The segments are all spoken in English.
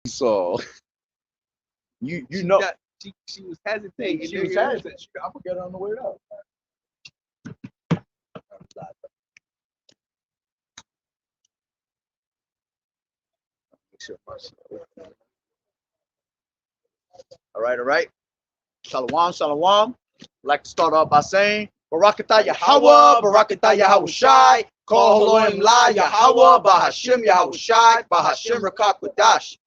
So you She know got, she was hesitating. she was hesitant. I forget her on the way up. All right, all right. Shalom, shalom. I'd like to start off by saying, Barakatah Yahweh, Barakatah Yahweh Shai, Kol Haloim La Yahweh, Bahashim Yahweh Shai, Bahashim Rakak Wadash.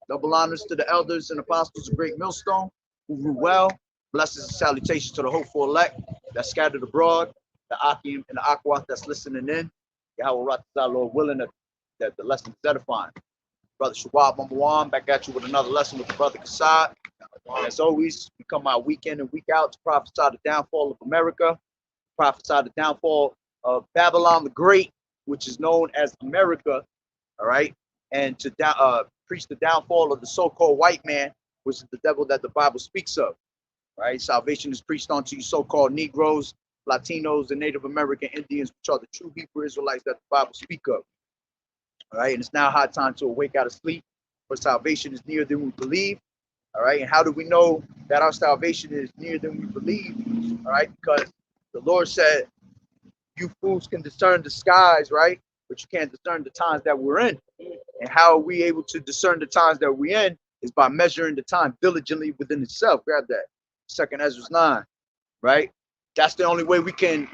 Double honors to the elders and apostles of Great Millstone, who rule well. Blessings and salutations to the hopeful elect that's scattered abroad, the Akim and the Aquath that's listening in. Yahweh Ratazah, Lord willing, that the lesson is edifying. Brother Shawab Mamawan, back at you with another lesson with the brother Kassad. As always, we come out week in and week out to prophesy the downfall of America, prophesy the downfall of Babylon the Great, which is known as America, all right, and to preach the downfall of the so-called white man, which is the devil that the Bible speaks of, right? Salvation is preached unto you so-called Negroes, Latinos, and Native American Indians, which are the true Hebrew Israelites that the Bible speak of, all right? And it's now high time to awake out of sleep, for salvation is nearer than we believe. All right, and how do we know that our salvation is nearer than we believe? All right, because the Lord said, you fools can discern the skies, right? But you can't discern the times that we're in. And how are we able to discern the times that we're in is by measuring the time diligently within itself. Grab that. Second Ezra 9, right? That's the only way we can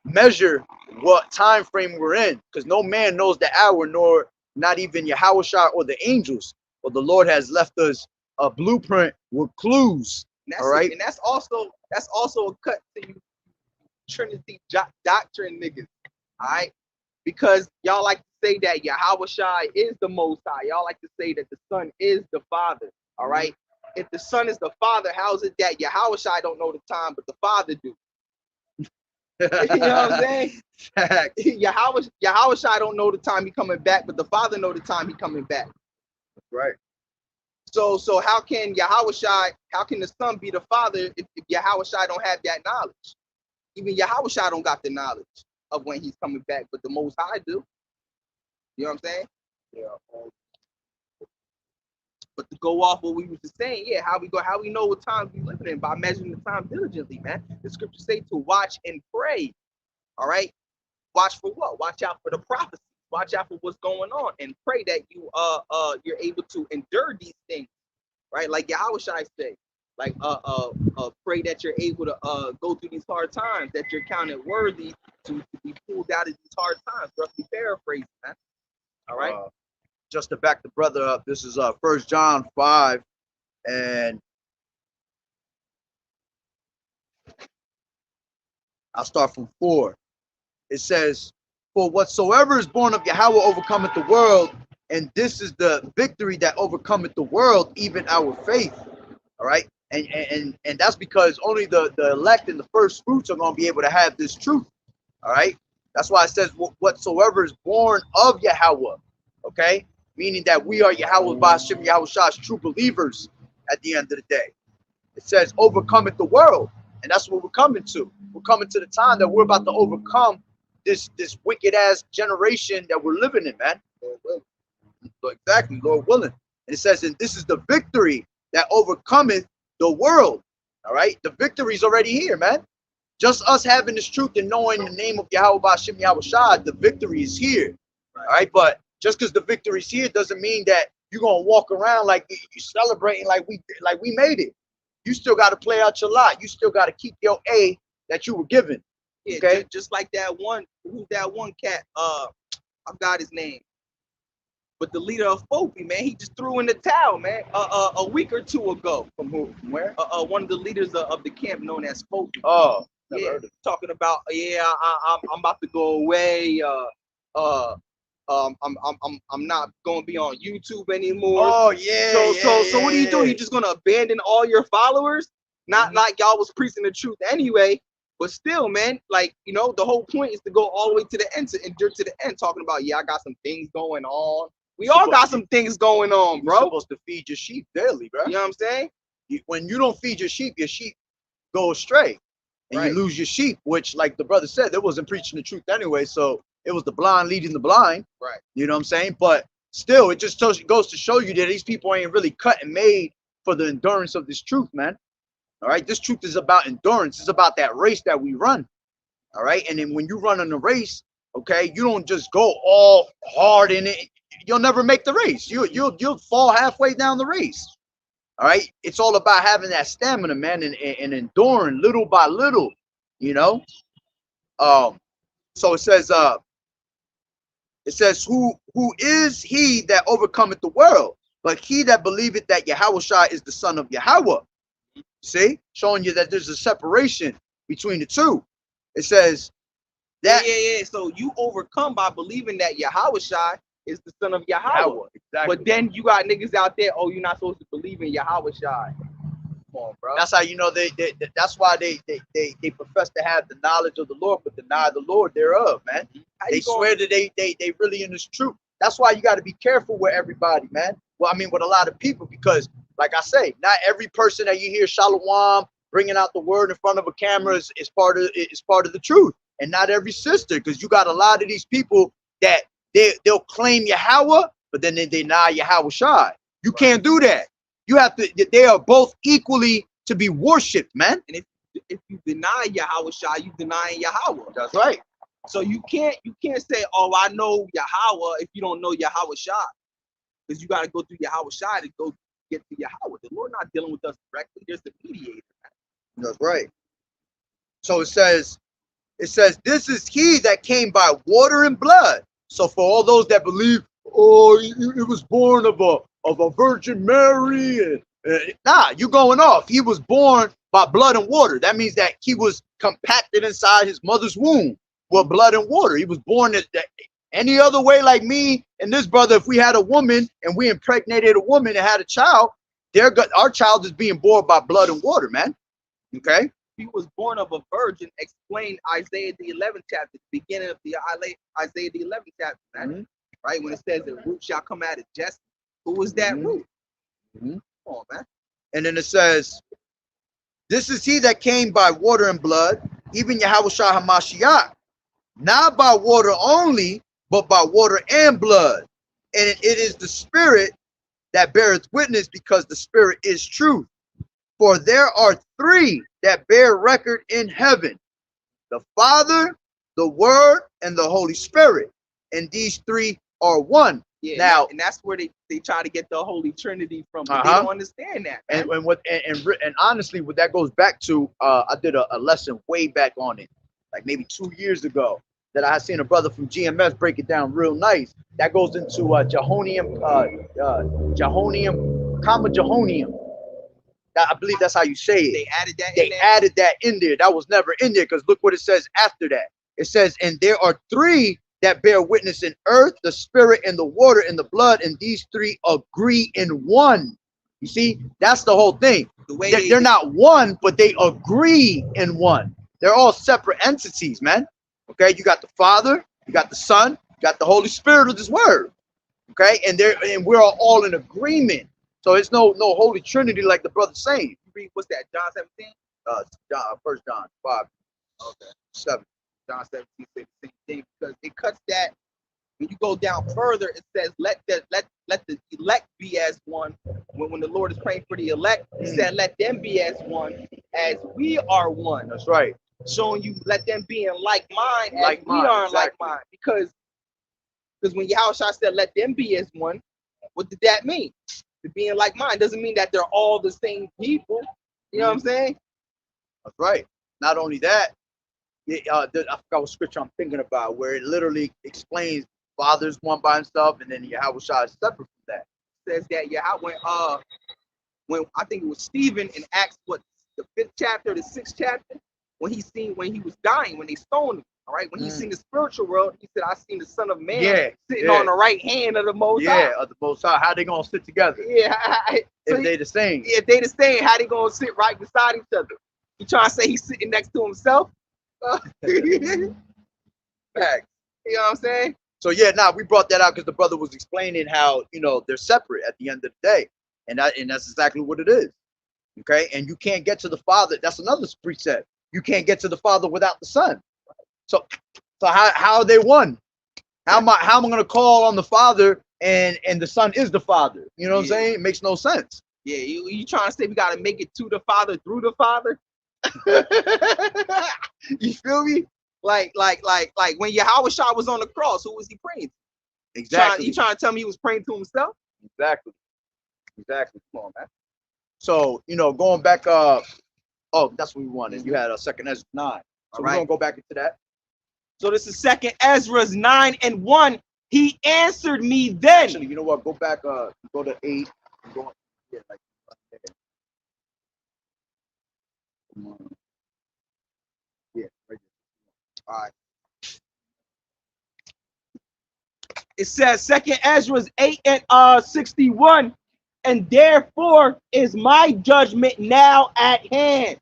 measure what time frame we're in, because no man knows the hour, nor not even Yahweh or the angels. But the Lord has left us a blueprint with clues. All right, and that's also a cut to you Trinity doctrine niggas. All right, because y'all like to say that Yahweh is the Most High. Y'all like to say that the Son is the Father. All right, if the Son is the Father, how is it that Yahweh don't know the time, but the Father do? You know what I'm saying? Yahweh don't know the time he coming back, but the Father know the time he coming back. Right. So how can how can the Son be the Father if Yahweh don't have that knowledge? Even Yahweh don't got the knowledge of when he's coming back, but the Most High do. You know what I'm saying? Yeah. But to go off what we was just saying, yeah, how we know what times we living in by measuring the time diligently, man. The scriptures say to watch and pray. All right, watch for what? Watch out for the prophecy. Watch out for what's going on, and pray that you're able to endure these things, right? Like Yahweh say, like pray that you're able to go through these hard times, that you're counted worthy to be pulled out of these hard times. Roughly paraphrasing, man. All right. Just to back the brother up, this is 1 John 5, and I'll start from 4. It says, for whatsoever is born of Yahweh overcometh the world, and this is the victory that overcometh the world, even our faith. All right, and that's because only the elect and the first fruits are going to be able to have this truth. All right, that's why it says whatsoever is born of Yahweh. Okay, meaning that we are Yahweh Ba'ashim Yahweh Shah's true believers at the end of the day. It says overcometh the world, and that's what we're coming to. We're coming to the time that we're about to overcome this wicked ass generation that we're living in, man. Exactly, Lord willing. And it says, and this is the victory that overcometh the world. All right, the victory is already here, man. Just us having this truth and knowing the name of Yahweh Ba'ashim Yahweh Shah, the victory is here. All right, but just because the victory is here doesn't mean that you're gonna walk around like you're celebrating like we made it. You still got to play out your lot. You still got to keep your A that you were given. Yeah, okay, just like that one. Who's that one cat? I forgot his name. But the leader of Fofi, man, he just threw in the towel, man. A week or two ago. From who? From where? One of the leaders of the camp known as Fofi. Oh, yeah, talking about I'm about to go away. I'm not gonna be on YouTube anymore. Oh yeah. So what do you do? You just gonna abandon all your followers? Not like y'all was preaching the truth anyway. But still, man, like, you know, the whole point is to go all the way to the end, to endure to the end, talking about, yeah, I got some things going on. We all got some things going on, bro. You're supposed to feed your sheep daily, bro. You know what I'm saying? When you don't feed your sheep go astray. And you lose your sheep, which, like the brother said, they wasn't preaching the truth anyway. So it was the blind leading the blind. Right. You know what I'm saying? But still, it just goes to show you that these people ain't really cut and made for the endurance of this truth, man. All right, this truth is about endurance. It's about that race that we run. All right, and then when you run in the race, okay, you don't just go all hard in it. You'll never make the race. You'll fall halfway down the race. All right, it's all about having that stamina, man, and enduring little by little. You know, so it says, who is he that overcometh the world? But he that believeth that Yahushua is the son of Yahweh. See, showing you that there's a separation between the two. It says that yeah. So you overcome by believing that Yahushua is the son of Yahweh. Exactly. But then you got niggas out there, oh, you're not supposed to believe in Yahushua. Come on, bro. That's how you know that's why they profess to have the knowledge of the Lord, but deny the Lord thereof, man. They swear that they really in this truth. That's why you got to be careful with everybody, man. Well, I mean, with a lot of people, because like I say, not every person that you hear Shalom bringing out the word in front of a camera is part of the truth, and not every sister, because you got a lot of these people that they'll claim Yahweh, but then they deny Yahweh Shai. You can't do that. You have to. They are both equally to be worshipped, man. And if you deny Yahweh Shai, you denying Yahweh. That's right. So you can't say, oh, I know Yahweh, if you don't know Yahweh Shai, because you got to go through Yahweh Shai to go get to Yahweh. The Lord not dealing with us directly. There's the mediator. That's right. So it says, this is he that came by water and blood. So for all those that believe, oh, it was born of a Virgin Mary, nah, you going off. He was born by blood and water. That means that he was compacted inside his mother's womb with blood and water. He was born any other way, like me and this brother. If we had a woman and we impregnated a woman and had a child, our child is being born by blood and water, man. Okay. He was born of a virgin. Explain Isaiah the 11th chapter, the beginning of the Isaiah the 11th chapter, man. Right, when it says the root shall come out of Jesse. Who was that root? Come on, man. And then it says, this is he that came by water and blood, even Yahushua HaMashiach, not by water only, but by water and blood. And it is the Spirit that beareth witness, because the Spirit is truth. For there are three that bear record in heaven: the Father, the Word, and the Holy Spirit. And these three are one. Yeah, now, and that's where they try to get the Holy Trinity from. But they don't understand that. And honestly, what that goes back to, I did a lesson way back on it, like maybe 2 years ago, that I had seen a brother from GMS break it down real nice. That goes into Jehonium, comma Jehonium. I believe that's how you say it. They added that. Added that in there. That was never in there, because look what it says after that. It says, and there are three that bear witness in earth, the Spirit and the water and the blood, and these three agree in one. You see, that's the whole thing. They're not one, but they agree in one. They're all separate entities, man. Okay, you got the Father, you got the Son, you got the Holy Spirit of this word. Okay, and we're all in agreement. So it's no Holy Trinity like the brother's saying. You read, what's that, John 17? First John 5. Okay. 7. John 17 says the same thing, because it cuts that. When you go down further, it says let the elect be as one. When the Lord is praying for the elect, he said let them be as one as we are one. That's right. Showing you let them be in like mind as like we mind, are in exactly. like mind. Because when Yahushua said let them be as one, what did that mean? To be in like mind doesn't mean that they're all the same people. You know what I'm saying? That's right. Not only that, I forgot what scripture I'm thinking about, where it literally explains Father's one by himself, and then Yahushua is separate from that. It says that when I think it was Stephen in Acts, the 5th chapter, the 6th chapter, when he was dying, when they stoned him. All right, when he seen the spiritual world, he said, "I seen the Son of Man sitting on the right hand of the Most High." Yeah, of the Most High. How they gonna sit together? Yeah, if they the same. If they the same, how they gonna sit right beside each other? You trying to say he's sitting next to himself? Facts. You know what I'm saying? So yeah, we brought that out because the brother was explaining how they're separate at the end of the day, and that's exactly what it is. Okay, and you can't get to the Father. That's another precept. You can't get to the Father without the Son. So how are they one? How am I going to call on the Father and the Son is the Father. You know what I'm saying? It makes no sense. Yeah, you trying to say we got to make it to the Father through the Father? You feel me? Like when Yahweh Shah was on the cross, who was he praying to? Exactly. You trying to tell me he was praying to himself? Exactly. Come on, man. So, you know, going back, oh, that's what we wanted. You had a second Ezra 9. So we're going to go back into that. So this is second Ezra 9:1. He answered me then. Actually, you know what? Go back, go to 8. Go, yeah, like, yeah, right there. All right. It says second Ezra 8:61. And therefore is my judgment now at hand.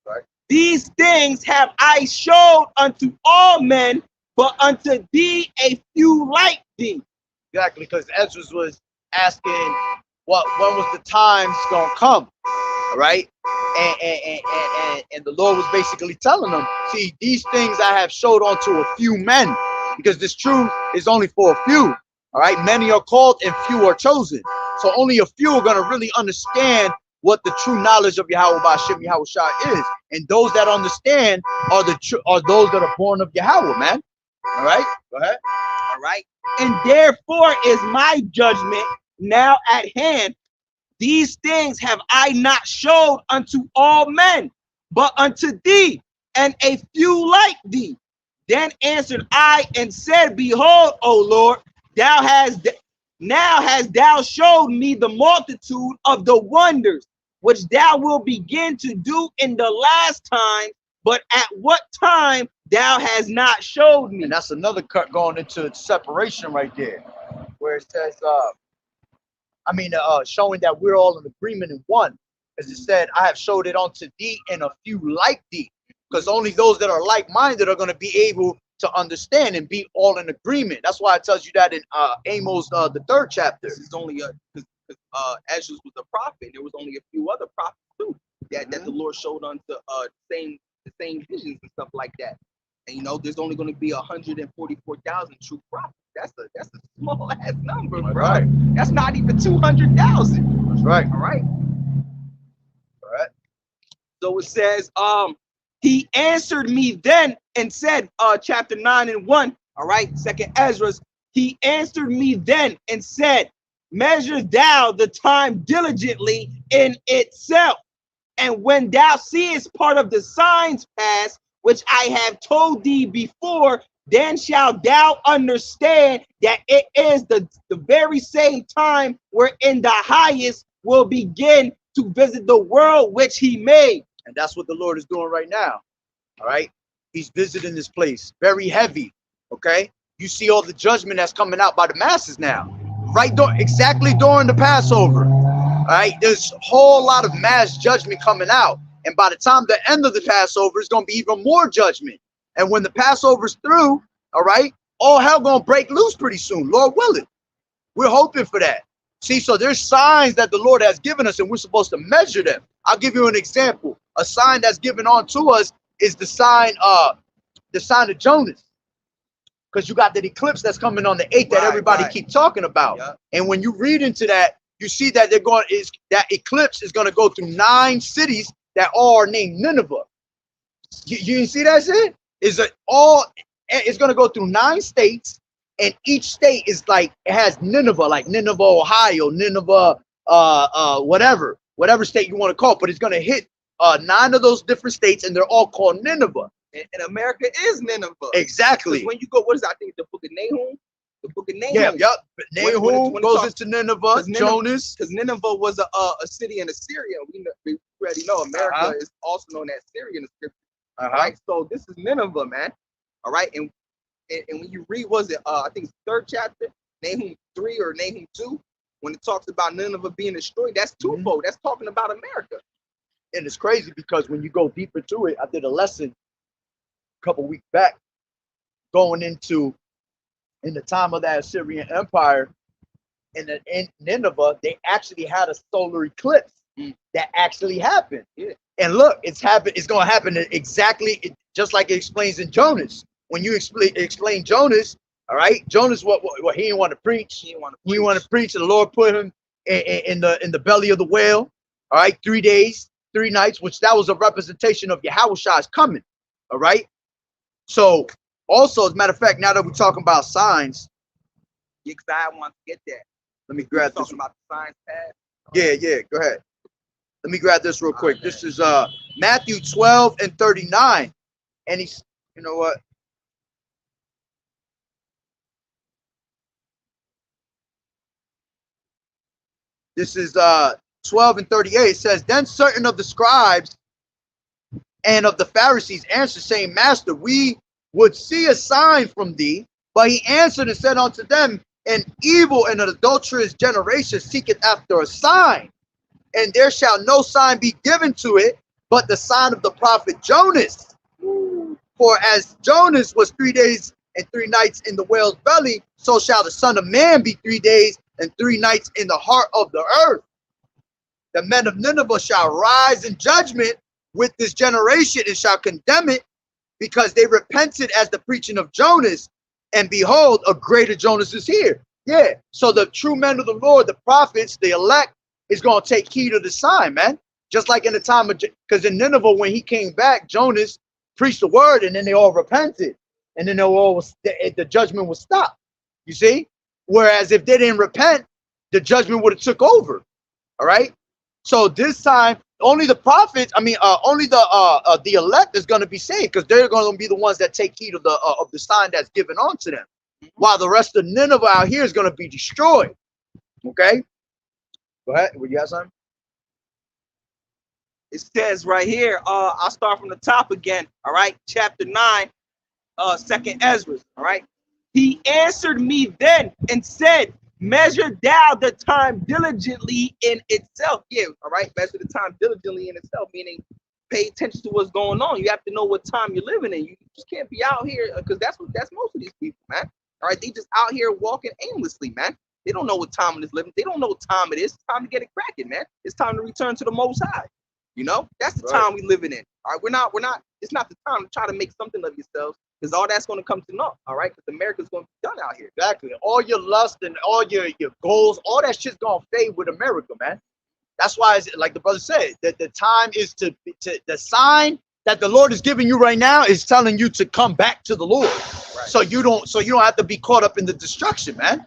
Right. These things have I showed unto all men, but unto thee a few like thee. Exactly, because Ezra was asking when was the times gonna come, all right? And the Lord was basically telling them, see, these things I have showed unto a few men, because this truth is only for a few. All right, many are called and few are chosen. So only a few are gonna really understand what the true knowledge of Yahweh Ba'Shem Yahweh Shah is. And those that understand are those that are born of Yahweh, man. All right, go ahead. All right. And therefore is my judgment now at hand. These things have I not showed unto all men, but unto thee, and a few like thee. Then answered I and said, behold, O Lord, now hast thou showed me the multitude of the wonders which thou wilt begin to do in the last time, but at what time thou hast not showed me. And that's another cut going into separation right there, where it says, showing that we're all in agreement in one. As it said, I have showed it unto thee and a few like thee, because only those that are like-minded are going to be able to understand and be all in agreement. That's why it tells you that in Amos, the 3rd chapter. This is only because Ezra was a prophet. There was only a few other prophets too that the Lord showed unto the same visions and stuff like that. And you know, there's only going to be 144,000 true prophets. That's a small ass number, bro. Right. That's not even 200,000. That's right. All right. So it says, he answered me then and said, chapter 9:1. All right, second Ezra. He answered me then and said, measure thou the time diligently in itself. And when thou seest part of the signs pass, which I have told thee before, then shalt thou understand that it is the very same time wherein the highest will begin to visit the world which he made. And that's what the Lord is doing right now. All right. He's visiting this place very heavy. Okay. You see all the judgment that's coming out by the masses now. Right. Exactly during the Passover. All right. There's a whole lot of mass judgment coming out. And by the time the end of the Passover is going to be even more judgment. And when the Passover's through, all right, all hell going to break loose pretty soon. Lord willing. We're hoping for that. See, so there's signs that the Lord has given us and we're supposed to measure them. I'll give you an example. A sign that's given on to us is the sign of Jonas. Because you got that eclipse that's coming on the 8th that everybody keep talking about. Yep. And when you read into that, you see that that eclipse is going to go through 9 cities that all are named Nineveh. You see that shit? It's going to go through 9 states. And each state is like, it has Nineveh, like Nineveh, Ohio, Nineveh, whatever state you want to call it. But it's going to hit 9 of those different states, and they're all called Nineveh. And America is Nineveh. Exactly. When you go, what is that? I think the book of Nahum. The book of Nahum. Yeah, yep. Nahum goes into Nineveh, Jonas. Because Nineveh was a city in Assyria. We already know America is also known as Syria in the scripture. Right? So this is Nineveh, man. All right. And when you read, I think it's 3rd chapter, Nahum 3 or Nahum 2, when it talks about Nineveh being destroyed, that's twofold. That's talking about America. And it's crazy because when you go deeper to it, I did a lesson a couple weeks back going into in the time of that Assyrian Empire in Nineveh, they actually had a solar eclipse that actually happened. Yeah. And look, it's going to happen exactly just like it explains in Jonas. When you explain Jonas, All right, Jonas, what he didn't want to preach. He didn't want He didn't want to preach, and the Lord put him in the belly of the whale. All right, 3 days, 3 nights, which that was a representation of Yahweh's coming. All right. So also, as a matter of fact, now that we're talking about signs, yeah, because I want to get that. let me grab this. Talking about the signs past. Yeah, go ahead. Let me grab this real quick. This is Matthew 12 and 39. And he's, you know what? This is 12 and 38. It says, then certain of the scribes and of the Pharisees answered, saying, Master, we would see a sign from thee. But he answered and said unto them, an evil and an adulterous generation seeketh after a sign, and there shall no sign be given to it, but the sign of the prophet Jonas. For as Jonas was 3 days and 3 nights in the whale's belly, so shall the Son of Man be 3 days and 3 nights in the heart of the earth. The men of Nineveh shall rise in judgment with this generation and shall condemn it, because they repented as the preaching of Jonas, and behold, a greater Jonas is here. Yeah, so the true men of the Lord, the prophets, the elect, is going to take heed of the sign, man. Just like in the time of, because in Nineveh, when he came back, Jonas preached the word, and then they all repented, and then the judgment was stopped. You see? Whereas if they didn't repent, the judgment would have took over. All right. So this time, only the prophets, only the elect is going to be saved, because they're going to be the ones that take heed of the sign that's given onto them, while the rest of Nineveh out here is going to be destroyed. Okay. Go ahead. What you got, something? It says right here, I'll start from the top again. All right, chapter 9, 2nd Ezra. All right. He answered me then and said, measure thou the time diligently in itself. Yeah, all right. Measure the time diligently in itself, meaning pay attention to what's going on. You have to know what time you're living in. You just can't be out here, because that's most of these people, man. All right, they just out here walking aimlessly, man. They don't know what time it is living. They don't know what time it is. It's time to get it cracking, man. It's time to return to the Most High. You know, that's the time we living in. All right, we're not. It's not the time to try to make something of yourselves, because all that's going to come to naught. All right, because America's going to be done out here. Exactly. All your lust and all your goals, all that shit's going to fade with America, man. That's why, it's, like the brother said, that the time is to the sign that the Lord is giving you right now is telling you to come back to the Lord. Right. So you don't have to be caught up in the destruction, man.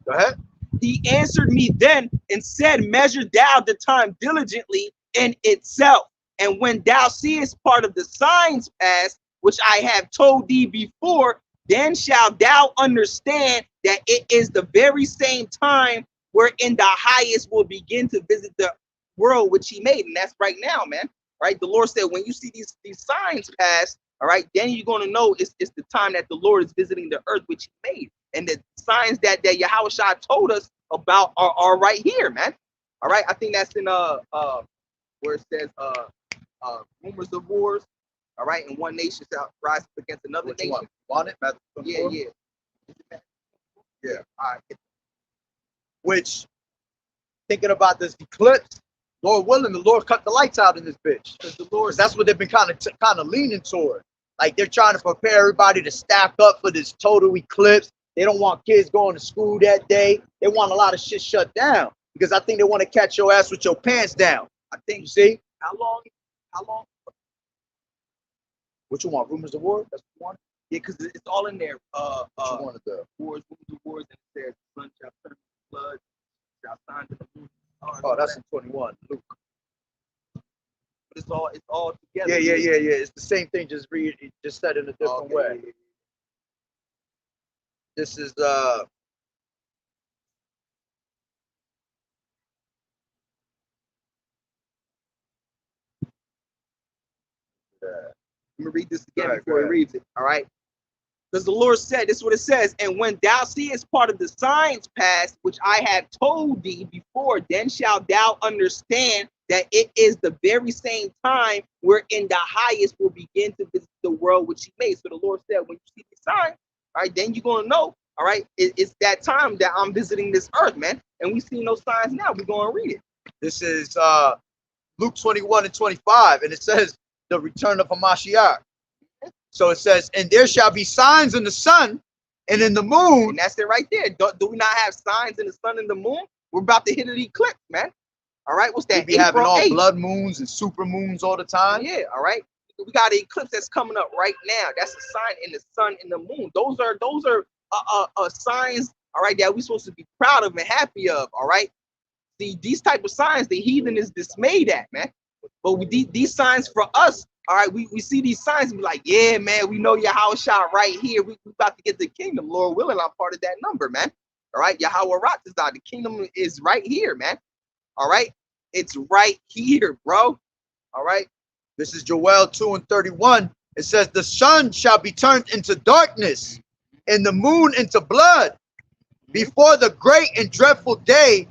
Go ahead. He answered me then and said, measure thou the time diligently in itself. And when thou seest part of the signs past, which I have told thee before, then shalt thou understand that it is the very same time wherein the highest will begin to visit the world which he made. And that's right now, man. Right? The Lord said, when you see these signs pass, all right, then you're going to know it's the time that the Lord is visiting the earth which he made. And the signs that Yahushua told us about are right here, man. All right. I think that's in where it says rumors of wars. All right, and one nation shall rise up against another nation. Want it? Yeah. All right. Which, thinking about this eclipse, Lord willing, the Lord cut the lights out in this bitch. Because the Lord, that's what they've been kind of leaning toward. Like they're trying to prepare everybody to stack up for this total eclipse. They don't want kids going to school that day. They want a lot of shit shut down, because I think they want to catch your ass with your pants down. I think, you see? How long? What you want? Rumors of war? That's one? Yeah, because it's all in there. What you wanted the wars, rumors of wars, and it says the sun shall turn to blood, shall sign to the moon. Oh, that's in 21, Luke. But it's all together. Yeah. It's the same thing, just said in a different way. Yeah. This is Let me read this again before he reads it. All right. Because the Lord said, this is what it says, and when thou seest part of the signs past, which I have told thee before, then shalt thou understand that it is the very same time wherein the highest will begin to visit the world which he made. So the Lord said, when you see the sign, all right, then you're going to know, all right, it's that time that I'm visiting this earth, man. And we see those signs now. We're going to read it. This is Luke 21 and 25, and it says the return of Hamashiach. So it says, and there shall be signs in the sun and in the moon. And that's it right there. Do we not have signs in the sun and the moon? We're about to hit an eclipse, man. All right, what's We that? be having April all 8th. blood moons and super moons all the time. Yeah, all right. We got an eclipse that's coming up right now. That's a sign in the sun and the moon. Those are signs, all right, that we're supposed to be proud of and happy of, all right. These type of signs, the heathen is dismayed at, man. But these signs for us, all right, we see these signs and be like, yeah, man, we know Yahweh shot right here. We about to get the kingdom. Lord willing, I'm part of that number, man. All right, Yahweh Ratazah, the kingdom is right here, man. All right, it's right here, bro. All right. This is Joel 2:31. It says, the sun shall be turned into darkness and the moon into blood before the great and dreadful day,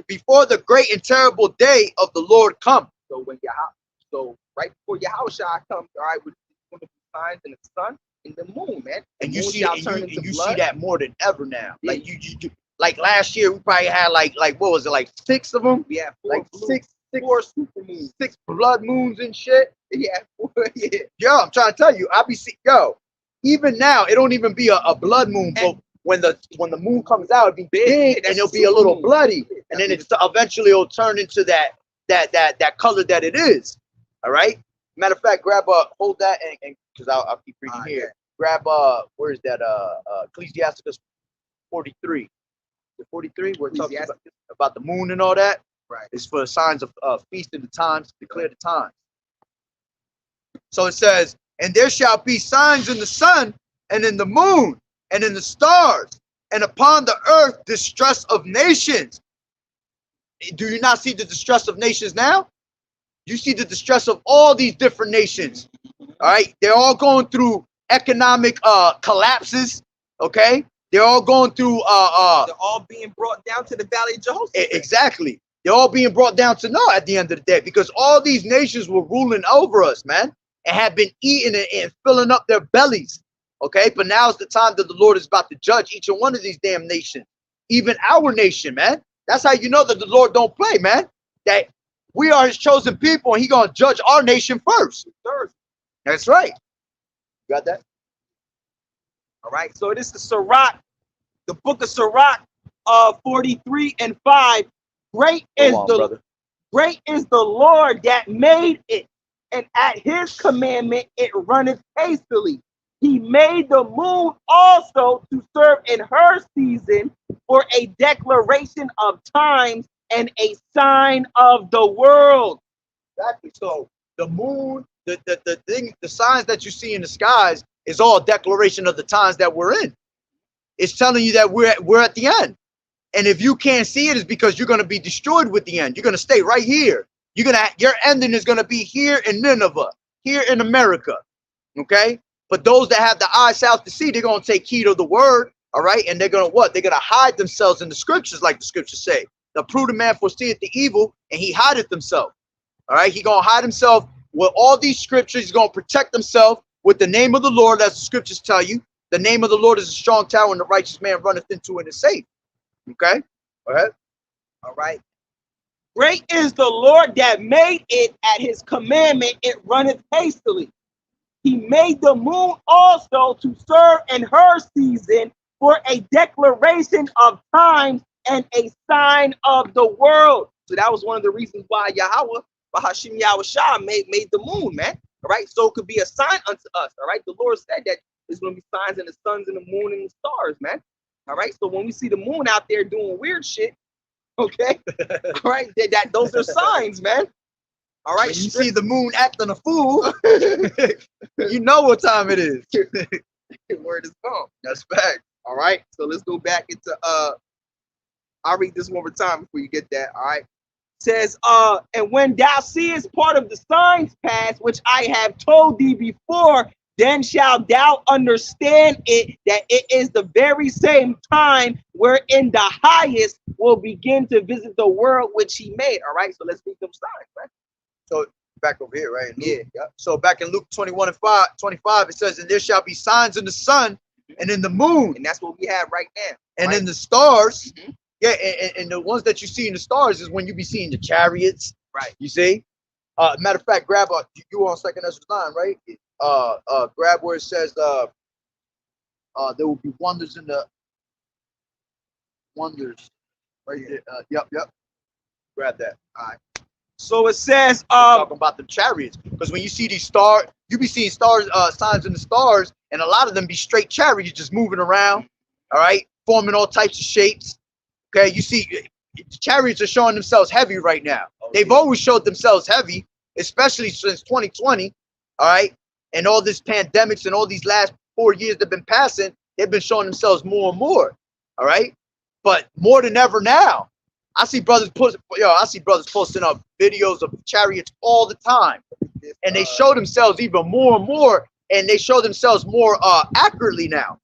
before the great and terrible day of the Lord come. So when right before Yahweh Shah comes, all right, with signs in the sun and the moon, man. And you see blood. that more than ever now. Yeah. Like you like last year we probably had like what was it, like 6 of them? We had four super moons, 6 blood moons and shit. Yeah, yeah. Yo, I'm trying to tell you, even now it don't even be a blood moon, but when the moon comes out, it'll be big and it'll be a little bloody, and then eventually it'll turn into that color that it is. All right. Matter of fact, hold that and because I'll keep reading here. Grab where is that? Ecclesiasticus 43. The 43, we're talking about the moon and all that. Right. It's for signs of feast of the times, declare the times. So it says, and there shall be signs in the sun and in the moon and in the stars, and upon the earth distress of nations. Do you not see the distress of nations now? You see the distress of all these different nations. All right, they're all going through economic collapses. Okay, they're all going through they're all being brought down to the valley of Jehoshaphat. Exactly. They're all being brought down to naught at the end of the day, because all these nations were ruling over us, man, and have been eating and filling up their bellies. Okay, but now is the time that the Lord is about to judge each and one of these damn nations, even our nation, man. That's how you know that the Lord don't play, man. That we are his chosen people, and he gonna judge our nation first. That's right. You got that? All right. So this is Sirach, the book of Sirach, 43 and 5. Great is the Lord that made it, and at his commandment it runneth hastily. He made the moon also to serve in her season for a declaration of times and a sign of the world. Exactly. So the moon, the signs that you see in the skies is all declaration of the times that we're in. It's telling you that we're at the end. And if you can't see it, it's because you're going to be destroyed with the end. You're going to stay right here. Your ending is going to be here in Nineveh, here in America. Okay? But those that have the eyes out to see, they're going to take heed of the word. All right? And they're going to what? They're going to hide themselves in the scriptures, like the scriptures say. The prudent man foreseeth the evil, and he hideth himself. All right? He going to hide himself with all these scriptures. He's going to protect himself with the name of the Lord, as the scriptures tell you. The name of the Lord is a strong tower, and the righteous man runneth into it and is safe. Okay? Go ahead. All right. Great is the Lord that made it, at his commandment it runneth hastily. He made the moon also to serve in her season for a declaration of times and a sign of the world. So that was one of the reasons why Yahweh, Bahashim Yahweh Shah made the moon, man. All right. So it could be a sign unto us. All right. The Lord said that there's going to be signs in the suns and the moon and the stars, man. All right. So when we see the moon out there doing weird shit, okay, all right, those are signs, man. All right. When you see the moon acting a fool, you know what time it is. Word is gone. That's fact. All right. So let's go back into I'll read this one more time before you get that. All right. It says, and when thou seest part of the signs pass, which I have told thee before, then shalt thou understand it, that it is the very same time wherein the highest will begin to visit the world which he made. All right, so let's read them signs, right? So back over here, right? Yeah. So back in Luke 21 and 25, it says, and there shall be signs in the sun and in the moon. And that's what we have right now. And right? in the stars. Mm-hmm. Yeah, and the ones that you see in the stars is when you be seeing the chariots. Right. You see? Matter of fact, grab you on 2nd Ezra 9, right? Grab where it says there will be wonders in the wonders right there. Yep. Grab that. All right. So it says, talking about the chariots, because when you see these stars, you be seeing stars, signs in the stars, and a lot of them be straight chariots just moving around. All right, forming all types of shapes. Okay, you see, the chariots are showing themselves heavy right now. They've always showed themselves heavy, especially since 2020. All right, and all this pandemics and all these last 4 years that have been passing, they've been showing themselves more and more. All right, but more than ever now. I see brothers posting up videos of chariots all the time, and they show themselves even more and more, and they show themselves more accurately now.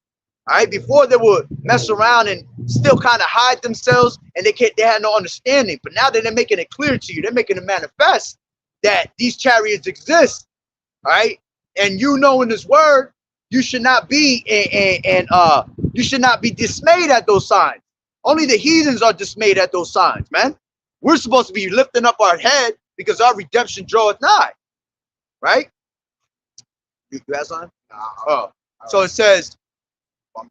All right, before they would mess around and still kind of hide themselves, and they had no understanding. But now that they're making it clear to you, they're making it manifest that these chariots exist. All right, and you know in this word, you should not be you should not be dismayed at those signs. Only the heathens are dismayed at those signs, man. We're supposed to be lifting up our head because our redemption draweth nigh. Right? You have something? Oh. So it says, oh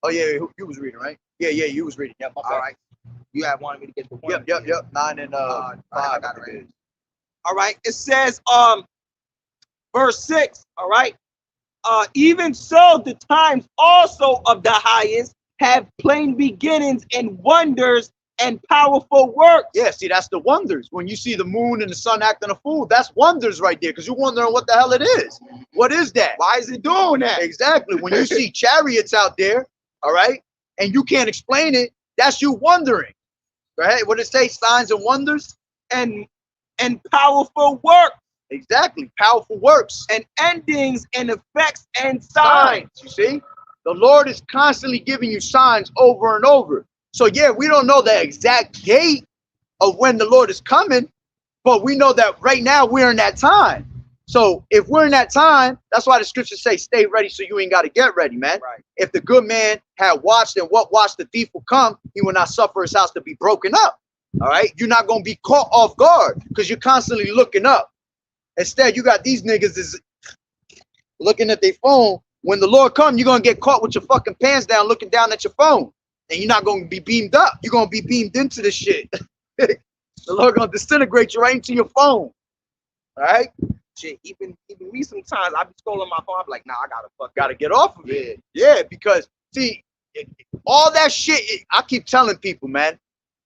yeah, you was reading, right? Yeah, you was reading. Yep. All right. You had wanted me to get the one. Yep. 9 and 5. I got it right. All right. It says, verse 6. All right. Even so, the times also of the highest have plain beginnings and wonders and powerful works. Yeah, see, that's the wonders. When you see the moon and the sun acting a fool, that's wonders right there, because you're wondering what the hell it is. What is that? Why is it doing that? Exactly. When you see chariots out there, all right, and you can't explain it, that's you wondering. Right? What did it say? Signs and wonders? And powerful works. Exactly. Powerful works. And endings and effects and signs. You see? The Lord is constantly giving you signs over and over. So yeah, we don't know the exact date of when the Lord is coming, but we know that right now we're in that time. So if we're in that time, that's why the scriptures say, stay ready so you ain't got to get ready, man. Right. If the good man had watched and what watched, the thief will come, he will not suffer his house to be broken up. All right. You're not going to be caught off guard because you're constantly looking up. Instead, you got these niggas is looking at their phone. When the Lord comes, you're going to get caught with your fucking pants down looking down at your phone. And you're not going to be beamed up. You're going to be beamed into the shit. The Lord going to disintegrate you right into your phone. All right? Shit, even me sometimes, I be scrolling my phone, I be like, nah, I gotta get off of it. Yeah, because, see, all that shit, I keep telling people, man,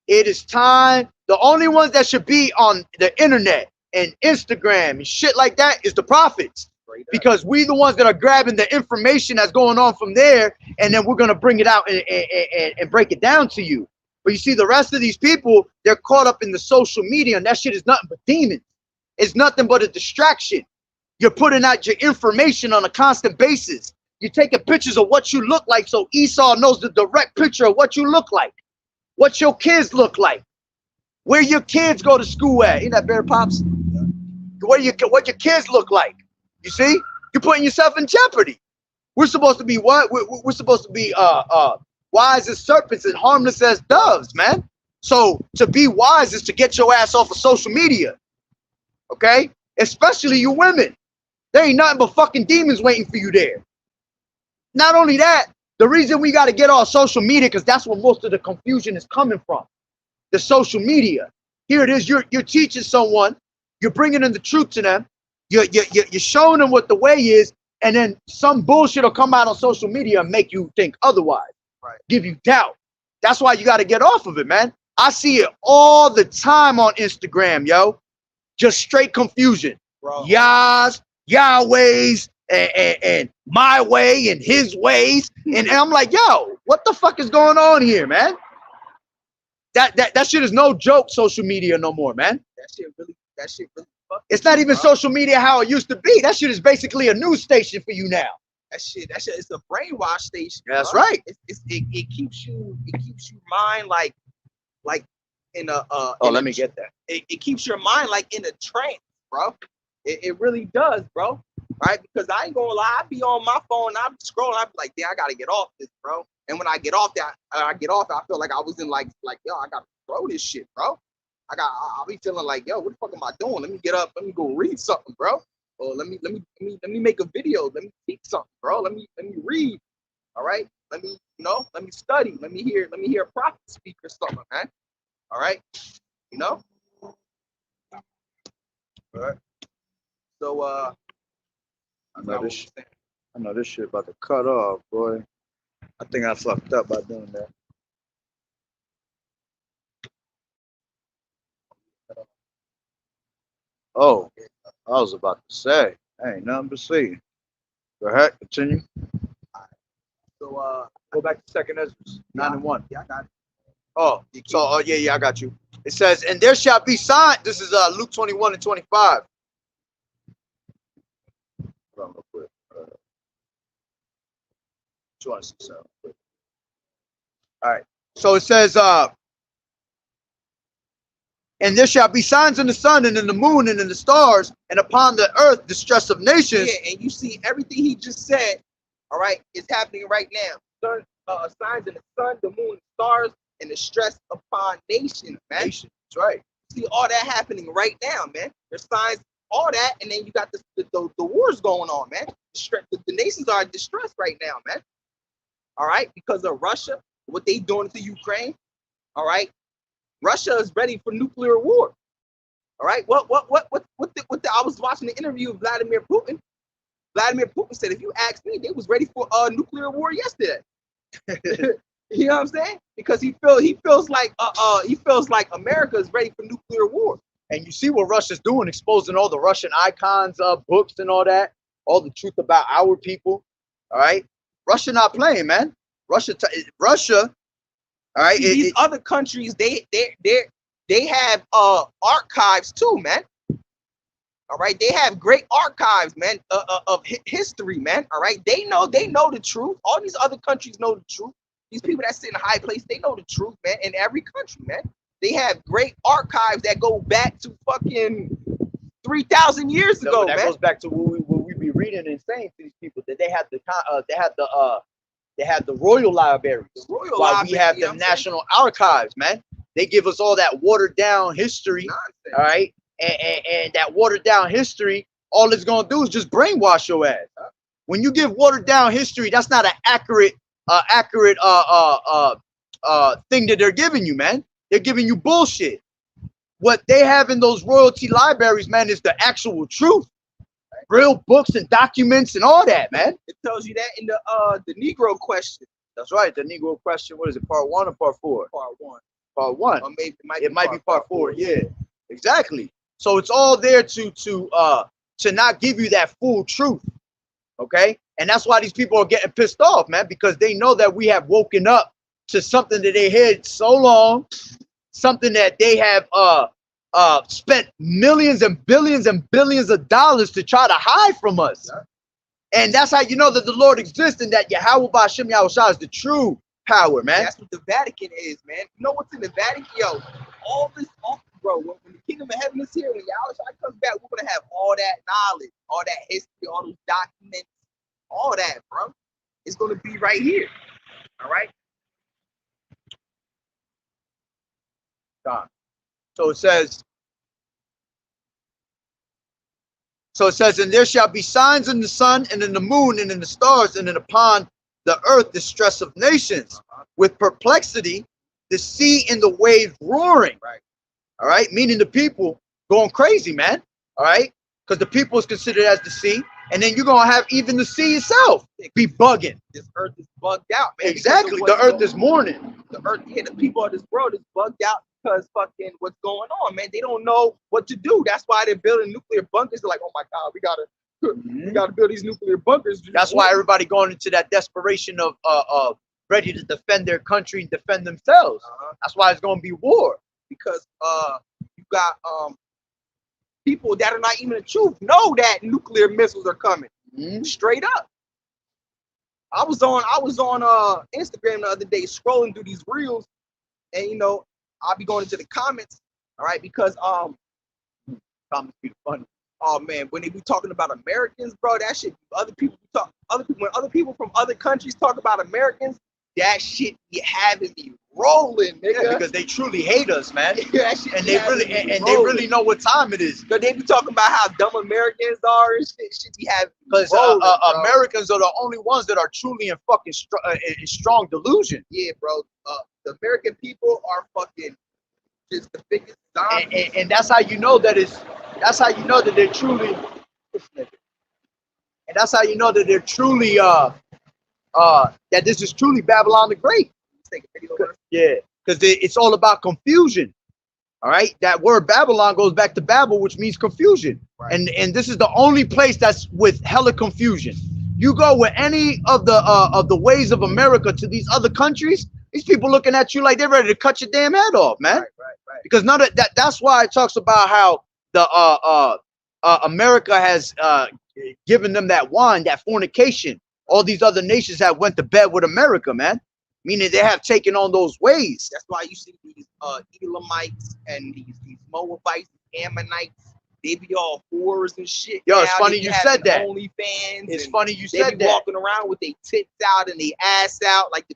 it is time. The only ones that should be on the internet and Instagram and shit like that is the prophets. Because we the ones that are grabbing the information that's going on from there, and then we're going to bring it out and break it down to you. But you see, the rest of these people, they're caught up in the social media, and that shit is nothing but demons. It's nothing but a distraction. You're putting out your information on a constant basis. You're taking pictures of what you look like so Esau knows the direct picture of what you look like, what your kids look like, where your kids go to school at. Ain't that Bear Pops? What your kids look like. You see, you're putting yourself in jeopardy. We're supposed to be what? We're supposed to be wise as serpents and harmless as doves, man. So to be wise is to get your ass off of social media, okay? Especially you women. There ain't nothing but fucking demons waiting for you there. Not only that, the reason we got to get off social media, because that's where most of the confusion is coming from. The social media. Here it is. You're teaching someone. You're bringing in the truth to them. You're showing them what the way is, and then some bullshit will come out on social media and make you think otherwise, right? Give you doubt. That's why you got to get off of it, man. I see it all the time on Instagram, yo. Just straight confusion. Bro. Yah's, Yahweh's, and my way and his ways. And I'm like, yo, what the fuck is going on here, man? That shit is no joke, social media no more, man. That shit really it's not even social media how it used to be. That shit is basically a news station for you now. That shit is a brainwash station. That's bro. Right. It keeps you mind like in a let me get that. It keeps your mind like in a trance, bro. It really does, bro. Right? Because I ain't gonna lie, I be on my phone, I be scrolling, I be like, damn, I gotta get off this, bro. And when I get off that, I feel like I was in like yo, I gotta throw this shit, bro. I'll be feeling like, yo, what the fuck am I doing? Let me get up. Let me go read something, bro. Or let me make a video. Let me teach something, bro. Let me read. All right. Let me, let me study. Let me hear a prophet speak or something, man. All right. You know? All right. So I know this shit about to cut off, boy. I think I fucked up by doing that. Oh, I was about to say, ain't nothing to see. Go ahead, continue. So Go back to second Ezra, 9 and 1. Yeah, I got it. Oh, so yeah, I got you. It says, and there shall be signs. This is Luke 21 and 25. Hold on real quick. You want to see something? All right. So it says, and there shall be signs in the sun and in the moon and in the stars, and upon the earth distress of nations. Yeah, and you see everything he just said, all right, is happening right now. Signs in the sun, the moon, the stars, and the stress upon nations, man. Nations, right. See all that happening right now, man. There's signs, all that, and then you got the wars going on, man. The nations are in distress right now, man. All right, because of Russia, what they doing to Ukraine. All right, Russia is ready for nuclear war. All right, I was watching the interview of Vladimir Putin. Vladimir Putin said, if you ask me, they was ready for a nuclear war yesterday. You know what I'm saying? Because he feels like America is ready for nuclear war. And you see what Russia's doing, exposing all the Russian icons, books and all that, all the truth about our people. All right, Russia not playing, man. Russia. All right. See, these other countries, they have archives too, man. All right, they have great archives, man, of history, man. All right, they know the truth. All these other countries know the truth. These people that sit in high place, they know the truth, man. In every country, man, they have great archives that go back to fucking 3,000 years ago, that man. goes back to what we be reading and saying to these people that they had the royal libraries, while we have the national archives, man. They give us all that watered down history, nonsense. All right, and that watered down history, all it's gonna do is just brainwash your ass. When you give watered down history, that's not an accurate thing that they're giving you, man. They're giving you bullshit. What they have in those royalty libraries, man, is the actual truth. Real books and documents and all that, man. It tells you that in the Negro question. That's right, the Negro question. What is it, part 1 or part 4? Part 1. Part 1. Or maybe it might be part 4. Yeah, exactly. So it's all there to not give you that full truth. Okay, and that's why these people are getting pissed off, man, because they know that we have woken up to something that they hid so long, something that they have spent millions and billions of dollars to try to hide from us. And that's how you know that the Lord exists and that Yahweh B'Shem Yahushua is the true power, man. That's what the Vatican is, man. You know what's in the Vatican? Yo, all this, bro, when the kingdom of heaven is here, when Yahushua comes back, we're going to have all that knowledge, all that history, all those documents, all that, bro. It's going to be right here. All right? So it says, and there shall be signs in the sun and in the moon and in the stars and in upon the earth distress of nations, with perplexity, the sea and the waves roaring. Right. All right, meaning the people going crazy, man. All right, because the people is considered as the sea, and then you're gonna have even the sea itself be bugging. This earth is bugged out, man. Exactly, the earth is mourning. The earth, yeah, the people of this world is bugged out because fucking what's going on, man. They don't know what to do. That's why they're building nuclear bunkers. They're like, oh my God, we gotta build these nuclear bunkers. That's why everybody going into that desperation of ready to defend their country and defend themselves. That's why it's gonna be war. Because you got people that are not even the truth know that nuclear missiles are coming. Straight up. I was on Instagram the other day scrolling through these reels, and you know, I'll be going into the comments, all right, because comments be funny. Oh man, when they be talking about Americans, bro, that shit. When other people from other countries talk about Americans, that shit be having me rolling, nigga. Yeah, because they truly hate us, man. That shit And be they having really me and they rolling. really know what time it is. Cause they be talking about how dumb Americans are and shit. Shit be having me Because rolling, bro. Americans are the only ones that are truly in fucking in strong delusion. Yeah, bro. The American people are fucking just the biggest zombies. And that's how you know that that's how you know that they're truly, and that's how you know that they're truly that this is truly Babylon the Great. Take a video of it. Yeah, because it's all about confusion. All right, that word Babylon goes back to Babel, which means confusion. Right. And this is the only place that's with hella confusion. You go with any of the ways of America to these other countries, these people looking at you like they're ready to cut your damn head off, man. Right. Because none of that's why it talks about how the America has given them that wine, that fornication. All these other nations have went to bed with America, man. Meaning they have taken on those ways. That's why you see these Elamites and these Moabites, Ammonites. They be all whores and shit. Yo, now. it's funny They be you having said that. OnlyFans. It's and funny you they said be that. walking around with their tits out and their ass out like the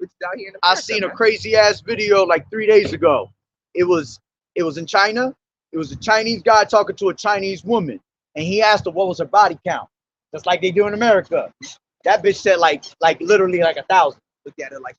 bitches out here in America. I seen a man. crazy ass video like 3 days ago. It was in China. It was a Chinese guy talking to a Chinese woman, and he asked her what was her body count, just like they do in America. That bitch said like literally like 1,000. Look at it like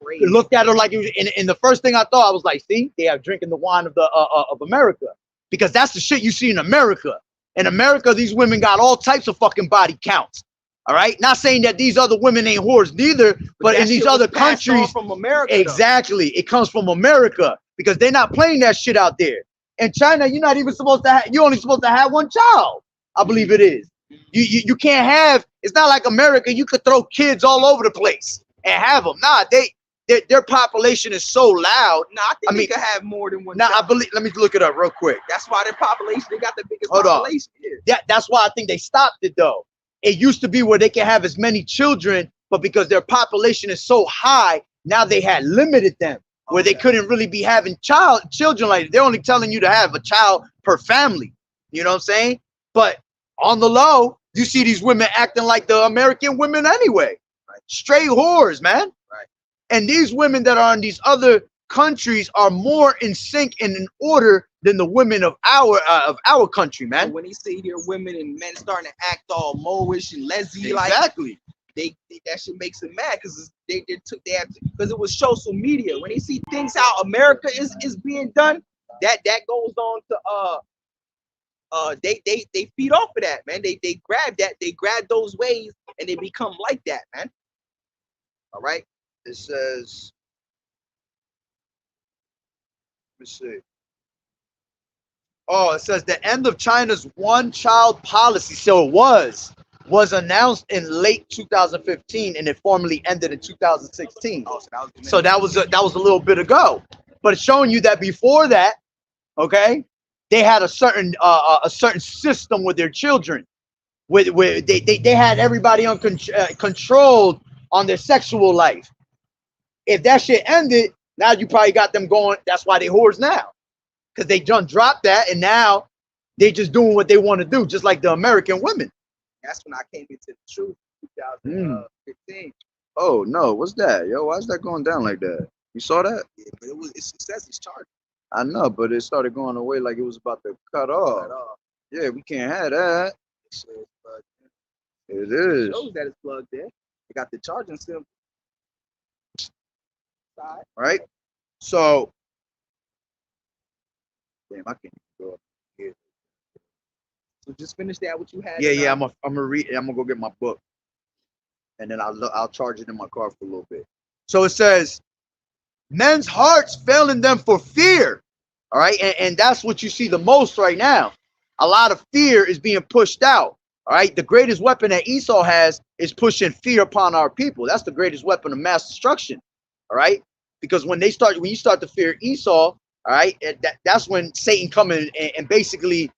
crazy. Looked at her like it was, and the first thing I thought, I was like, see, they are drinking the wine of the of America, because that's the shit you see in America. In America, these women got all types of fucking body counts. All right, not saying that these other women ain't whores neither, but in these other countries, from America, exactly, it comes from America because they're not playing that shit out there. In China, you're not even supposed to have. You're only supposed to have one child. I believe it is. You can't have. It's not like America. You could throw kids all over the place and have them. Nah, their population is so loud. Nah, I think they could have more than one. Nah, child. I believe. Let me look it up real quick. That's why their population. They got the biggest Hold on. population. Yeah. That's why I think they stopped it though. It used to be where they can have as many children, but because their population is so high, now they had limited them where they couldn't really be having children like that. They're only telling you to have a child per family. You know what I'm saying? But on the low, you see these women acting like the American women anyway. Right. Straight whores, man. Right. And these women that are in these other countries are more in sync and in order than the women of our country, man. So when they see their women and men starting to act all moish and lesbian, like Exactly. they that shit makes them mad because because it was social media. When they see things how America is being done, that goes on to they feed off of that, man. They grab that, they grab those ways and they become like that, man. All right. It says, let me see. Oh, it says the end of China's one-child policy. So it was announced in late 2015, and it formally ended in 2016. Oh, so that was a little bit ago. But it's showing you that before that, okay, they had a certain system with their children, where they had everybody controlled on their sexual life. If that shit ended, now you probably got them going. That's why they whores now. Because they just dropped that, and now they just doing what they want to do, just like the American women. That's when I came into the truth, 2015. Oh no, what's that, yo? Why is that going down like that? You saw that? Yeah, but it says it's charged. I know, but it started going away like it was about to cut off. Yeah, we can't have that. It is. It shows that it's plugged in. They got the charging symbol. Right? So, damn, I can't go up here. So just finish that what you had. Yeah, I'm gonna read. I'm gonna go get my book, and then I'll charge it in my car for a little bit. So it says, men's hearts failing them for fear. All right, and that's what you see the most right now. A lot of fear is being pushed out. All right, the greatest weapon that Esau has is pushing fear upon our people. That's the greatest weapon of mass destruction. All right, because when you start to fear Esau, all right, that's when Satan come in and basically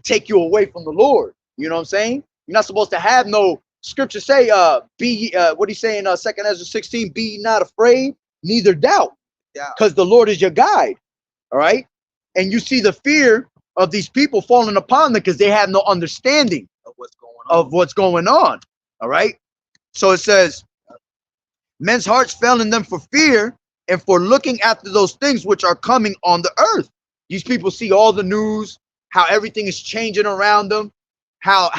take you away from the Lord. You know what I'm saying? You're not supposed to have no scripture say, what do you say in 2nd Ezra 16? Be ye not afraid, neither doubt, because the Lord is your guide. All right, and you see the fear of these people falling upon them because they have no understanding of what's going on. All right, so it says, Men's hearts fell in them for fear and for looking after those things which are coming on the earth. These people see all the news, how everything is changing around them, how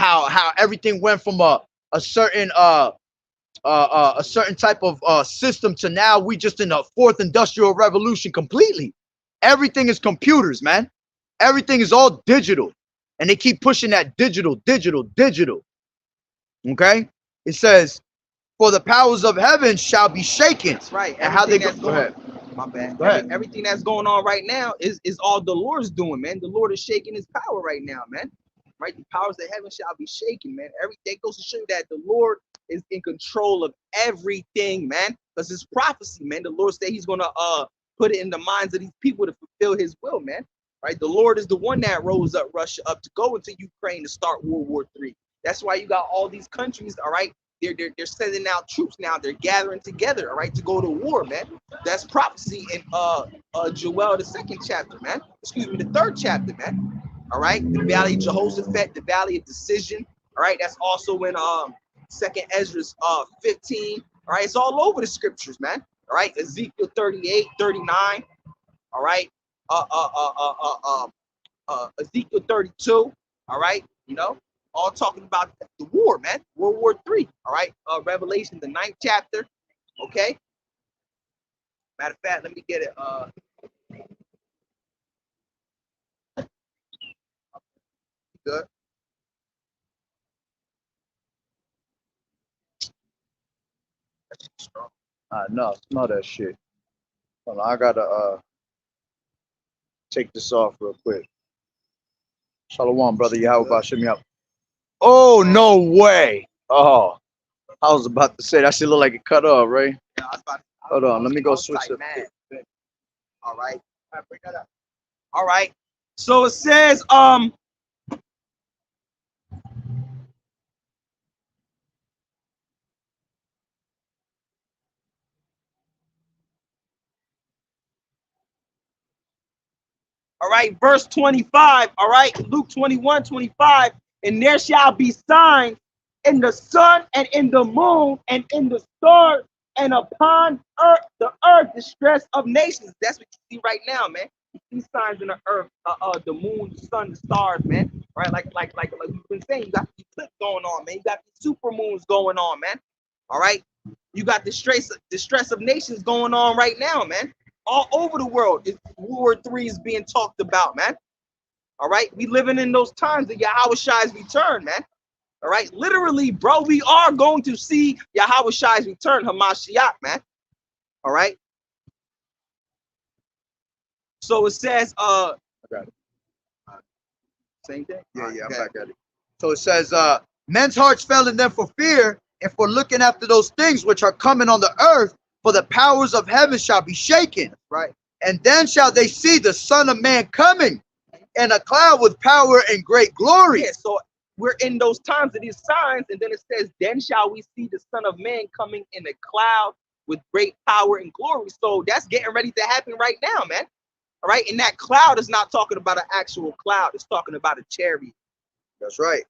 everything went from a certain type of system to now we just in the fourth industrial revolution completely. Everything is computers, man. Everything is all digital, and they keep pushing that digital. Okay, it says, "For the powers of heaven shall be shaken." That's right. And how they Everything go ahead. My bad. Go ahead. Everything that's going on right now is all the Lord's doing, man. The Lord is shaking his power right now, man. Right? The powers of heaven shall be shaken, man. Everything goes to show you that the Lord is in control of everything, man. Because it's prophecy, man. The Lord said he's gonna put it in the minds of these people to fulfill his will, man. Right? The Lord is the one that rose up Russia up to go into Ukraine to start World War III. That's why you got all these countries, all right. They're sending out troops now. They're gathering together, all right, to go to war, man. That's prophecy in Joel, the 2nd chapter, man. Excuse me, the 3rd chapter, man. All right, the valley of Jehoshaphat, the valley of decision. All right, that's also in 2nd Ezra 15. All right, it's all over the scriptures, man. All right, Ezekiel 38, 39. All right, Ezekiel 32. All right, you know. All talking about the war, man. World War III. All right. Revelation, the 9th chapter. Okay. Matter of fact, let me get it. Good. That's strong. No, smell that shit. Hold on, I gotta take this off real quick. Shalom, brother. Yahweh Bashim Yahweh. Oh, no way. Oh, I was about to say that shit look like it cut off, right? Yeah, Hold on, let me go switch it. All right. Bring that up. All right. So it says, all right, verse 25, all right, Luke 21, 25, and there shall be signs in the sun and in the moon and in the stars and upon the earth, the stress of nations. That's what you see right now, man. You see signs in the earth, the moon, the sun, the stars, man. Right, like we've been saying, you got the eclipse going on, man. You got the super moons going on, man. All right, you got the stress of nations going on right now, man. All over the world, World War III is being talked about, man. All right, we living in those times of Yahweh Shai's return, man. All right, literally, bro, we are going to see Yahweh Shai's return, Hamashiach, man. All right. So it says, I got it. Same thing. Yeah, I'm back at it. So it says, men's hearts fell in them for fear and for looking after those things which are coming on the earth, for the powers of heaven shall be shaken. Right. And then shall they see the Son of Man coming in a cloud with power and great glory. Yeah, so we're in those times of these signs, and then it says, then shall we see the Son of Man coming in a cloud with great power and glory. So that's getting ready to happen right now, man. All right, and that cloud is not talking about an actual cloud. It's talking about a chariot. That's right.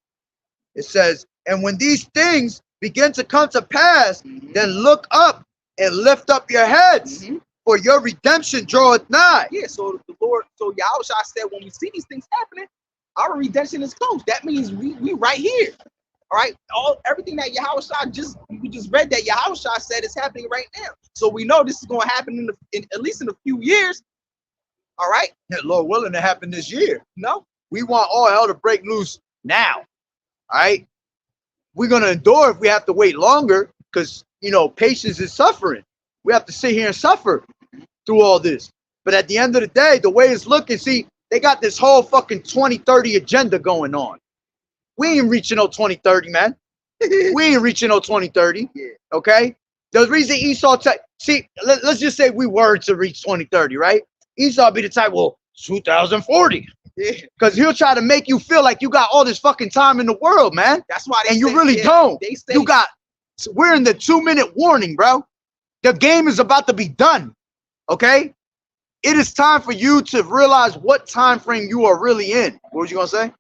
It says, and when these things begin to come to pass, then look up and lift up your heads, for your redemption draweth nigh. Yeah, so the Lord, so Yahushua said, when we see these things happening, our redemption is close. That means we right here. All right, everything that Yahushua we just read that Yahushua said is happening right now. So we know this is going to happen in at least in a few years. All right, yeah, Lord willing, to happen this year. No, we want all hell to break loose now. All right, we're gonna endure if we have to wait longer, because you know patience is suffering. We have to sit here and suffer through all this. But at the end of the day, the way it's looking, see, they got this whole fucking 2030 agenda going on. We ain't reaching no 2030, man. We ain't reaching no 2030. Yeah. Okay. The reason Esau, let's just say we were to reach 2030, right? Esau be the type, well, 2040. Yeah. Because he'll try to make you feel like you got all this fucking time in the world, man. That's why you really don't. They say, we're in the 2-minute warning, bro. The game is about to be done. Okay? It is time for you to realize what time frame you are really in. What was you gonna say?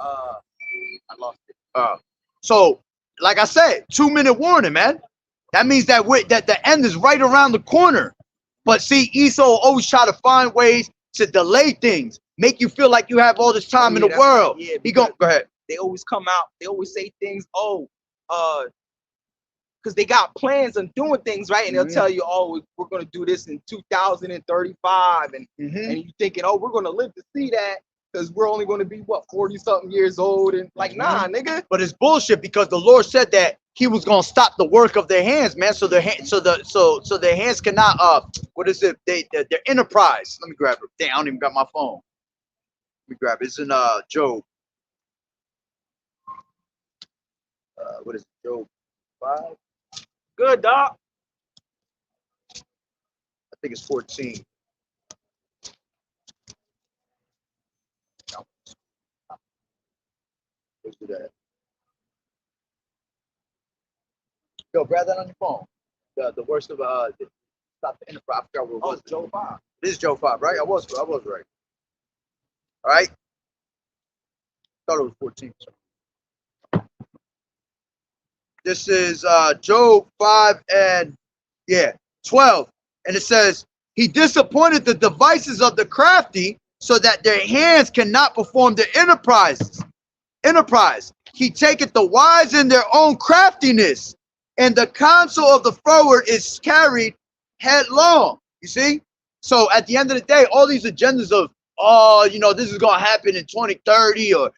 I lost it. So, like I said, 2-minute warning, man. That means that that the end is right around the corner. But see, Esau always try to find ways to delay things, make you feel like you have all this time in the world. Yeah, Go ahead. They always come out. They always say things. Oh, because they got plans on doing things, right? And they'll tell you, oh, we're going to do this in 2035. And you thinking, oh, we're going to live to see that because we're only going to be, what, 40-something years old? And like, nah, nigga. But it's bullshit because the Lord said that he was going to stop the work of their hands, man. So their hands cannot, what is it? Their enterprise. Let me grab it. Damn, I don't even got my phone. Let me grab it. It's in Job. What is it? Job 5? Good, dog. I think it's 14. Where's it at? Yo, grab that on your phone. The worst of stop the enterprise. I forgot what it was. Job 5. It is Job 5, right? I was right. All right. Thought it was 14. This is Job 5 and 12. And it says, he disappointed the devices of the crafty so that their hands cannot perform their enterprise. He taketh the wise in their own craftiness, and the counsel of the forward is carried headlong. You see? So at the end of the day, all these agendas of, this is going to happen in 2030 or,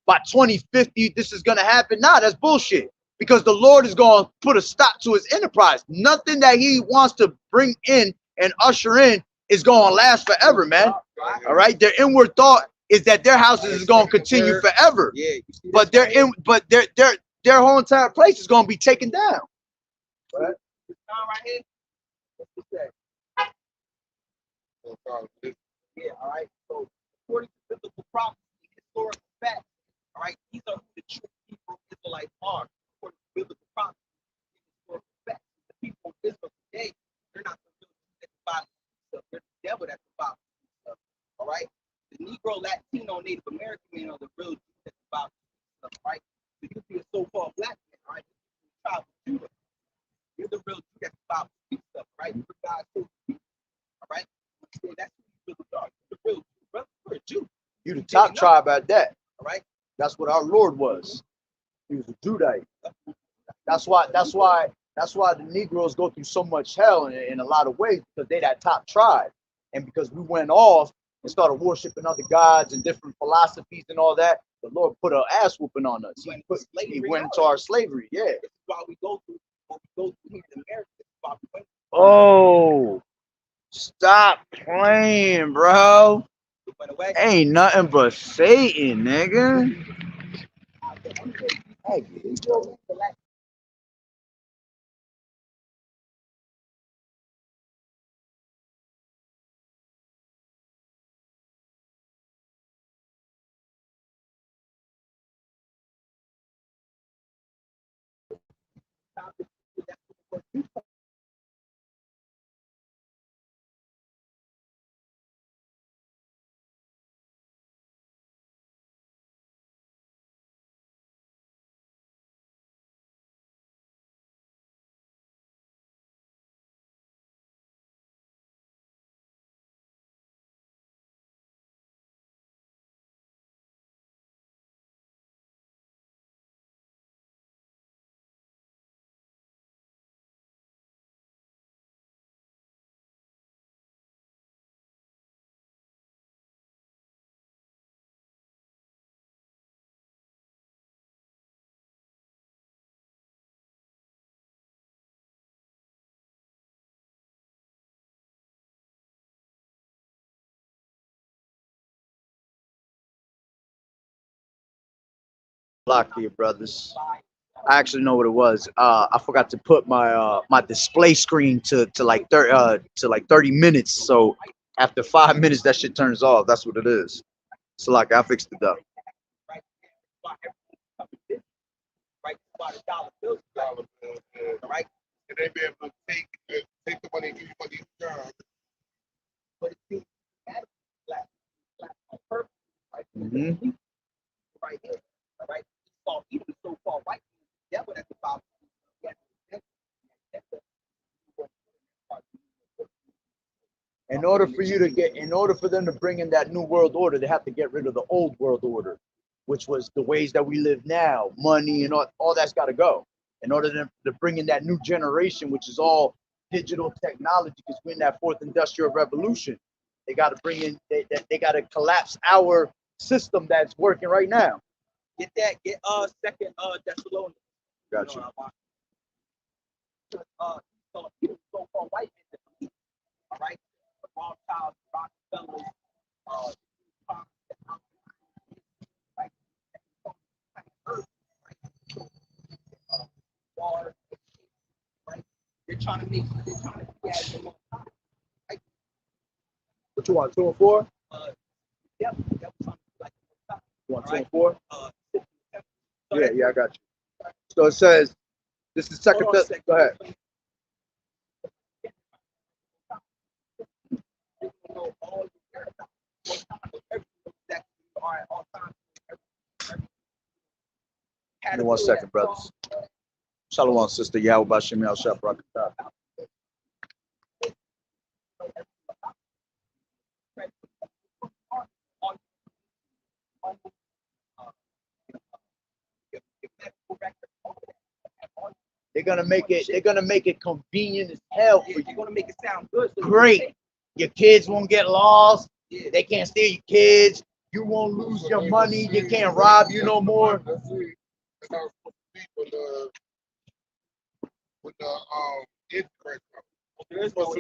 by 2050, this is going to happen. Nah, that's bullshit. Because the Lord is going to put a stop to his enterprise. Nothing that he wants to bring in and usher in is going to last forever, man. All right? Their inward thought is that their houses is going to continue forever. Yeah, but their whole entire place is going to be taken down. Right? This sign right here. What's this say? Yeah, all right. So according to biblical prophecy, historical facts, all right, these are who the true people of Israelites are. According to biblical prophecy, historical facts. The people of Israel today, they're not the real Jews at the bottom of they're the devil that's the bottom of all right? The Negro, Latino, Native American men are the real Jews at the bottom of right? So you could be a so-called black man, all right? Tribe of Judah. You're the real Jew that's the bottom of right? You're God's chosen people, all right? So that's who you really are. You're the real Jew, brother. You're a Jew. You're the top tribe at that. All right. That's what our Lord was. He was a Judite. That's why the Negroes go through so much hell in a lot of ways, because they that top tribe. And because we went off and started worshiping other gods and different philosophies and all that, the Lord put an ass whooping on us. He went into our slavery. Yeah. This is why we go through what we go through here in America. This is why we went through. Oh, stop playing, bro. Ain't nothing but Satan, nigga. Hey, block here, brothers. I actually know what it was. I forgot to put my my display screen to like 30 minutes. So after 5 minutes, that shit turns off. That's what it is. So like I fixed it up. Right, by the dollar bills, all right. And they be able to take the money and give you money in return. But it seems black on purpose, right? Right here, all right. So even the so-called white devil at the bottom. order for them to bring in that new world order, they have to get rid of the old world order, which was the ways that we live now, money and all that's got to go. In order to bring in that new generation, which is all digital technology, because we're in that fourth industrial revolution. They got to bring in, they got to collapse our system that's working right now. Get second Thessalonians. Gotcha. So-called white men, all right? Rothschilds, Rockefellers, right? Right? They're trying to be as a long time, right? What you want, 2 and 4? Yep, like You want 2 right? and 4? So Yeah, I got you. So it says, this is second. Go ahead. Give me 1 second, brothers. Shalom, sister. Yahweh Bashim Yahweh Shah Barakatah. They're gonna make it convenient as hell for you. They're gonna make it sound good. So Great. Your kids won't get lost. Yeah. They can't steal your kids. You won't lose your money. They can't rob you no more. That's it. That's how it's supposed to be with the Antichrist. there is no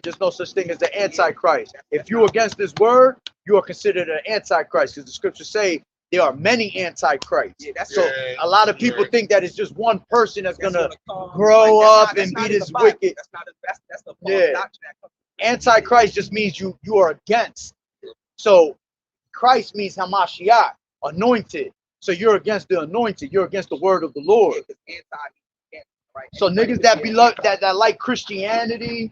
There's no such thing as the Antichrist. If you're against this word, you are considered an Antichrist, because the scriptures say there are many Antichrists. Yeah, that's So Yeah, a lot of people yeah. think that it's just one person that's gonna come, grow like, up that's and not be in this the Bible. wicked. That's the false Yeah. doctrine that comes. Antichrist just means you are against. So Christ means Hamashiach, anointed. So you're against the anointed. You're against the word of the Lord. Yeah, right? So niggas that be that like Christianity,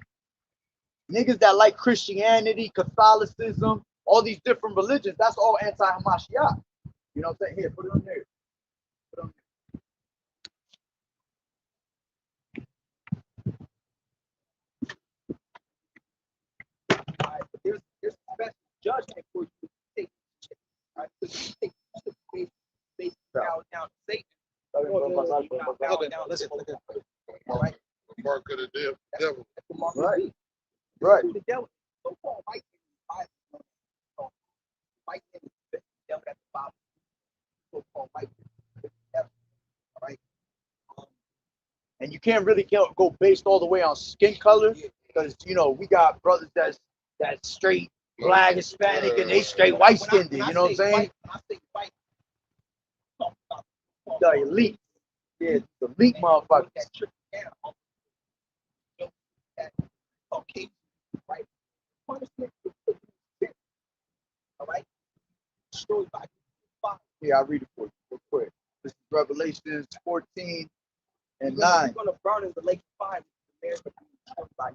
Catholicism, all these different religions, that's all anti-Hamashiach. You know what I'm saying? Here, put it on there. Put it on All right, but there's a special judgment for you to take shit. All right, because you take shit based down to Satan. Listen. All right. The mark of the devil. That's the mark of Right. the beast. Right. The devil. So-called white men. White men is the devil at the bottom. So-called white men. All right. And you can't really go based all the way on skin color, because we got brothers that's straight black, Hispanic, and they straight white skinned. You know what I'm saying? When I say white, I'm talking about The elite. Yeah, the elite motherfuckers. that trick down. Okay, right? Punishment is all right. Destroyed by fire. Yeah, I'll read it for you real quick. This is Revelations 14 and You're 9. gonna burn in the lake of fire. America being by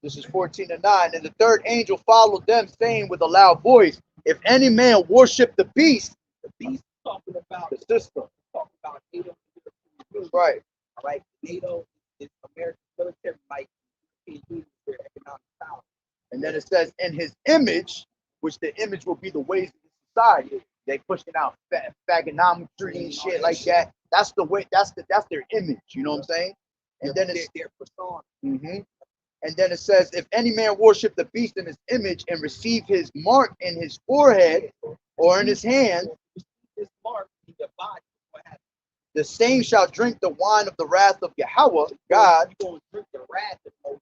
This is 14 and 9. And the third angel followed them, saying with a loud voice, if any man worship the beast, the beast talking about the system. Talking about NATO. Right. All right. NATO is American military might be their economic power. And then it says, in his image, which the image will be the ways of the society. They pushing out fagonometry and shit like that. That's the way. That's their image. You know what I'm saying? And then it's their persona. Mm-hmm. And then it says, if any man worship the beast in his image and receive his mark in his forehead or in his hand, This mark in your body. the same shall drink the wine of the wrath of Yahweh, God, You're going to drink the wrath of Moses,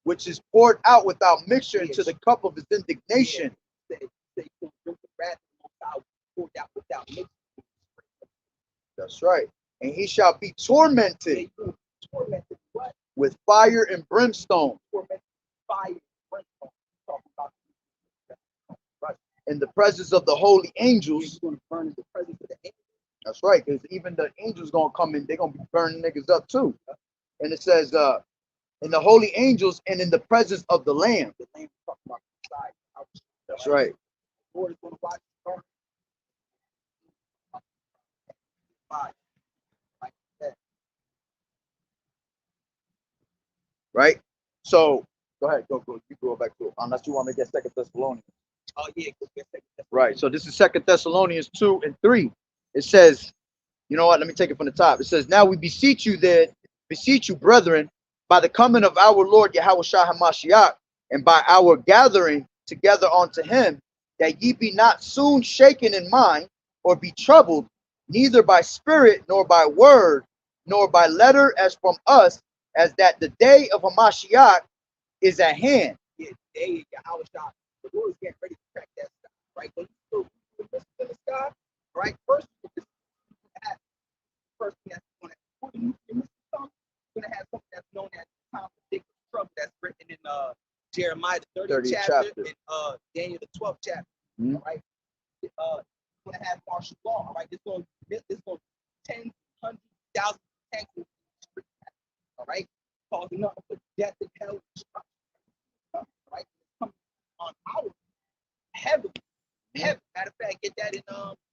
which is poured out without mixture into the cup of his indignation. Say you're going to drink the wrath of Moses poured out without mixture. That's right. And he shall be tormented Tormented what? with fire and brimstone Tormented fire and brimstone. Talking about in the presence of the holy angels. He's going to burn in the presence of the angels. That's right, because even the angels gonna come in, they're gonna be burning niggas up too. And it says, in the holy angels and in the presence of the Lamb. The Lamb is talking about the side. That's right. The Lord is going to watch the burn. Right. So go ahead, go. You go back to it. Unless you want to get Second Thessalonians. Oh yeah, Right. So this is Second Thessalonians 2 and 3. It says, you know what? Let me take it from the top. It says, now we beseech you, brethren, by the coming of our Lord Yahweh Shah HaMashiach, and by our gathering together unto him, that ye be not soon shaken in mind, or be troubled, neither by spirit, nor by word, nor by letter as from us, as that the day of Hamashiach is at hand. yeah, day Yahweh Shah. The Lord is getting ready to crack that sky, right? When you still in the sky, right? First thing that's going to happen, you're going to have something that's known as the time of Jacob's trouble that's written in Jeremiah the 30th chapter and Daniel the 12th chapter, right? Going to have martial law, right? It's going to tens, hundreds, thousands of tanks in the street, all right? Causing nothing but death and hell and destruction, right? It's coming on our heaven. Matter of fact, get that in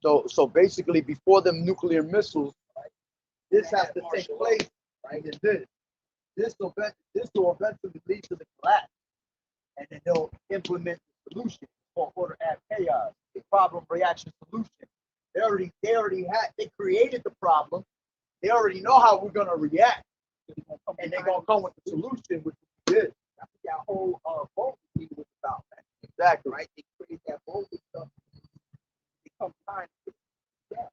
So basically, before them nuclear missiles, right, this has to take place, right? And this will eventually lead to the collapse, and then they'll implement the solution for order at chaos, the problem reaction solution. They created the problem. They already know how we're gonna react, and they're gonna come with the solution, which is good. That's what that whole vote was about, man. Exactly, right? They created that vote stuff. They come behind it. Yeah.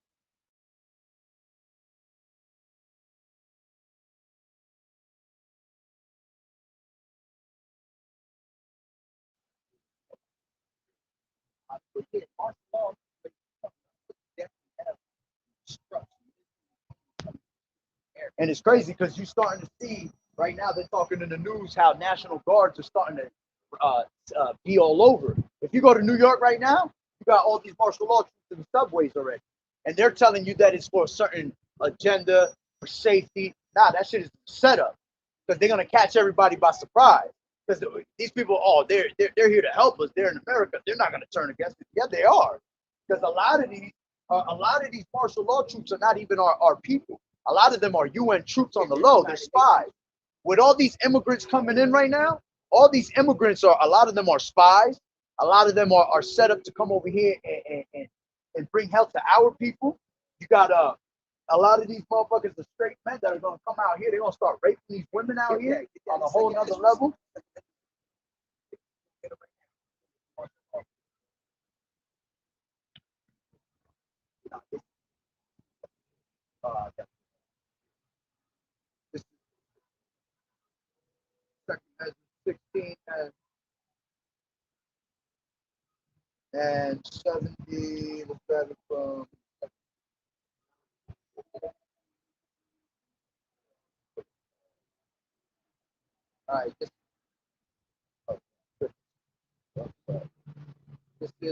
And it's crazy because you're starting to see right now, they're talking in the news how National Guards are starting to be all over. If you go to New York right now, you got all these martial law troops in the subways already. And they're telling you that it's for a certain agenda, for safety. Nah, that shit is set up because they're going to catch everybody by surprise. Because these people, they're here to help us. They're in America. They're not going to turn against us. Yeah, they are. Because a lot of these martial law troops are not even our people. A lot of them are UN troops on the low. They're spies. With all these immigrants coming in right now, all these immigrants a lot of them are spies. A lot of them are set up to come over here and bring help to our people. You got a lot of these motherfuckers, the straight men that are going to come out here. They're going to start raping these women out here on a whole nother level. This is 16 and 70. Let's grab it from. All right. This is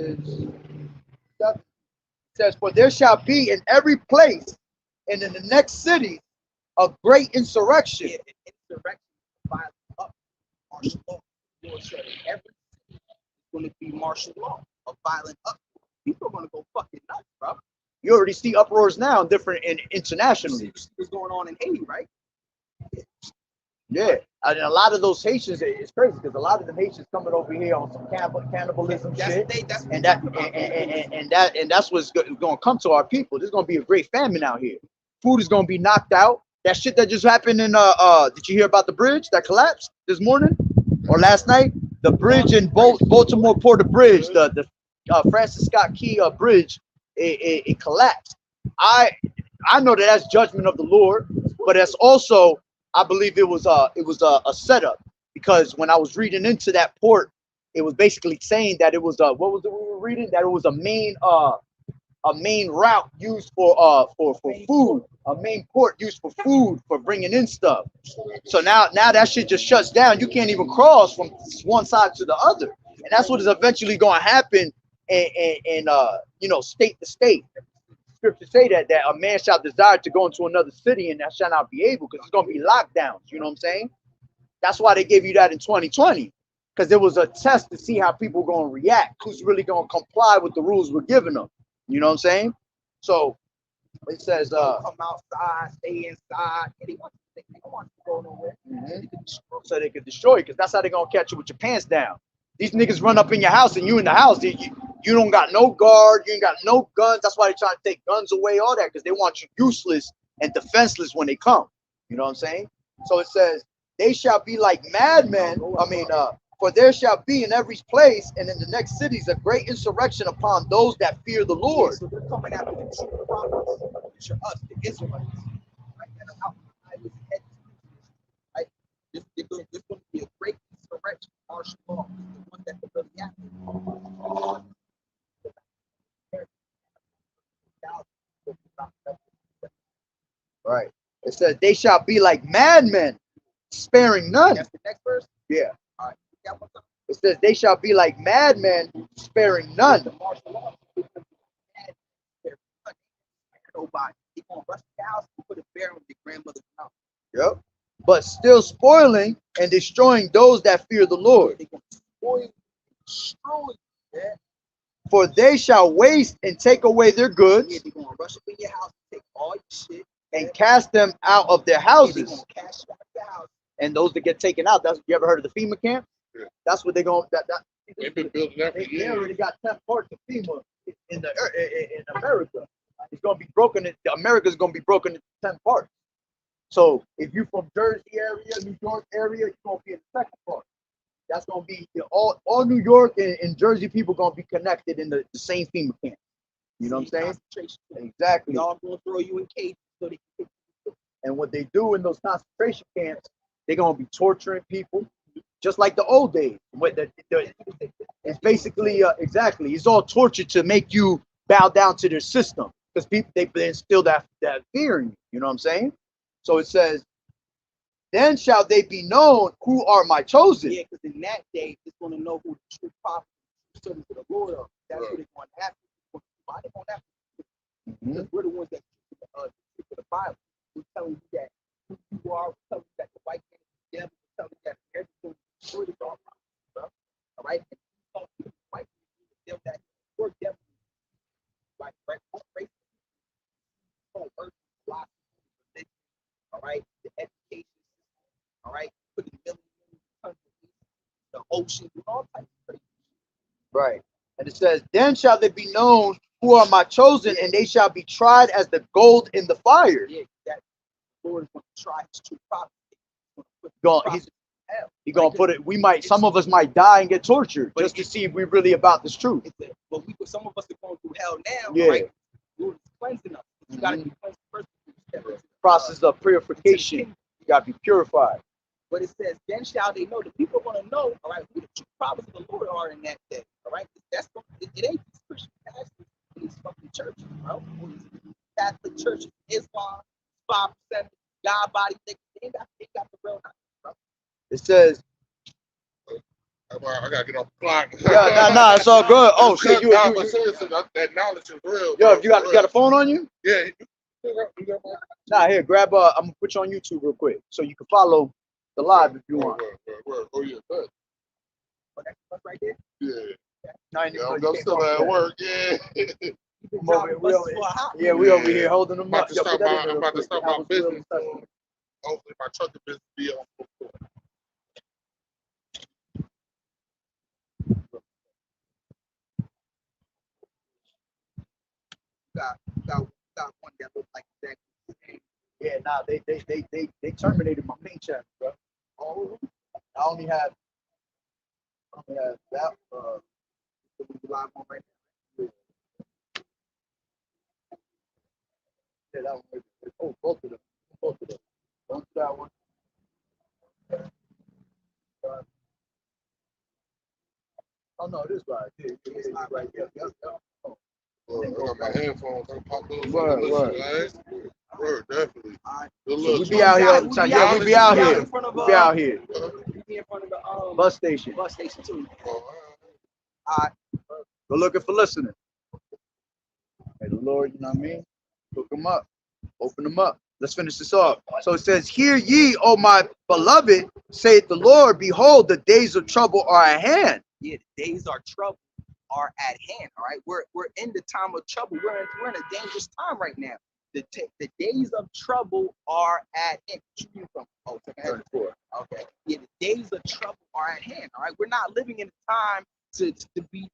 7. It says, for there shall be in every place and in the next city a great insurrection. Yeah, insurrection, violent up, martial law. Lord said every city is going to be martial law, a violent up. People are going to go fucking nuts, bro. You already see uproars now internationally. You see what's going on in Haiti, right? Yeah, and a lot of those Haitians, it's crazy because a lot of them Haitians coming over here on some cannibalism shit, and that's what's going to come to our people. There's going to be a great famine out here. Food is going to be knocked out. That shit that just happened in did you hear about the bridge that collapsed this morning or last night? The bridge in Baltimore Port of Bridge, the Francis Scott Key bridge, it collapsed. I know that's judgment of the Lord, but that's also, I believe it was a setup, because when I was reading into that port, it was basically saying that it was what was it we were reading, that it was a main route used for food, a main port used for food, for bringing in stuff. So now that shit just shuts down. You can't even cross from one side to the other, and that's what is eventually going to happen in state to state. Scriptures say that a man shall desire to go into another city and that shall not be able, because it's going to be lockdowns. You know what I'm saying? That's why they gave you that in 2020, because it was a test to see how people are going to react, who's really going to comply with the rules we're giving them. You know what I'm saying? So it says come outside, stay inside. They don't want you to go nowhere. So they could destroy you, because that's how they're gonna catch you with your pants down. These niggas run up in your house and you in the house. You don't got no guard, you ain't got no guns. That's why they trying to take guns away, all that, because they want you useless and defenseless when they come. You know what I'm saying? So it says, they shall be like madmen. For there shall be in every place and in the next cities a great insurrection upon those that fear the Lord. So they're coming after the true prophets, which are us, the Israelites. Right? And I'm out with the Hedges. Right? There's going to be a great insurrection, martial law, the one that could really happen. Right. It says, they shall be like madmen, sparing none. That's the next verse? Yeah. All right. You got one time? It says, they shall be like madmen, sparing none. The martial law. Nobody. They're going to rush the house and put a bear on your grandmother's house. Yep. But still spoiling and destroying those that fear the Lord. They're going to spoil and destroy you, man. For they shall waste and take away their goods. Yeah, they're going to rush up in your house and take all your shit. And cast them out of their Yeah, houses. they're going to cash you out of your house. And those that get taken out, that's, you ever heard of the FEMA camp? Yeah. That's what they're going to, They've been building that for they years. already got 10 parts of FEMA in America. It's going to be broken, America's going to be broken into 10 parts. So if you're from Jersey area, New York area, you're going to be in the second part. That's going to be, all New York and Jersey people going to be connected in the same FEMA camp. You know what I'm saying? Concentration camp. Exactly. Y'all going to throw you in cages so they can. And what they do in those concentration camps, they're going to be torturing people, just like the old days. It's basically, exactly, it's all torture to make you bow down to their system, because people, they instill that fear in you. You know what I'm saying? So it says, then shall they be known who are my chosen. Yeah, because in that day, it's going to know who the true prophets, the servants of the Lord are. That's what they're going to have to. Why they going to have to? Because we're the ones that speak the Bible. We're telling you that who you are. We're telling you that the white man is the devil. We're telling you that everything is destroyed. It's all prophets, bro. All right? And you talk to the white man, the devil that we're devil. Right? Race. All right? The education. All right? Putting millions of countries, the ocean, all types of crazy. Right. And it says, then shall they be known who are my chosen, and they shall be tried as the gold in the fire. Yeah, that Lord is going to try his true prophets. He's going to put it, some of us might die and get tortured just to see if we're really about this truth. But some of us are going through hell now, Yeah. right? Lord is cleansing us. You got to be cleansed first. Process of purification. You got to be purified. But it says, then shall they know. The people are going to know, all right, who the true prophets of the Lord are in that day, all right? It ain't these Christian pastors in these fucking churches, bro. Catholic churches, Islam, 5%, God body, they got the real knowledge, bro. It says, I gotta get off the clock. yeah, nah, it's all good. Oh shit, that knowledge is real. Yo, you got a phone on you? Yeah. Nah, here, grab. I'm gonna put you on YouTube real quick so you can follow the live if you want. Oh yeah, good. Oh, that's right there. Yeah. I'm still at work. Yeah. We over here holding them up. I'm about to start my business. Hopefully, my trucking business be on. Got one that looks like that. Yeah, nah, they terminated my pink channel, bro. All of them. I only have that. Live on right now. Yeah, that one. Oh, both of them. Don't do that one. Oh no, this right. It's not right. Yep. Oh. I got my headphones. I'm popping those. Word, definitely. So we be out here all the time. Yeah, we be out here. We be out here. We be in front of the Bus station. Bus station too. Go looking for listening. May the Lord, you know what I mean? Hook them up. Open them up. Let's finish this off. So it says, hear ye, O my beloved, saith the Lord, behold, the days of trouble are at hand. Yeah, the days of trouble are at hand. All right, we're in the time of trouble. We're in a dangerous time right now. the days of trouble are at hand. Oh, 34. okay. Yeah, the days of trouble are at hand. All right, we're not living in a time to be.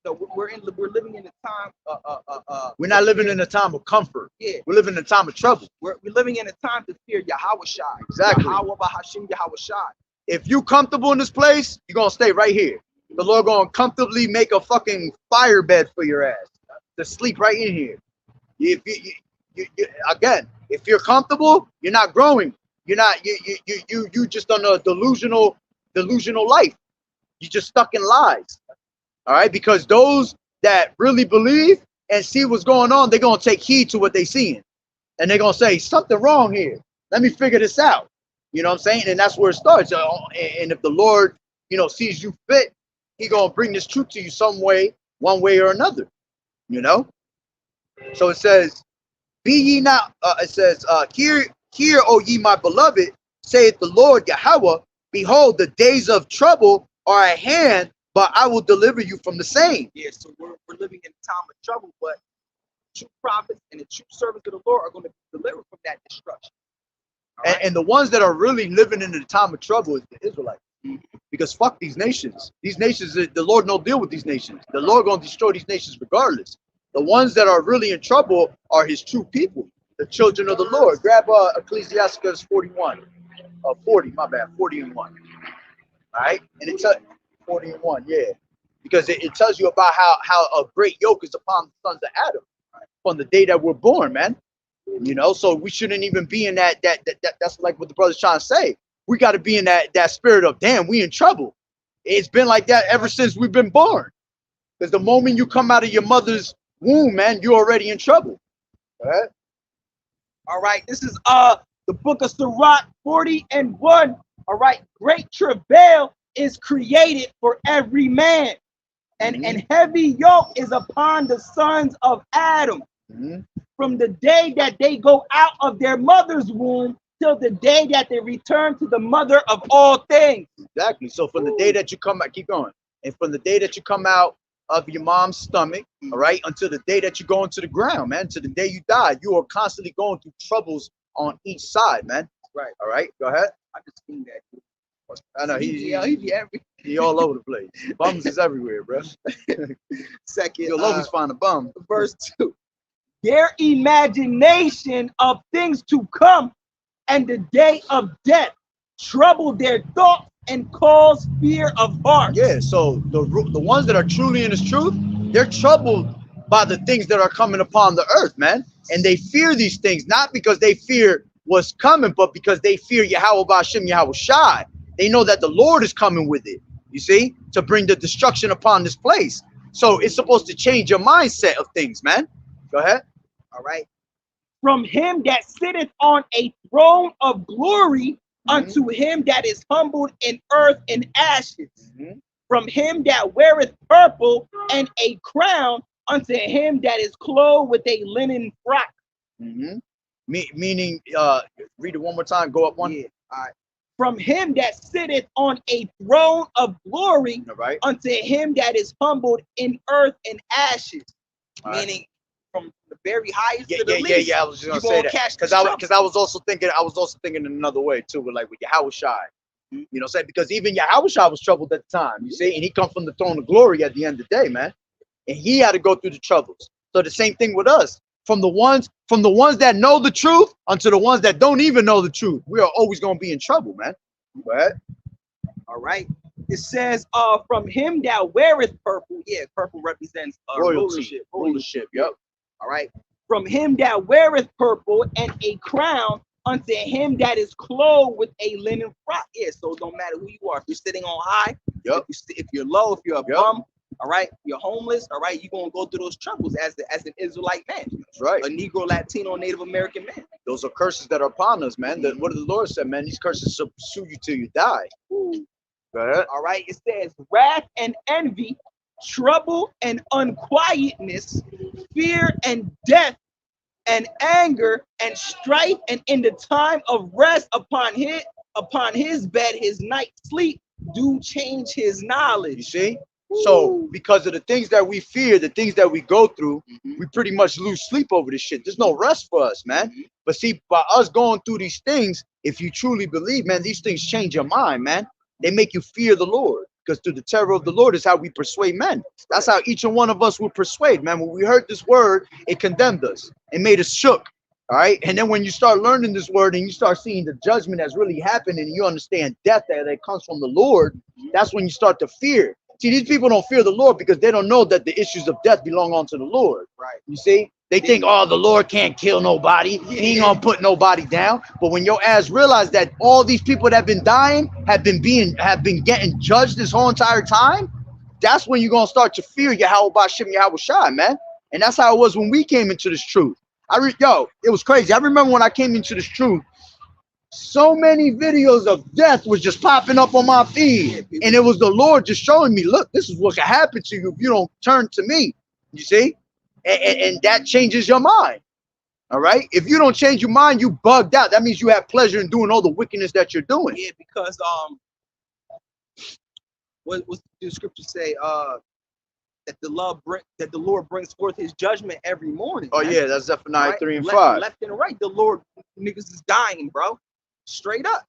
No, we're living in a time. We're not living in a time of comfort. Yeah, we're living in a time of trouble. We're living in a time to fear Yahweh Shai. Exactly. Yahweh Bahashim Yahweh Shai. If you comfortable in this place, you're gonna stay right here. The Lord gonna comfortably make a fucking fire bed for your ass to sleep right in here. If you again, if you're comfortable, you're not growing. You're not you just on a delusional life. You're just stuck in lies. All right, because those that really believe and see what's going on, they're gonna take heed to what they're seeing, and they're gonna say something wrong here. Let me figure this out. You know what I'm saying? And that's where it starts. And if the Lord, sees you fit, He gonna bring this truth to you some way, one way or another. So it says, "Be ye not." It says, "Hear, O ye my beloved, saith the Lord Yahweh. Behold, the days of trouble are at hand, but I will deliver you from the same." Yeah, so we're living in a time of trouble, but true prophets and the true servants of the Lord are going to be delivered from that destruction. And the ones that are really living in the time of trouble is the Israelites. Because fuck these nations. These nations, the Lord no deal with these nations. The Lord gonna destroy these nations regardless. The ones that are really in trouble are His true people, the children of the Lord. Grab Ecclesiastes 41, 40, my bad, 40 and 1. All right, and it's 40 and 1, yeah, because it tells you about how a great yoke is upon the sons of Adam, right? From the day that we're born, man. So we shouldn't even be in that. That's like what the brother's trying to say. We got to be in that spirit of, damn, we in trouble. It's been like that ever since we've been born. Because the moment you come out of your mother's womb, man, you're already in trouble. All right. This is the book of Sirach 40 and 1. All right. Great travail is created for every man, and heavy yoke is upon the sons of Adam. From the day that they go out of their mother's womb till the day that they return to the mother of all things. Exactly. So from the day that you come out, keep going. And from the day that you come out of your mom's stomach, all right, until the day that you go into the ground, man, to the day you die, you are constantly going through troubles on each side, man. Right. All right. Go ahead. I just seen that. I know He all over the place. Bums is everywhere, bro. Second, you'll always find a bum. Verse 2. Their imagination of things to come and the day of death trouble their thoughts and cause fear of heart. Yeah, so the ones that are truly in His truth, they're troubled by the things that are coming upon the earth, man. And they fear these things, not because they fear what's coming, but because they fear Yahweh Ba'ashem Yahweh Shai. They know that the Lord is coming with it, you see, to bring the destruction upon this place. So it's supposed to change your mindset of things, man. Go ahead. All right. From Him that sitteth on a throne of glory unto Him that is humbled in earth and ashes. From Him that weareth purple and a crown unto Him that is clothed with a linen frock. Meaning, read it one more time. Go up one. Yeah. All right. From Him that sitteth on a throne of glory unto Him that is humbled in earth and ashes. Meaning, from the very highest to the least. I was just gonna say that because I was also thinking in another way too, with Yahweh Shai. You know what I'm saying? Because even Yahweh Shai was troubled at the time, you see, and He come from the throne of glory at the end of the day, man. And He had to go through the troubles. So the same thing with us. From the ones that know the truth unto the ones that don't even know the truth, we are always gonna be in trouble, man. Go ahead. All right. It says, from Him that weareth purple. Yeah, purple represents royalty, rulership. Yep. All right. From Him that weareth purple and a crown unto Him that is clothed with a linen frock. Yeah, so it don't matter who you are. If you're sitting on high, if you're low, if you're a bum, all right, you're homeless, all right, you're gonna go through those troubles as an Israelite man. That's right. A Negro, Latino, Native American man. Those are curses that are upon us, man. What did the Lord say, man? These curses shall pursue you till you die. Go ahead. All right. It says wrath and envy, trouble and unquietness, fear and death, and anger and strife, and in the time of rest upon his bed, his night sleep do change his knowledge. You see? So because of the things that we fear, the things that we go through, we pretty much lose sleep over this shit. There's no rest for us, man. But see, by us going through these things, if you truly believe, man, these things change your mind, man. They make you fear the Lord. Because through the terror of the Lord is how we persuade men. That's how each and one of us will persuade, man. When we heard this word, it condemned us. It made us shook. All right. And then when you start learning this word and you start seeing the judgment that's really happening and you understand death that comes from the Lord, that's when you start to fear. See, these people don't fear the Lord because they don't know that the issues of death belong unto the Lord. Right. You see, they think, oh, the Lord can't kill nobody. He ain't gonna put nobody down. But when your ass realize that all these people that have been dying have been getting judged this whole entire time, that's when you're gonna start to fear Yahweh Bashim Yahweh Shai, man. And that's how it was when we came into this truth. It was crazy. I remember when I came into this truth, so many videos of death was just popping up on my feed, and it was the Lord just showing me, look, this is what can happen to you if you don't turn to me. You see, and that changes your mind. All right, if you don't change your mind, you bugged out. That means you have pleasure in doing all the wickedness that you're doing. Yeah, because what's the scripture say? That the Lord brings forth His judgment every morning. Oh man. yeah, that's Zephaniah Right? 3 and 5. Left and right, the Lord niggas is dying, bro. Straight up.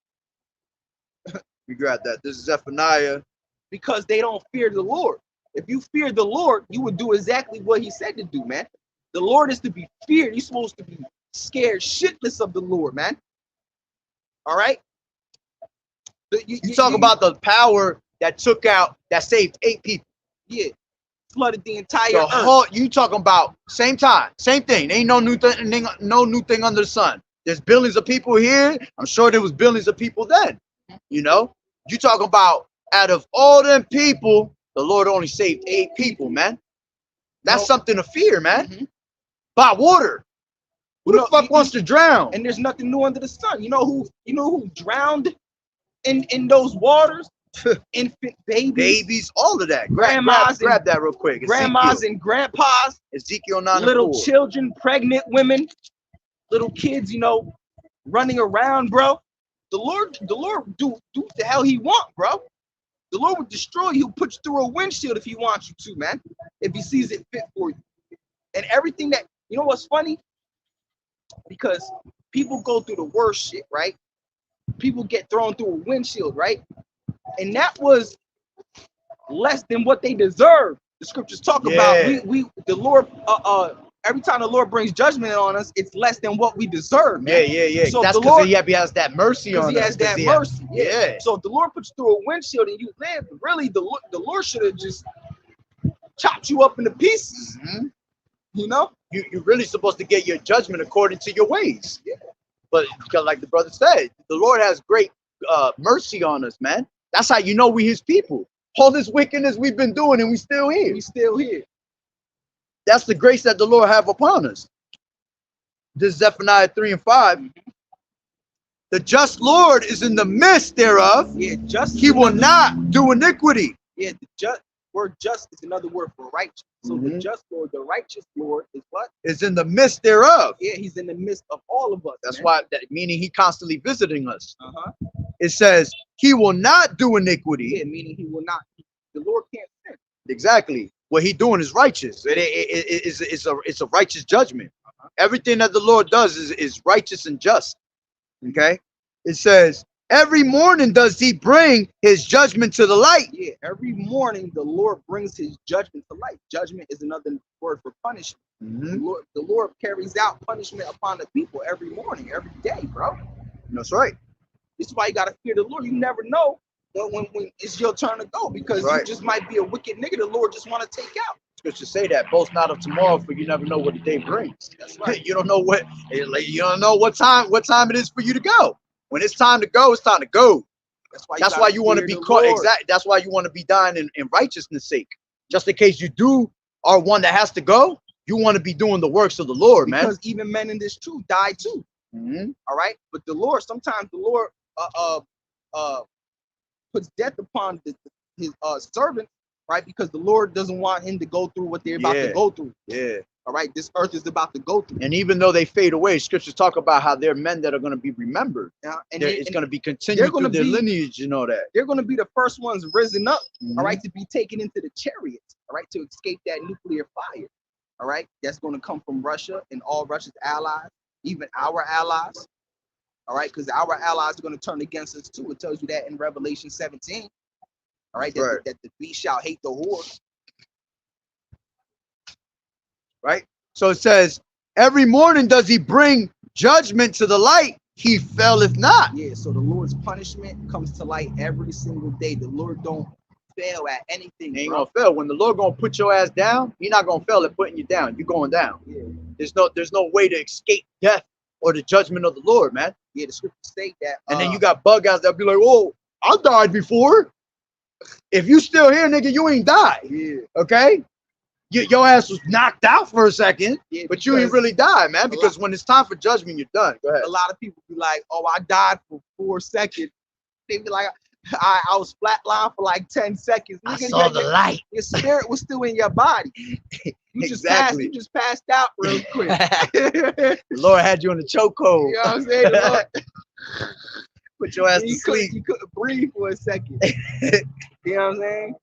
You grab that. This is Zephaniah. Because they don't fear the Lord. If you fear the Lord, you would do exactly what He said to do, man. The Lord is to be feared. You're supposed to be scared shitless of the Lord, man. All right? You talk about the power that saved 8 people. Yeah. Flooded the entire The earth. whole, you talking about same time, same thing. Ain't no new thing, no new thing under the sun. There's billions of people here. I'm sure there was billions of people then. You know, you talking about out of all them people, the Lord only saved 8 people, man. That's something to fear, man. By water. Who the fuck wants to drown? And there's nothing new under the sun. You know who drowned in those waters? Infant babies, all of that. Grab that real quick. Grandmas Ezekiel. and grandpas, Ezekiel 9 little 4. children, pregnant women, little kids, running around, bro. The Lord do what the hell He want, bro. The Lord will destroy you, put you through a windshield if He wants you to, man. If He sees it fit for you. And everything that, you know what's funny? Because people go through the worst shit, right? People get thrown through a windshield, right? And that was less than what they deserve. The scriptures talk about the Lord. Every time the Lord brings judgment on us, it's less than what we deserve. Man. Yeah. So that's because He has that mercy on us. He has that mercy. Yeah. So if the Lord puts you through a windshield and you live, really, the Lord should have just chopped you up into pieces. You know, you're really supposed to get your judgment according to your ways. Yeah. But like the brother said, the Lord has great mercy on us, man. That's how you know we His people. All this wickedness we've been doing and we still here. That's the grace that the Lord have upon us. This is Zephaniah 3 and 5. The just Lord is in the midst thereof. Yeah, just. He will not do iniquity. Yeah, the word just is another word for righteous. So the just Lord, the righteous Lord is what? Is in the midst thereof. Yeah, He's in the midst of all of us. That's why, meaning He constantly visiting us. It says He will not do iniquity. Yeah, meaning He will not. The Lord can't sin. Exactly. What He doing is righteous. It's a righteous judgment. Everything that the Lord does is righteous and just. Okay. It says, every morning does He bring His judgment to the light. Yeah, every morning the Lord brings His judgment to light. Judgment is another word for punishment. The Lord carries out punishment upon the people every morning, every day, bro. That's right. This is why you gotta fear the Lord. You never know when it's your turn to go, because you just might be a wicked nigga the Lord just want to take out. Scripture say that, boast not of tomorrow, for you never know what the day brings. That's right. You don't know what what time it is for you to go. When it's time to go, it's time to go. That's why you want to be caught. Exactly. That's why you want to be dying in righteousness sake. Just in case you are one that has to go, you want to be doing the works of the Lord, man. Because even men in this truth die too. All right. But the Lord, sometimes the Lord puts death upon his servant, right? Because the Lord doesn't want him to go through what they're about to go through. Yeah. All right, this earth is about to go through. And even though they fade away, scriptures talk about how they're men that are going to be remembered. And It's going to be continued through their lineage, you know that. They're going to be the first ones risen up, Mhm. all right, to be taken into the chariots, all right, to escape that nuclear fire, all right? That's going to come from Russia and all Russia's allies, even our allies, all right, because our allies are going to turn against us too. It tells you that in Revelation 17, all right, that the beast shall hate the whore. Right? So it says, every morning does he bring judgment to the light, he faileth not. Yeah, so the Lord's punishment comes to light every single day. The Lord don't fail at anything. He ain't bro. gonna fail. When the Lord gonna put your ass down, he not gonna fail at putting you down. You're going down. Yeah. There's no way to escape death or the judgment of the Lord, man. Yeah, the scriptures state that. And then you got bug guys that be like, "Oh, I died before." If you still here, nigga, you ain't died. Yeah. Okay? Your ass was knocked out for a second, Yeah, but you ain't really died, man. Because when it's time for judgment, you're done. Go ahead. A lot of people be like, "Oh, I died for 4 seconds." They be like, I was flatlined for like 10 seconds. I Nigga, saw the light. Your spirit was still in your body. You Exactly. just passed out real quick. The Lord had you in the chokehold. You know what I'm saying? The Lord, Put your ass to you sleep. couldn't breathe for a second. You know what I'm saying?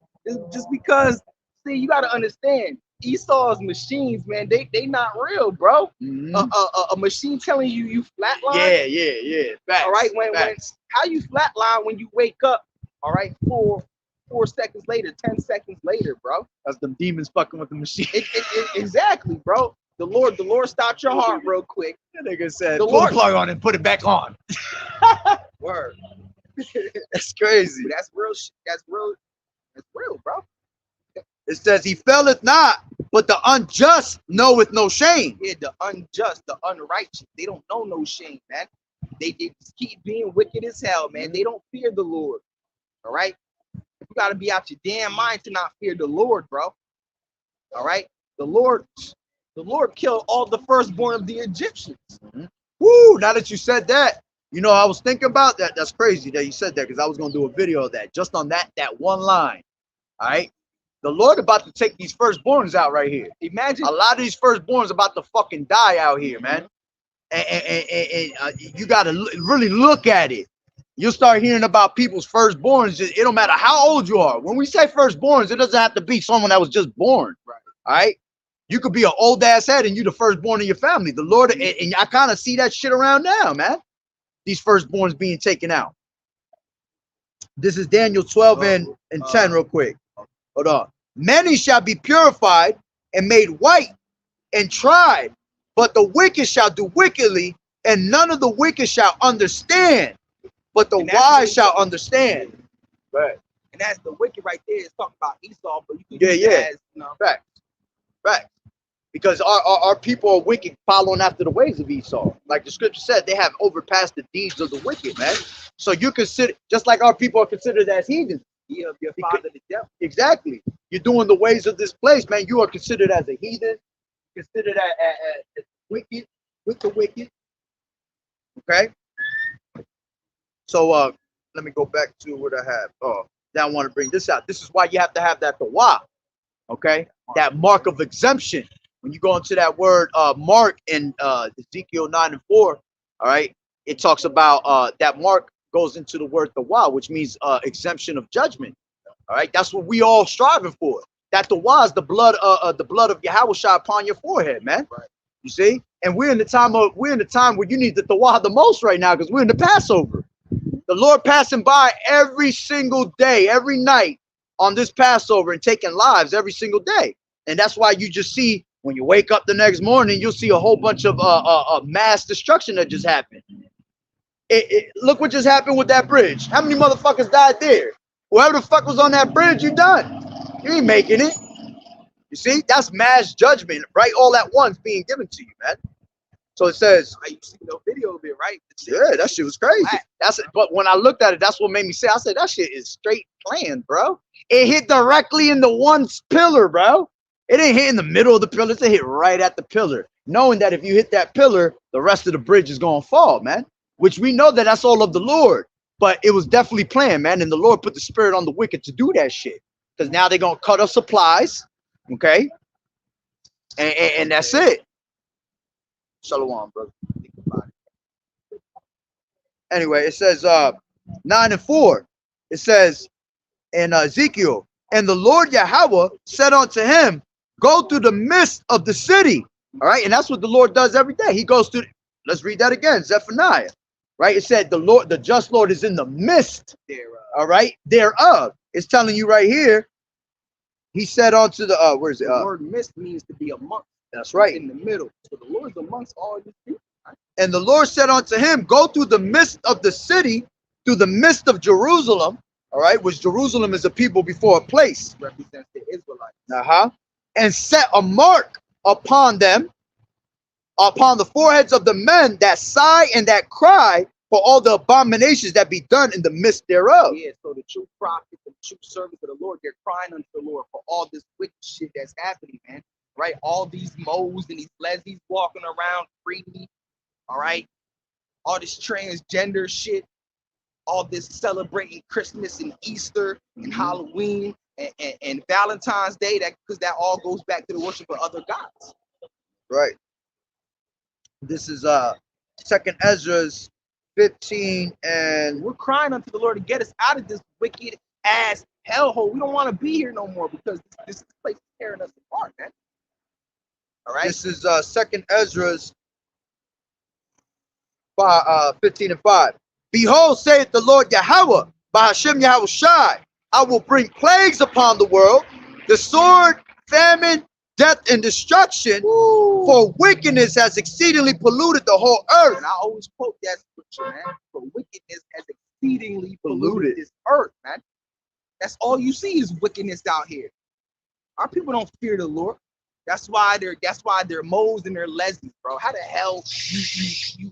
Just because, see, you got to understand, Esau's machines, man, they not real, bro. Mhm. A machine telling you flatline. Yeah. Facts. All right, when how you flatline when you wake up? All right, 4 seconds later, 10 seconds later, bro. That's them demons fucking with the machine. Exactly, bro. The Lord stopped your heart real quick. That nigga said, The pull Lord- the plug on and put it back on. Word. That's crazy. That's real. That's real. That's real, bro. It says, he faileth not, but the unjust knoweth no shame. Yeah, the unjust, the unrighteous, they don't know no shame, man. They just keep being wicked as hell, man. They don't fear the Lord. All right? You got to be out your damn mind to not fear the Lord, bro. All right? The Lord killed all the firstborn of the Egyptians. Woo, now that you said that, you know, I was thinking about that. That's crazy that you said that, because I was going to do a video of that, just on that one line. All right? The Lord about to take these firstborns out right here. Imagine A lot of these firstborns about to fucking die out here, man. And you got to really look at it. You'll start hearing about people's firstborns. It don't matter how old you are. When we say firstborns, it doesn't have to be someone that was just born. Right. All right? You could be an old ass head and you the firstborn in your family. The Lord, and I kind of see that shit around now, man. These firstborns being taken out. This is Daniel 12 and 10 real quick. Hold on. Many shall be purified and made white and tried, but the wicked shall do wickedly, and none of the wicked shall understand, but the wise shall understand. Right. and that's the wicked right there. It's talking about Esau, but you can Yeah, use yeah. it as, you know, Right. Because our people are wicked, following after the ways of Esau. Like the scripture said, they have overpassed the deeds of the wicked, man. So you consider, just like our people are considered as heathens. of your father the devil. Exactly. You're doing the ways of this place, man. You are considered as a heathen, considered as wicked, with the wicked. Okay? So let me go back to what I have. Oh, now I want to bring this out. This is why you have to have that tawah. Okay? That mark of exemption. When you go into that word mark in Ezekiel 9 and 4, all right, it talks about that mark goes into the word tawah, which means exemption of judgment. All right, that's what we all striving for. That tawah is the blood of Yahweh upon your forehead, man. Right. You see, and we're in the time where you need the tawah the most right now, because we're in the Passover. The Lord passing by every single day, every night on this Passover, and taking lives every single day. And that's why you just see, when you wake up the next morning, you'll see a whole bunch of mass destruction that just happened. Look what just happened with that bridge. How many motherfuckers died there? Whoever the fuck was on that bridge, you done. You ain't making it. You see, that's mass judgment, right? All at once being given to you, man. So it says, You see no video of it, right? yeah, that shit was crazy. That's it. But when I looked at it, that's what made me say, I said, that shit is straight planned, bro. It hit directly in the one pillar, bro. It didn't hit in the middle of the pillar. It hit right at the pillar, knowing that if you hit that pillar, the rest of the bridge is going to fall, man. Which we know that that's all of the Lord. But it was definitely planned, man. And the Lord put the spirit on the wicked to do that shit. Because now they're going to cut off supplies. Okay? And that's it. Shalom, brother. Think about it. Anyway, it says 9 and 4. It says in Ezekiel, and the Lord Yahweh said unto him, go through the midst of the city. All right, and that's what the Lord does every day. He goes through. Let's read that again, Zephaniah. Right, it said the Lord, the just Lord, is in the midst. All right, thereof. It's telling you right here. He said unto the where's it? The word midst means to be amongst. That's right. In the middle. So the Lord's amongst all these people. Right? And the Lord said unto him, go through the midst of the city, through the midst of Jerusalem. All right, which Jerusalem is a people before a place. Represents the Israelites. And set a mark upon them, upon the foreheads of the men that sigh and that cry for all the abominations that be done in the midst thereof. Yeah, so the true prophets and true servants of the Lord, they're crying unto the Lord for all this wicked shit that's happening, man. Right? All these moles and these lesbians walking around freely. All right? All this transgender shit. All this celebrating Christmas and Easter and Halloween and Valentine's Day, that because that all goes back to the worship of other gods. Right. This is 2nd Ezra's 15, and we're crying unto the Lord to get us out of this wicked ass hellhole. We don't want to be here no more because this place is tearing us apart, man. All right. This is 2nd Ezra's 15 and 5. Behold, saith the Lord Yahweh, by Hashem Yahweh Shai, I will bring plagues upon the world, the sword, famine, death, and destruction. Woo. For wickedness has exceedingly polluted the whole earth. And I always quote that scripture, man. For wickedness has exceedingly polluted this earth, man. That's all you see is wickedness out here. Our people don't fear the Lord. That's why they're moles and they're lesbians, bro. How the hell you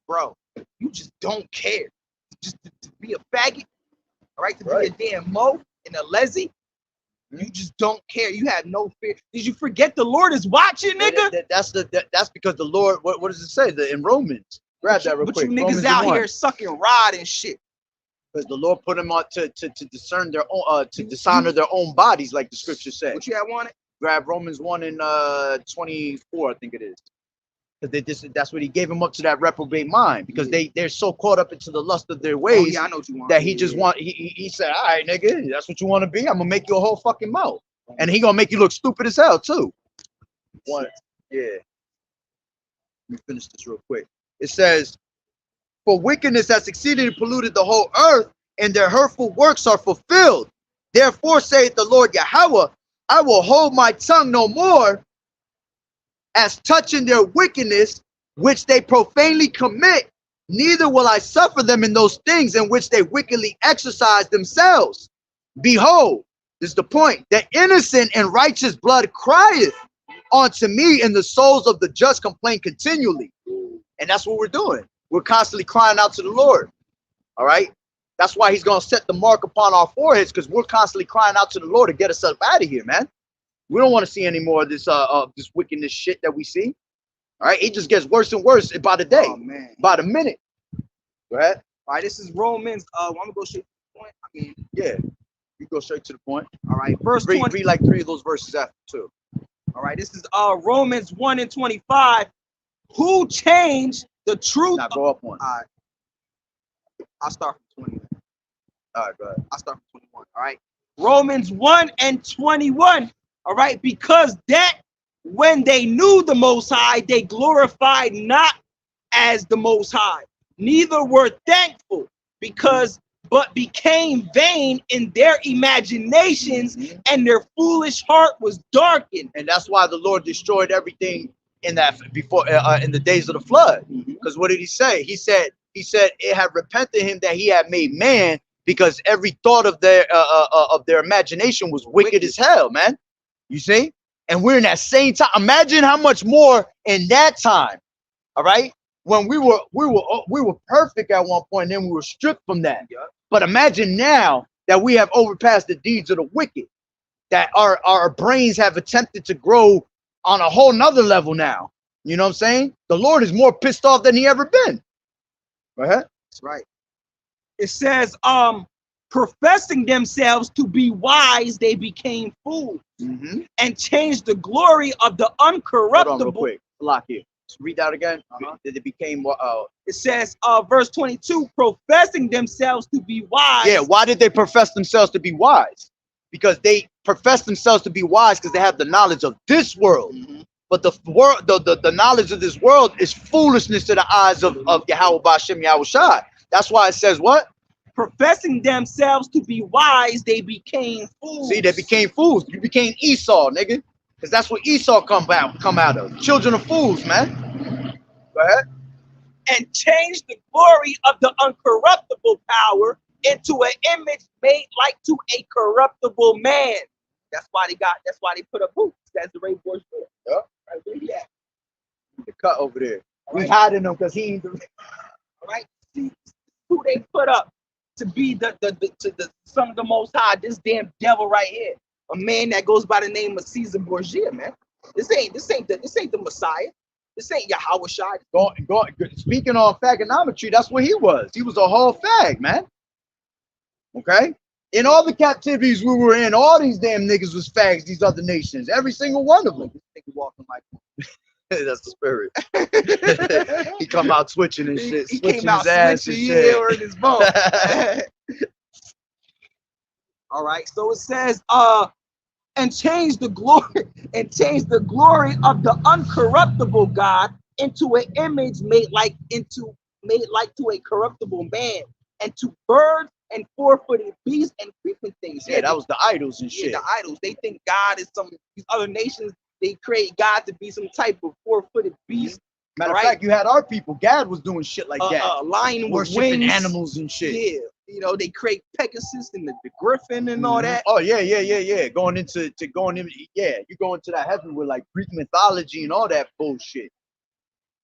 bro? You just don't care. Just to be a faggot, all right? To be a damn mo and a lesy, you just don't care. You have no fear. Did you forget the Lord is watching, nigga? That's because the Lord. What does it say? In Romans. Grab that real quick. But you niggas Romans out 1. here sucking rod and shit. Because the Lord put them on to discern their own, to dishonor their own bodies, like the scripture said. What you had wanted? Grab Romans 1 and 24, I think it is. Because that's what he gave them up to, that reprobate mind, because they're so caught up into the lust of their ways. Oh, yeah, I know what you want. That he just he said, all right, nigga, that's what you want to be. I'm gonna make you a whole fucking mouth, and he gonna make you look stupid as hell too. One, yeah. Let me finish this real quick. It says, for wickedness has exceedingly polluted the whole earth, and their hurtful works are fulfilled. Therefore saith the Lord Yahweh, I will hold my tongue no more, as touching their wickedness, which they profanely commit, neither will I suffer them in those things in which they wickedly exercise themselves. Behold, this is the point, the innocent and righteous blood crieth unto me, and the souls of the just complain continually. And that's what we're doing. We're constantly crying out to the Lord. All right. That's why he's going to set the mark upon our foreheads, because we're constantly crying out to the Lord to get us up out of here, man. We don't want to see any more of this this wickedness shit that we see. All right, it just gets worse and worse by the day, by the minute. Go ahead. All right, this is Romans. I'm gonna go straight to the point. I mean, yeah, you go straight to the point. All right, verse 20. Read like 3 of those verses after too. All right, this is Romans 1 and 25. Who changed the truth? Now go up one. All right, I'll start from 20. All right, go ahead. I'll start from 21. All right, Romans 1 and 21. All right, because that when they knew the Most High, they glorified not as the Most High, neither were thankful, but became vain in their imaginations, and their foolish heart was darkened. And that's why the Lord destroyed everything in that before in the days of the flood. Because what did he say? He said it had repented him that he had made man, because every thought of their imagination was wicked as hell, man. You see? And we're in that same time. Imagine how much more in that time. All right? When we were perfect at one point, and then we were stripped from that. Yeah. But imagine now that we have overpassed the deeds of the wicked, that our brains have attempted to grow on a whole nother level now. You know what I'm saying? The Lord is more pissed off than he ever been. Go ahead. That's right. It says, Professing themselves to be wise, they became fools and changed the glory of the uncorruptible. Hold on real quick. Lock here. Read that again. That it became It says, verse 22, professing themselves to be wise. Yeah, why did they profess themselves to be wise? Because they profess themselves to be wise because they have the knowledge of this world. But the world, the knowledge of this world is foolishness to the eyes of Yahweh Ba'Shem Yahweh Shai. That's why it says what? Professing themselves to be wise, they became fools. See, they became fools. You became Esau, nigga. Because that's what Esau come out of. Children of fools, man. Go ahead. And changed the glory of the uncorruptible power into an image made like to a corruptible man. That's why they put up boots. That's the Ray Boys. Yeah. Right where he at? The cut over there. We hiding him because he ain't the. All right. See who they put up to be the son of the Most High. This damn devil right here, a man that goes by the name of Caesar Borgia, man. This ain't the Messiah. This ain't Yahweh Shai. Speaking on fagonometry, that's what he was. He was a whole fag, man. Okay? In all the captivities we were in, all these damn niggas was fags, these other nations. Every single one of them. This nigga walking like that's the spirit. He come out switching and shit. He switching came out his ass switching, and shit. or in his bone. All right, so it says, and change the glory of the uncorruptible God into an image made like to a corruptible man, and to birds and four-footed beasts and creeping things. Yeah, that was the idols and shit. The idols. They think God is these other nations. They create God to be some type of four-footed beast. Matter of fact, you had our people. Gad was doing shit like that. Lion with worshiping wings. animals and shit. Yeah, you know, they create Pegasus and the griffin and all that. Oh yeah. You're going into that heaven with like Greek mythology and all that bullshit.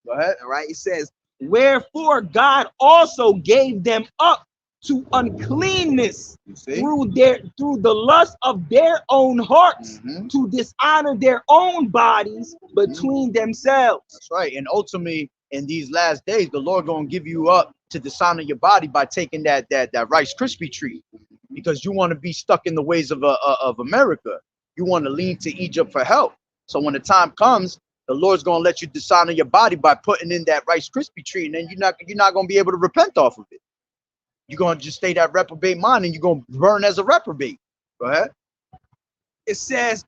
Go ahead. All right. It says, wherefore God also gave them up to uncleanness through the lust of their own hearts, to dishonor their own bodies between themselves. That's right. And ultimately, in these last days, the Lord gonna give you up to dishonor your body by taking that Rice Krispie treat, because you want to be stuck in the ways of America. You want to lean to Egypt for help. So when the time comes, the Lord's gonna let you dishonor your body by putting in that Rice Krispie treat, and then you're not gonna be able to repent off of it. You're going to just stay that reprobate mind and you're going to burn as a reprobate. Go ahead. It says,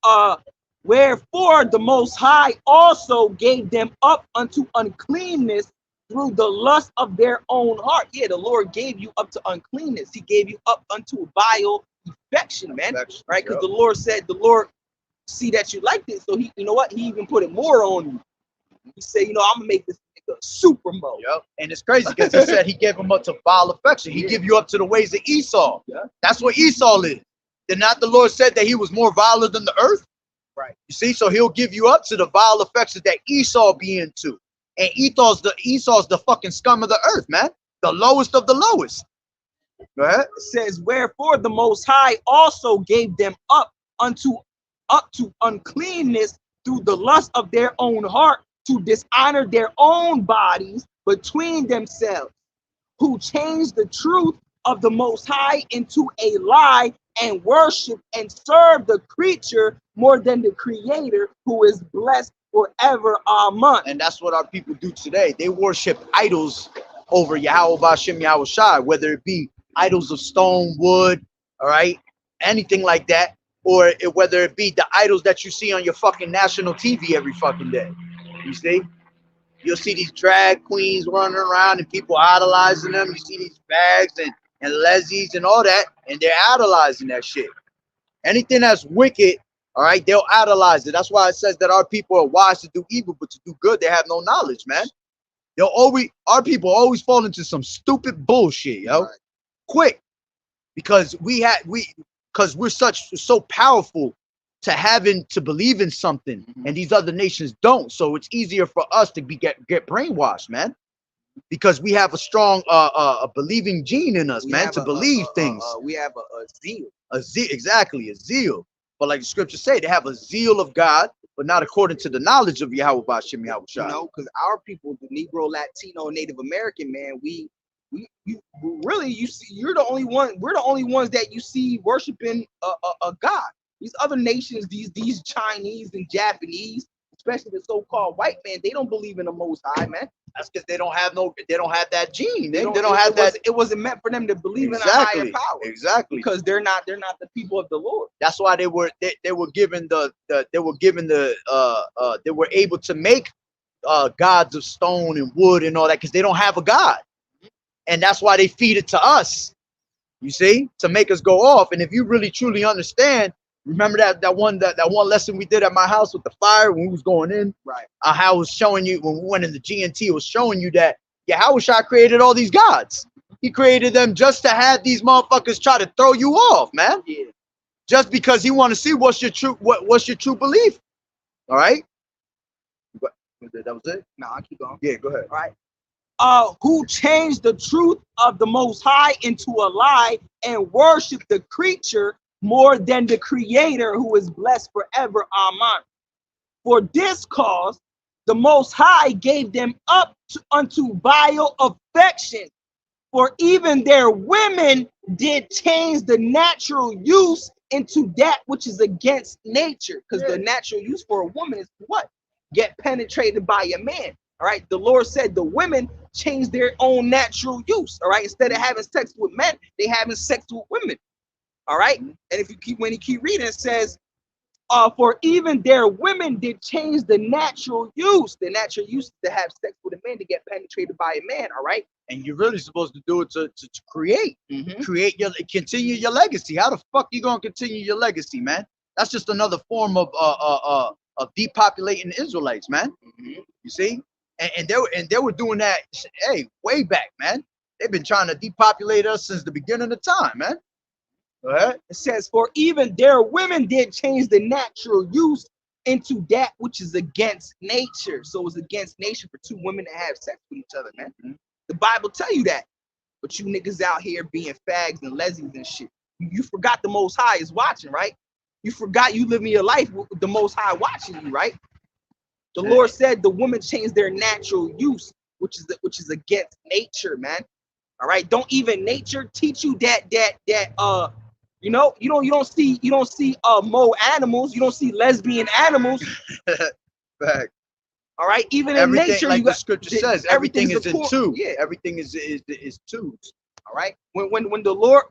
wherefore the Most High also gave them up unto uncleanness through the lust of their own heart. Yeah, the Lord gave you up to uncleanness. He gave you up unto vile affection, man. Right? Because the Lord said, the Lord see that you like this. So he, you know what? He even put it more on you. He said, you know, I'm going to make this super mode. Yep. And it's crazy because he said he gave him up to vile affection. He give you up to the ways of Esau. Yeah. That's what Esau is. Did not the Lord said that he was more violent than the earth? Right. You see, so he'll give you up to the vile affections that Esau be into. And Esau's the fucking scum of the earth, man. The lowest of the lowest. Go ahead. It says, wherefore the Most High also gave them up to uncleanness through the lust of their own heart, to dishonor their own bodies between themselves, who changed the truth of the Most High into a lie, and worship and serve the creature more than the Creator, who is blessed forever. Amen. And that's what our people do today. They worship idols over Yahweh Ba'Shem Yahweh Shai, whether it be idols of stone, wood, all right, anything like that, or whether it be the idols that you see on your fucking national TV every fucking day. You see, you'll see these drag queens running around and people idolizing them. You see these bags and lesbies and all that, and they're idolizing that shit. Anything that's wicked, all right, they'll idolize it. That's why it says that our people are wise to do evil, but to do good, they have no knowledge, man. Our people always fall into some stupid bullshit, yo. Right. Quick, because we're so powerful to having to believe in something, and these other nations don't. So it's easier for us to get brainwashed, man, because we have a strong a believing gene in us, man, to believe things. We have a zeal. Exactly, a zeal. But like the scriptures say, they have a zeal of God, but not according to the knowledge of Yahweh Ba'Shem Yahweh Shai. You know, because our people, the Negro, Latino, Native American, man, we You really, you see, you're the only one. We're the only ones that you see worshiping a god. These other nations, these Chinese and Japanese, especially the so-called white man, they don't believe in the Most High, man. That's because they don't have that gene. They don't it, have that. It wasn't meant for them to believe Exactly. in a higher power. Exactly. Because they're not the people of the Lord. That's why they were given they were able to make gods of stone and wood and all that, because they don't have a god, and that's why they feed it to us. You see, to make us go off. And if you really truly understand, remember that one lesson we did at my house with the fire when we was going in, right? How it was showing you when we went in the GNT, it was showing you that Yahushua created all these gods. He created them just to have these motherfuckers try to throw you off, man. Yeah. Just because he want to see what's your true belief. All right. That was it. No, I'll keep going. Yeah, go ahead. All right. Who changed the truth of the Most High into a lie and worship the creature more than the Creator, who is blessed forever. Amen. For this cause, the Most High gave them up unto vile affection. For even their women did change the natural use into that which is against nature. Because the natural use for a woman is what? Get penetrated by a man. All right. The Lord said the women change their own natural use. All right. Instead of having sex with men, they having sex with women. All right. And if you keep reading, it says, for even their women did change the natural use. The natural use is to have sex with a man, to get penetrated by a man. All right. And you're really supposed to do it to create, continue your legacy. How the fuck you gonna continue your legacy, man? That's just another form of depopulating Israelites, man. You see, and they were doing that, hey, way back, man. They've been trying to depopulate us since the beginning of time, man. Go ahead. It says, for even their women did change the natural use into that which is against nature. So it's against nature for two women to have sex with each other, man. The Bible tell you that. But you niggas out here being fags and lesbians and shit. You forgot the Most High is watching, right? You forgot you living your life with the Most High watching you, right? The Lord said the women changed their natural use, which is against nature, man. All right. Don't even nature teach you that you don't see mo animals, you don't see lesbian animals. Fact. All right, even everything, in nature, like the scripture says, everything is in two. Yeah, everything is twos. All right. When the Lord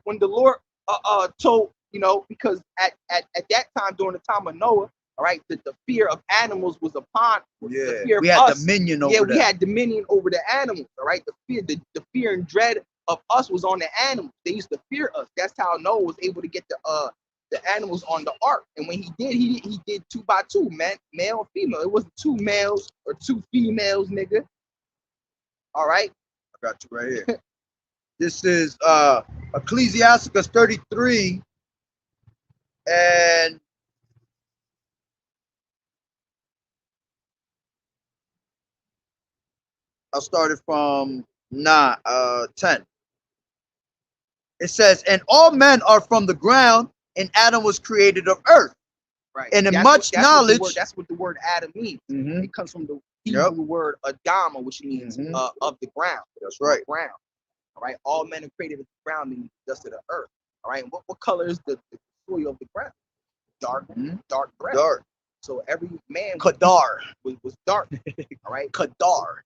told, because at that time, during the time of Noah, all right, the fear of animals was upon. Yeah, the fear we of had us. dominion over. Yeah, them. We had dominion over the animals. All right, the fear and dread of us was on the animals. They used to fear us. That's how Noah was able to get the animals on the ark. And when he did 2 by 2, man, male and female. It wasn't 2 males or 2 females, nigga. All right. I got you right here. This is Ecclesiasticus 33 and I started from 10. It says, and all men are from the ground, and Adam was created of earth. Right. And in much knowledge. That's what the word Adam means. It comes from the Hebrew word Adama, which means of the ground. That's right. Ground. All right. All men are created of the ground and dust of the earth. All right. And what color is the soil of the ground? Dark, dark brown. Dark. So every man Kadar was dark. All right. Kadar.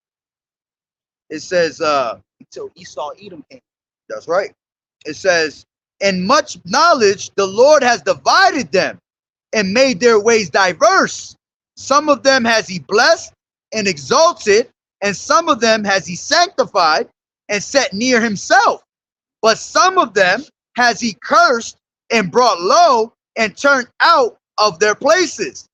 It says until Esau Edom came. That's right. It says, in much knowledge the Lord has divided them and made their ways diverse. Some of them has he blessed and exalted, and some of them has he sanctified and set near himself. But some of them has he cursed and brought low and turned out of their places.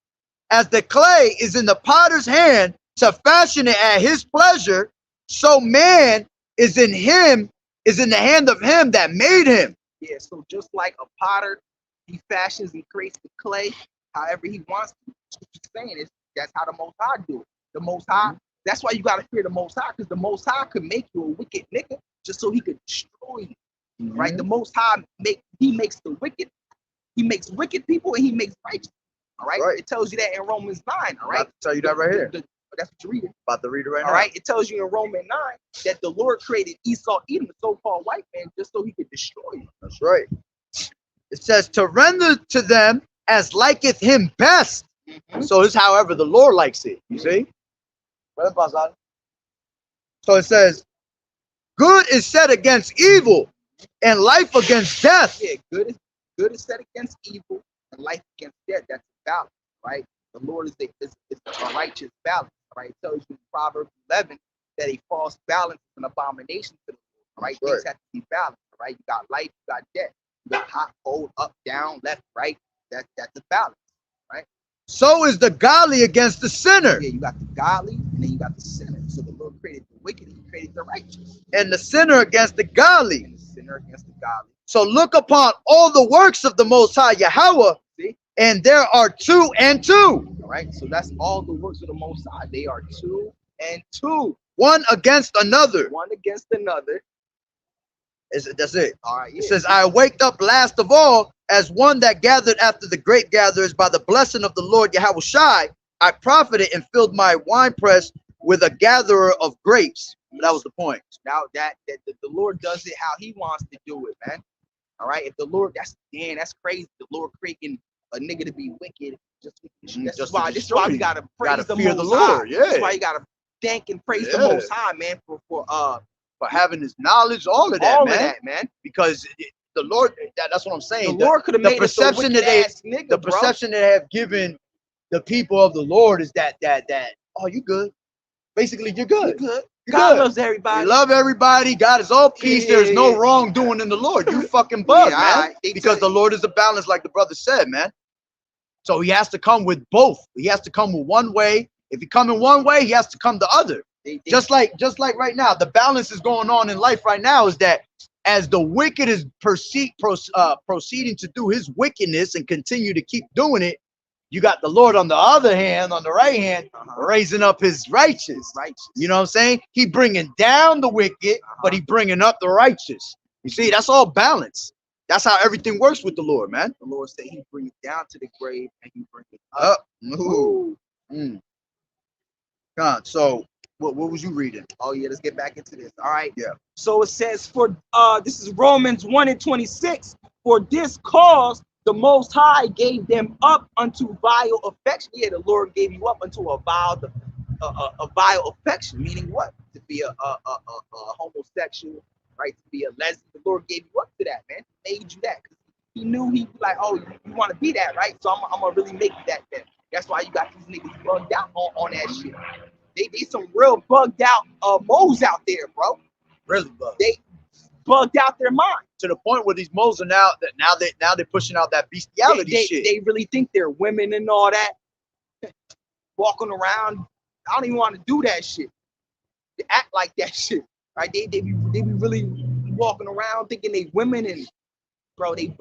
As the clay is in the potter's hand to fashion it at his pleasure, so man is in the hand of him that made him. Yeah, so just like a potter, he fashions and creates the clay however he wants to. What you're saying is that's how the Most High do it. The Most High, that's why you gotta fear the Most High, because the Most High could make you a wicked nigga just so he could destroy you. Right? The Most High makes the wicked. He makes wicked people and he makes righteous. All right? It tells you that in Romans 9. All right. I'll tell you that right here. That's what you're reading. About to read it right now. All right. It tells you in Romans 9 that the Lord created Esau, Edom, the so-called white man, just so he could destroy you. That's right. It says to render to them as liketh him best. So it's however the Lord likes it. You see? So it says, good is set against evil, and life against death. Yeah, good is set against evil, and life against death. That's a balance, right? The Lord is a righteous balance, right? It tells you in Proverbs 11 that a false balance is an abomination to the Lord, right? Things have to be balanced, right? You got life, you got death, you got hot, cold, up, down, left, right. That's a balance, right? So is the godly against the sinner. Yeah, you got the godly, and then you got the sinner. So the Lord created the wicked, he created the righteous. And the sinner against the godly. And the sinner against the godly. So look upon all the works of the Most High Yahweh, See? and there are 2 and 2. All right, so that's all the works of the Most High. They are 2 and 2. One against another. One against another. That's it. All right, yeah. It says, I waked up last of all as one that gathered after the great gatherers by the blessing of the Lord Yahweh Shai. I profited and filled my winepress with a gatherer of grapes. That was the point. Now that the Lord does it how he wants to do it, man. All right, if the Lord, that's crazy. The Lord creating a nigga to be wicked. This is why we gotta praise the fear Most the Lord. High. Yeah. That's why you gotta thank and praise the Most High, man, for having his knowledge, all of that, all man. of that, man. Because the Lord, that's what I'm saying. The Lord could have made perception us a that nigga, the bro. perception they have given the people of the Lord is that oh, you good. Basically, you're good. You're good. You're God good. loves everybody. You love everybody. God is all peace. Yeah, There's no yeah. wrongdoing in the Lord. You fucking bug, Yeah, man. all right. Because the Lord is a balance, like the brother said, man. So he has to come with both. He has to come with one way. If he come in one way, he has to come the other. Just like right now, the balance is going on in life right now is that as the wicked is proceeding to do his wickedness and continue to keep doing it, you got the Lord on the other hand, on the right hand, raising up his righteous. You know what I'm saying? He bringing down the wicked, but he bringing up the righteous. You see, that's all balance. That's how everything works with the Lord, man. The Lord said he brings it down to the grave and he brings it up. God, so what was you reading? Oh yeah, let's get back into this. All right. Yeah. So it says this is Romans 1:26. For this cause the Most High gave them up unto vile affection. Yeah, the Lord gave you up unto a vile affection, meaning what? To be a homosexual, right? To be a lesbian. The Lord gave you up to that, man. He made you that. He knew he'd be like, oh, you want to be that, right? So I'm gonna really make you that then. That's why you got these niggas bugged out on that shit. They some real bugged out moles out there, bro. Really bugged. They bugged out their mind to the point where these moles are now they're pushing out that bestiality shit. They really think they're women and all that. Walking around, I don't even want to do that shit. They act like that shit, right? They be really walking around thinking they women and bro, they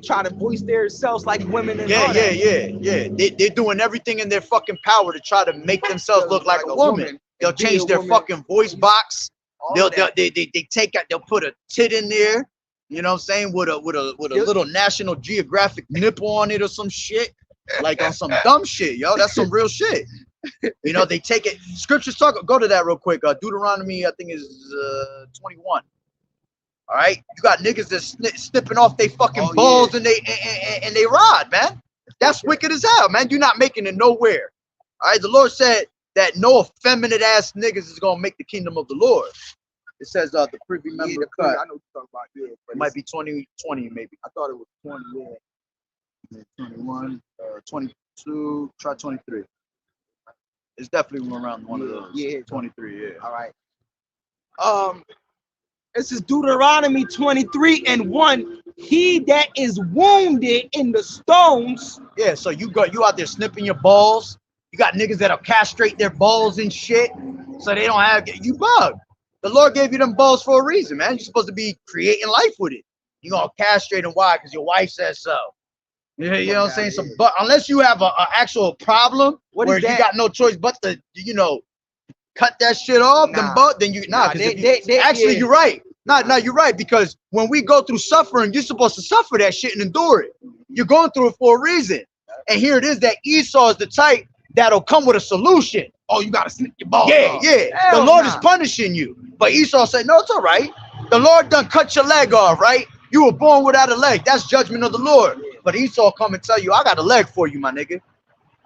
try to voice themselves like women and all that. They're doing everything in their fucking power to try to make themselves look like a woman. They'll change their fucking voice box. They take out, they'll put a tit in there, you know what I'm saying, with a little National Geographic nipple on it or some shit, like on some dumb shit, yo. That's some real shit. You know, they take it. Scriptures go to that real quick. Deuteronomy, I think is 21. All right, you got niggas that's snipping off their fucking balls and they rod, man. That's wicked as hell, man. You're not making it nowhere. All right, the Lord said that no effeminate ass niggas is gonna make the kingdom of the Lord. It says the privy member cut. I know what you're talking about. Yeah, it might be 20 maybe. I thought it was 20. Yeah, 21, 22. Try 23. It's definitely around one of those. Yeah, 23. Yeah. All right. This is Deuteronomy 23:1. He that is wounded in the stones. Yeah, so you out there snipping your balls. You got niggas that'll castrate their balls and shit, so they don't have you bug. The Lord gave you them balls for a reason, man. You're supposed to be creating life with it. You gonna castrate them? Why? Because your wife says so. You know what I'm saying? But unless you have an actual problem where you got no choice but to, cut that shit off, then you're right. You're right, because when we go through suffering, you're supposed to suffer that shit and endure it. You're going through it for a reason. And here it is that Esau is the type that'll come with a solution. Oh, you gotta snip your balls Yeah, off. yeah. Hell The Lord nah. is punishing you. But Esau said, no, it's all right. The Lord done cut your leg off, right? You were born without a leg. That's judgment of the Lord. But Esau come and tell you, I got a leg for you, my nigga.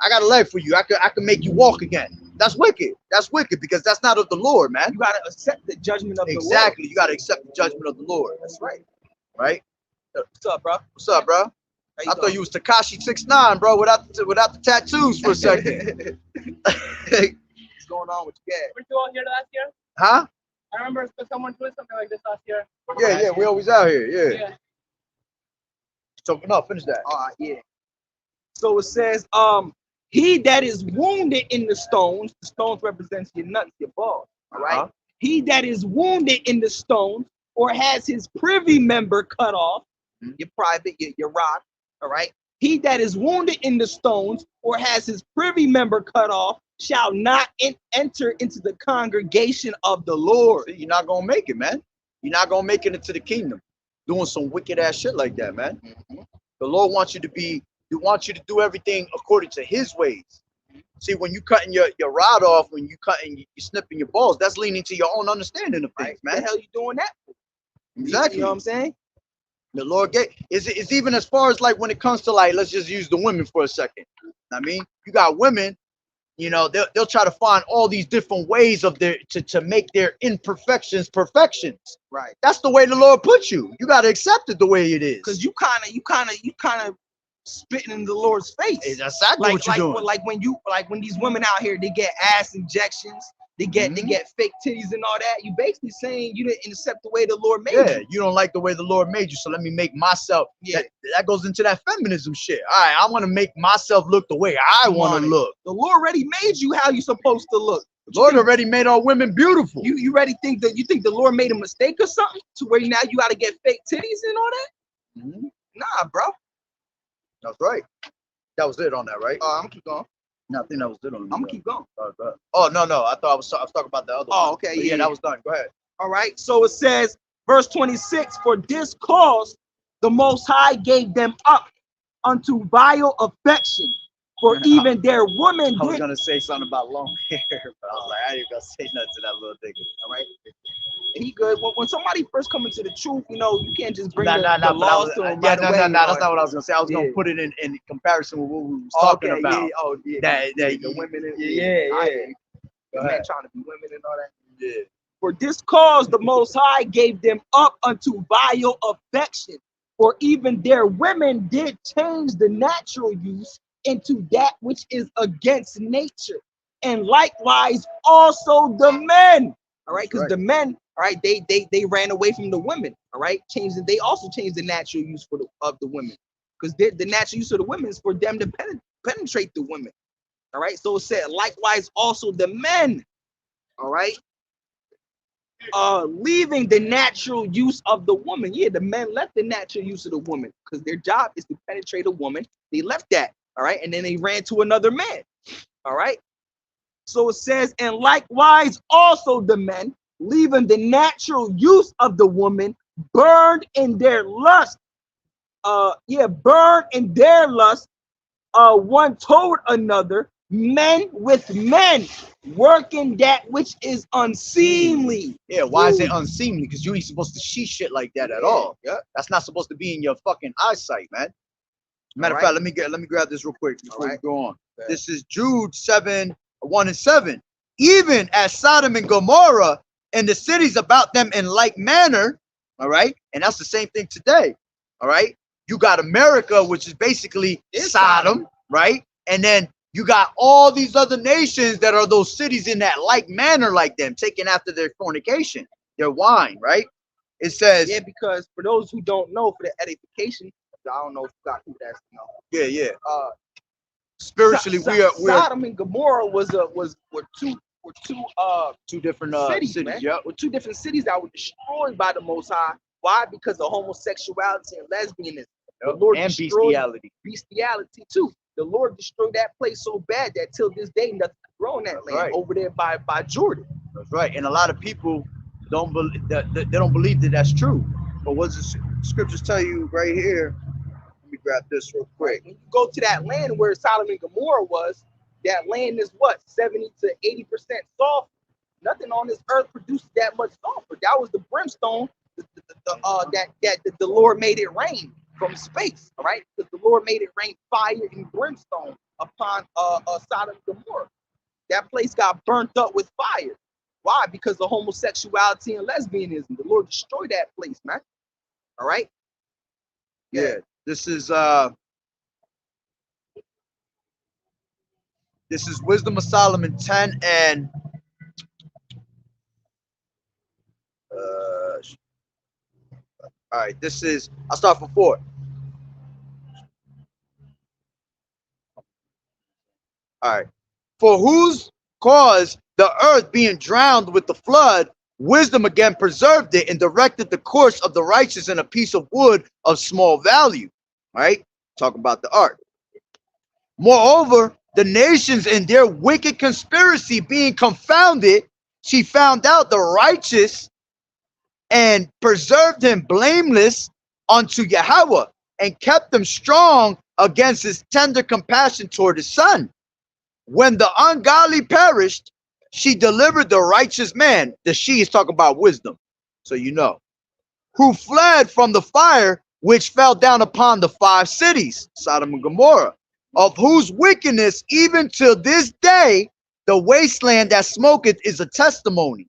I got a leg for you. I can make you walk again. That's wicked. That's wicked because that's not of the Lord, man. You gotta accept the judgment of the Lord. Exactly. You gotta accept the judgment of the Lord. That's right. Right? What's up, bro? What's up, bro? I thought you was Tekashi 6ix9ine, bro, without the tattoos for a second. What's going on with you, guys? Weren't you all here last year? Huh? I remember someone doing something like this last year. Yeah, we always out here. Yeah. Yeah. So no, finish that. All right, yeah. So it says, he that is wounded in the stones represents your nuts, your balls. All right. He that is wounded in the stones or has his privy member cut off, your private, your rod. All right. He that is wounded in the stones or has his privy member cut off shall not enter into the congregation of the Lord. See, you're not gonna make it, man. You're not gonna make it into the kingdom doing some wicked ass shit like that, man. The Lord wants you to do everything according to his ways. See, when you cutting your rod off, when you snipping your balls, that's leaning to your own understanding of things, man. What the hell you doing that for? Exactly. You know what I'm saying? The Lord gave it's even as far as like when it comes to like, let's just use the women for a second. I mean, you got women, you know, they'll try to find all these different ways of to make their imperfections perfections. Right. That's the way the Lord put you. You got to accept it the way it is. Because you kind of spitting in the Lord's face. It's exactly what you're doing. Like when these women out here, they get ass injections, they get fake titties and all that. You basically saying you didn't accept the way the Lord made you. You don't like the way the Lord made you, so let me make myself. Yeah. That goes into that feminism shit. All right, I want to make myself look the way I want to look. The Lord already made you how you supposed to look. The Lord already made all women beautiful. You already think the Lord made a mistake or something to where now you got to get fake titties and all that? Nah, bro. That's right. That was it on that, right? I'm gonna keep going. No, I think that was it on. I'm gonna keep going. Oh no, I thought I was talking about the other one. Oh, okay, yeah, that was done. Go ahead. All right. So it says, verse 26: For this cause the Most High gave them up unto vile affection, for even their women I was did. gonna say something about long hair, but I was like, I ain't gonna say nothing to that little nigga. All right. He good. When somebody first come into the truth, you know, you can't just bring the Laws laws to them. That's not what I was gonna say. I was gonna put it in comparison with what we was talking about. The women. The men trying to be women and all that. Yeah. For this cause the Most High gave them up unto vile affection, for even their women did change the natural use into that which is against nature, and likewise also the men. All right, because the men, all right, they ran away from the women. All right, they also changed the natural use of the women, because the natural use of the women is for them to penetrate the women. All right, so it said likewise also the men. All right, leaving the natural use of the woman. Yeah, the men left the natural use of the woman because their job is to penetrate a woman. They left that. All right, and then they ran to another man. All right. So it says, and likewise also the men, leaving the natural use of the woman, burned in their lust. Burned in their lust, one toward another, men with men, working that which is unseemly. Yeah, why is it unseemly? Because you ain't supposed to see shit like that at all. Yeah. That's not supposed to be in your fucking eyesight, man. Matter of fact, let me grab this real quick before we go on. Okay. This is Jude 7:1-7. Even as Sodom and Gomorrah and the cities about them in like manner, all right, and that's the same thing today, all right. You got America, which is basically Sodom, right, and then you got all these other nations that are those cities in that like manner, like them, taking after their fornication, their wine, right? It says, yeah, because for those who don't know, for the edification, I don't know if you got who that's yeah. Spiritually, we are Sodom and Gomorrah were two different cities, man. Yep. With two different cities that were destroyed by the Most High. Why? Because of homosexuality and lesbianism. The Lord and destroyed bestiality too. The Lord destroyed that place so bad that till this day nothing grow in that land over there by Jordan. That's right. And a lot of people don't believe that. They don't believe that that's true. But what does the scriptures tell you right here? Let me grab this real quick. When you go to that land where Sodom and Gomorrah was, that land is what, 70 to 80% sulfur. Nothing on this earth produces that much sulfur. That was the brimstone that the Lord made it rain from space, all right? Because the Lord made it rain fire and brimstone upon Sodom and Gomorrah. That place got burnt up with fire. Why? Because of homosexuality and lesbianism. The Lord destroyed that place, man. All right? Yeah, this is Wisdom of Solomon 10 and all right, this is, I'll start from 4. All right. For whose cause the earth being drowned with the flood, wisdom again preserved it and directed the course of the righteous in a piece of wood of small value. All right. Talk about the ark. Moreover, the nations in their wicked conspiracy being confounded, she found out the righteous and preserved him blameless unto Yahweh and kept him strong against his tender compassion toward his son. When the ungodly perished, she delivered the righteous man. The she is talking about wisdom, so you know, who fled from the fire which fell down upon the 5 cities, Sodom and Gomorrah, of whose wickedness even to this day the wasteland that smoketh is a testimony.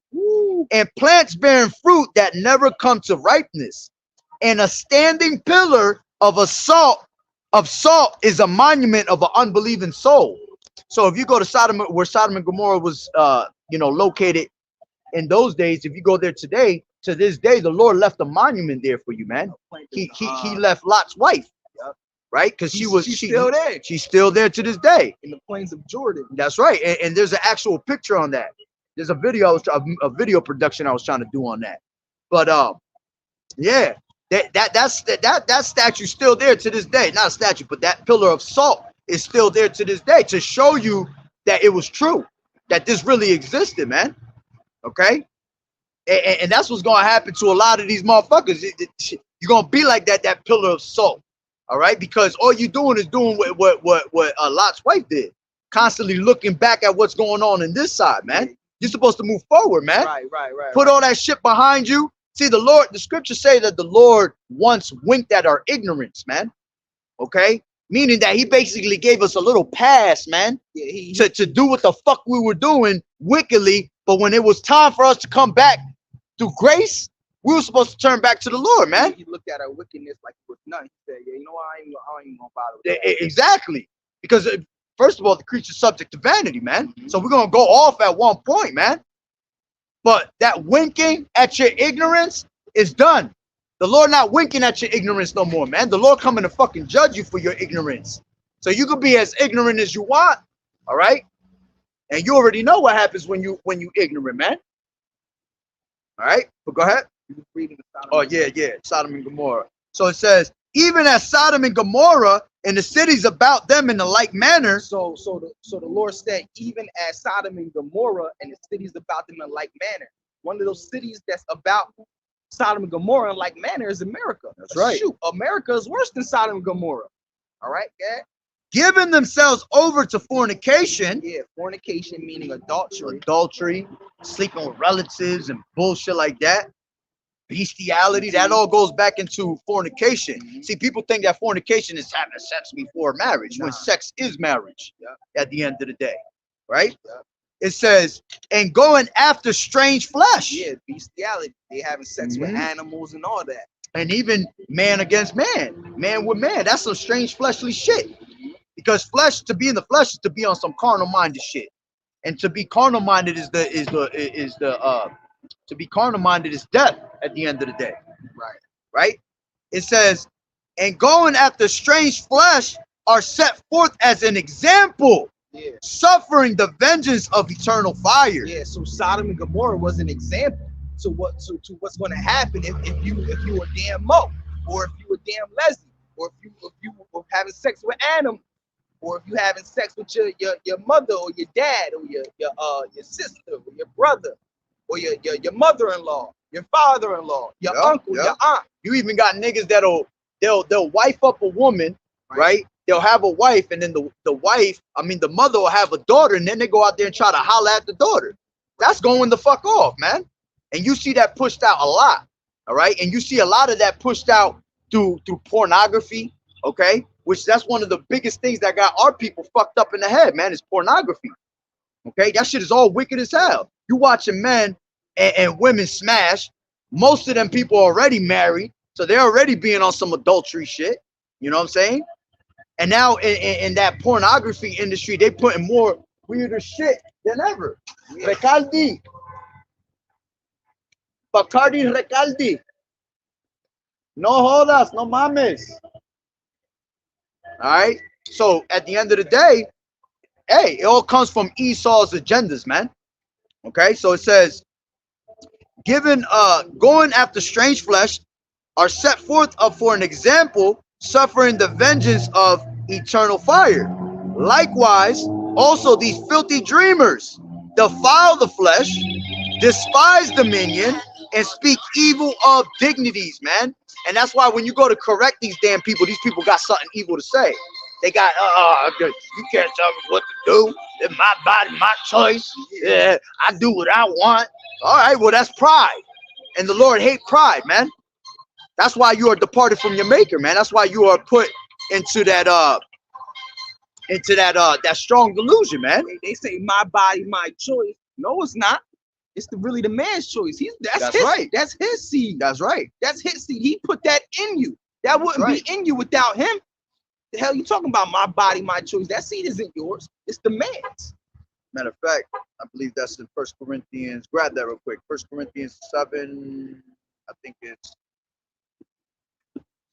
And plants bearing fruit that never come to ripeness, and a standing pillar of salt is a monument of an unbelieving soul. So if you go to Sodom, where Sodom and Gomorrah was located in those days, if you go there today, to this day, the Lord left a monument there for you, man. He left Lot's wife, right? Because she's still there. She's still there to this day in the plains of Jordan. That's right, and there's an actual picture on that. There's a video, a video production I was trying to do on that. But yeah, that statue's still there to this day. Not a statue, but that pillar of salt is still there to this day to show you that it was true, that this really existed, man. Okay, and that's what's gonna happen to a lot of these motherfuckers. You're gonna be like that pillar of salt, all right? Because all you're doing is doing what Lot's wife did, constantly looking back at what's going on in this side, man. You're supposed to move forward, man. Right. Put all that shit behind you. See, the scriptures say that the Lord once winked at our ignorance, man. Okay? Meaning that he basically gave us a little pass, man, to do what the fuck we were doing wickedly. But when it was time for us to come back through grace, we were supposed to turn back to the Lord, man. He looked at our wickedness like it was none. He said, yeah, you know what? I ain't even gonna bother with that. Exactly. Because first of all, the creature's subject to vanity, man. So we're going to go off at one point, man. But that winking at your ignorance is done. The Lord not winking at your ignorance no more, man. The Lord coming to fucking judge you for your ignorance. So you can be as ignorant as you want, all right? And you already know what happens when you ignorant, man. All right? But go ahead. Oh, yeah. Sodom and Gomorrah. So it says, even as Sodom and Gomorrah and the cities about them in the like manner. So the Lord said, even as Sodom and Gomorrah and the cities about them in like manner. One of those cities that's about Sodom and Gomorrah in like manner is America. That's right. Shoot, America is worse than Sodom and Gomorrah. All right, yeah. Giving themselves over to fornication. Yeah, fornication meaning adultery. Adultery, sleeping with relatives and bullshit like that. Bestiality, that all goes back into fornication. See, people think that fornication is having sex before marriage, when sex is marriage at the end of the day, right? It says, and going after strange flesh. Yeah, bestiality. They having sex with animals and all that. And even man against man, man with man. That's some strange fleshly shit. Because flesh, to be in the flesh is to be on some carnal minded shit. And to be carnal minded to be carnal minded is death at the end of the day. Right? It says, and going after strange flesh are set forth as an example, suffering the vengeance of eternal fire. Yeah, so Sodom and Gomorrah was an example to what's going to happen if you were damn mo, or if you were damn lesbian, or if you were having sex with animals, or if you having sex with your mother or your dad or your sister or your brother, or your mother-in-law, your father-in-law, your uncle, your aunt. You even got niggas they'll wife up a woman, right? they'll have a wife, and then the wife, I mean the mother will have a daughter, and then they go out there and try to holler at the daughter. That's going the fuck off, man. And you see that pushed out a lot, all right? And you see a lot of that pushed out through pornography, okay? Which that's one of the biggest things that got our people fucked up in the head, man, is pornography. Okay, that shit is all wicked as hell. You watching men and women smash. Most of them people are already married, so they're already being on some adultery shit. You know what I'm saying? And now in that pornography industry, they putting more weirder shit than ever. Recaldi. Bacardi Recaldi. No jodas, no mames. All right. So at the end of the day, hey, it all comes from Esau's agendas, man. Okay, so it says, given going after strange flesh are set forth up for an example, suffering the vengeance of eternal fire. Likewise, also these filthy dreamers defile the flesh, despise dominion, and speak evil of dignities, man. And that's why when you go to correct these damn people, these people got something evil to say. They got, you can't tell me what to do. It's my body, my choice. Yeah, I do what I want. All right, well, that's pride. And the Lord hate pride, man. That's why you are departed from your maker, man. That's why you are put into that that strong delusion, man. They say my body, my choice. No, it's not. It's really the man's choice. That's his, right. That's his seed. That's right. That's his seed. He put that in you. That wouldn't be in you without him. The hell you talking about? My body, my choice. That seed isn't yours. It's the man's. Matter of fact, I believe that's in 1 Corinthians. Grab that real quick. 1 Corinthians 7. I think it's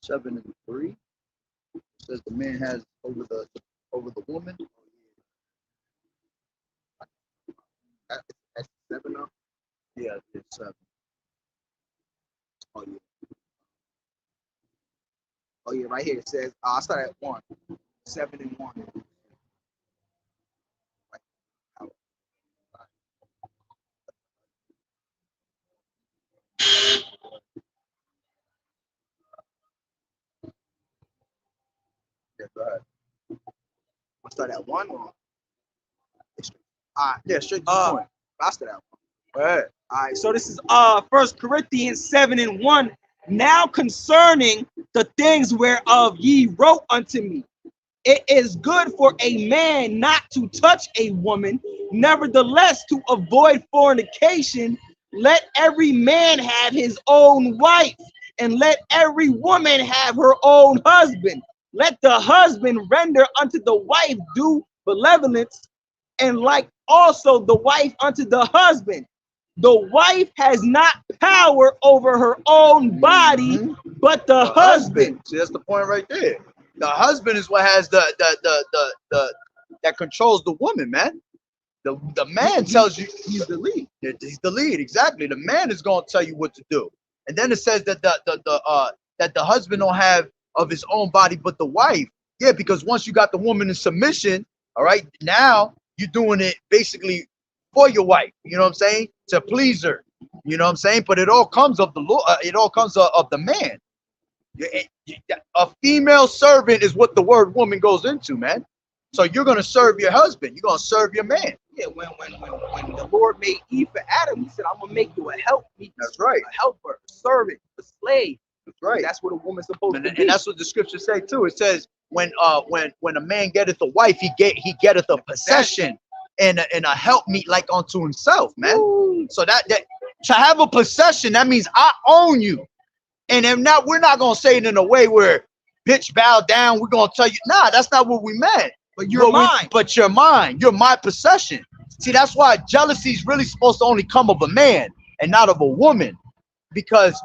7:3. It says the man has over the woman. That's 7 up. Yeah, it's 7. Oh yeah. Oh yeah, right here it says I start at 1. 7 and 1. Yeah, go ahead. I start at 1 or Yeah, straight to the point. I start at 1. Go ahead. All right, so this is 1 Corinthians 7 and 1. Now concerning the things whereof ye wrote unto me, it is good for a man not to touch a woman, nevertheless to avoid fornication, let every man have his own wife, and let every woman have her own husband. Let the husband render unto the wife due benevolence, and like also the wife unto the husband. The wife has not power over her own body, but the husband. See, that's the point right there. The husband is what has the that controls the woman, man. The man tells you He's the lead. He's the lead, exactly. The man is going to tell you what to do. And then it says that the husband don't have of his own body, but the wife. Yeah, because once you got the woman in submission, all right, now you're doing it basically for your wife, you know what I'm saying, to please her, you know what I'm saying. But it all comes of the Lord. It all comes of the man. A female servant is what the word woman goes into, man. So you're gonna serve your husband. You're gonna serve your man. Yeah, when the Lord made Eve for Adam, he said, "I'm gonna make you a helpmeet." That's right. A helper, a servant, a slave. That's right. That's what a woman's supposed to be. And that's what the scriptures say too. It says when a man getteth a wife, he getteth a possession and a helpmeet like unto himself, man. Ooh. So that to have a possession, that means I own you. And if not, we're not gonna say it in a way where bitch bow down. We're gonna tell you, nah, that's not what we meant. But you're mine. But you're mine. You're my possession. See, that's why jealousy is really supposed to only come of a man and not of a woman. Because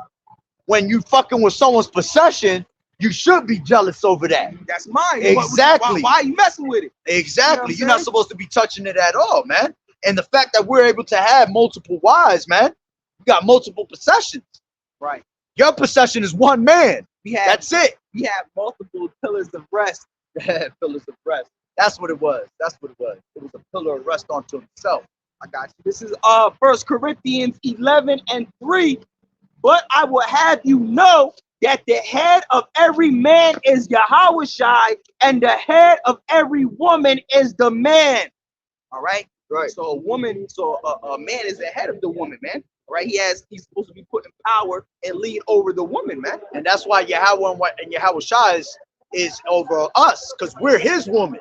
when you fucking with someone's possession, you should be jealous over that. That's mine. Exactly. Why are you messing with it? Exactly. You know, you're not supposed to be touching it at all, man. And the fact that we're able to have multiple wives, man, you got multiple possessions. Right. Your possession is one man. That's it. We have multiple pillars of rest. Pillars of rest. That's what it was. That's what it was. It was a pillar of rest unto himself. I got you. This is 1 Corinthians 11 and 3. But I will have you know that the head of every man is Yahushai, and the head of every woman is the man. All right. Right. So a woman, a man is the head of the woman, man. Right? He's supposed to be put in power and lead over the woman, man. And that's why Yahweh and Yahweh Shai is over us, because we're his woman.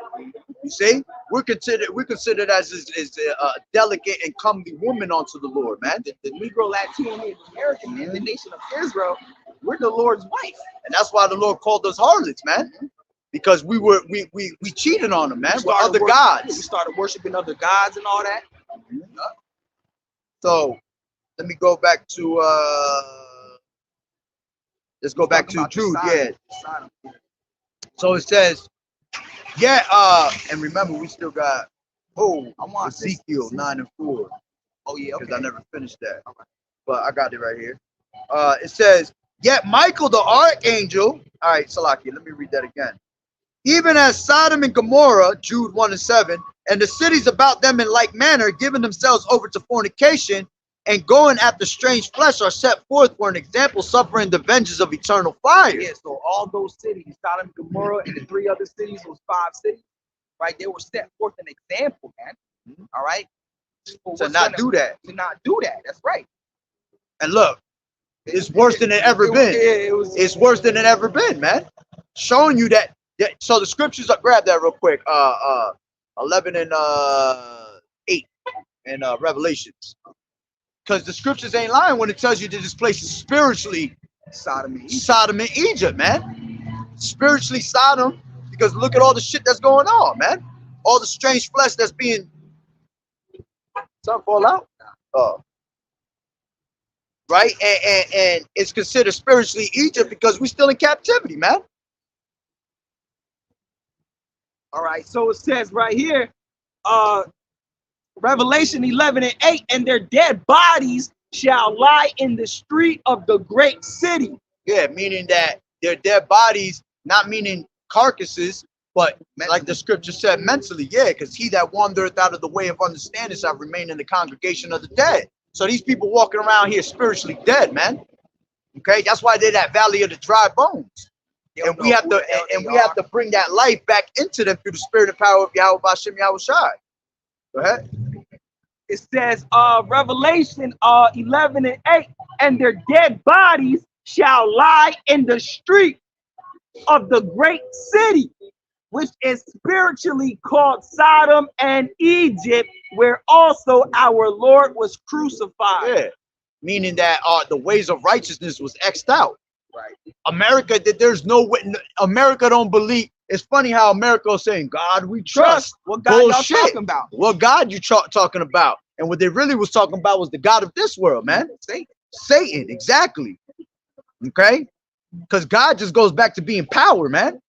You see, we're considered as a delicate and comely woman unto the Lord, man. The Negro, Latino, Native American, man, the nation of Israel, we're the Lord's wife. And that's why the Lord called us harlots, man. Because we cheated on them, man, with other gods. We started worshiping other gods and all that. So let me go back to let's go back to Jude, yeah. So it says, and remember we still got Ezekiel 9 and 4. Oh yeah, because I never finished that. Okay. But I got it right here. It says, yet Michael the archangel, all right, Salakia, let me read that again. Even as Sodom and Gomorrah, Jude 1 and 7, and the cities about them in like manner, giving themselves over to fornication and going after strange flesh, are set forth for an example, suffering the vengeance of eternal fire. Yeah, so all those cities, Sodom and Gomorrah, and the 3 other cities, those 5 cities, right? They were set forth an example, man. All right, to not do that. To not do that. That's right. And look, it's worse than it ever been. It's worse than it ever been, man. Showing you that. So the scriptures, grab that real quick. 11 and 8 in Revelations. Because the scriptures ain't lying when it tells you that this place is spiritually Sodom and Egypt, man. Spiritually Sodom, because look at all the shit that's going on, man. All the strange flesh that's being. Something fall out? Oh. Right? And it's considered spiritually Egypt because we're still in captivity, man. All right, so it says right here, Revelation 11 and 8, and their dead bodies shall lie in the street of the great city. Yeah, meaning that their dead bodies, not meaning carcasses, but like the scripture said, mentally, yeah, because he that wandereth out of the way of understanding shall remain in the congregation of the dead. So these people walking around here spiritually dead, man. Okay, that's why they're that valley of the dry bones. And we have to bring that life back into them through the spirit and power of Yahweh Bashem Yahweh Shai. Go ahead. It says, Revelation 11 and 8, and their dead bodies shall lie in the street of the great city, which is spiritually called Sodom and Egypt, where also our Lord was crucified. Yeah, meaning that the ways of righteousness was X'd out. Right. America, that there's no way. America don't believe. It's funny how America is saying, God, we trust. What God y'all talking about? What God you talking about? And what they really was talking about was the God of this world, man. Satan, exactly. Okay? Because God just goes back to being power, man.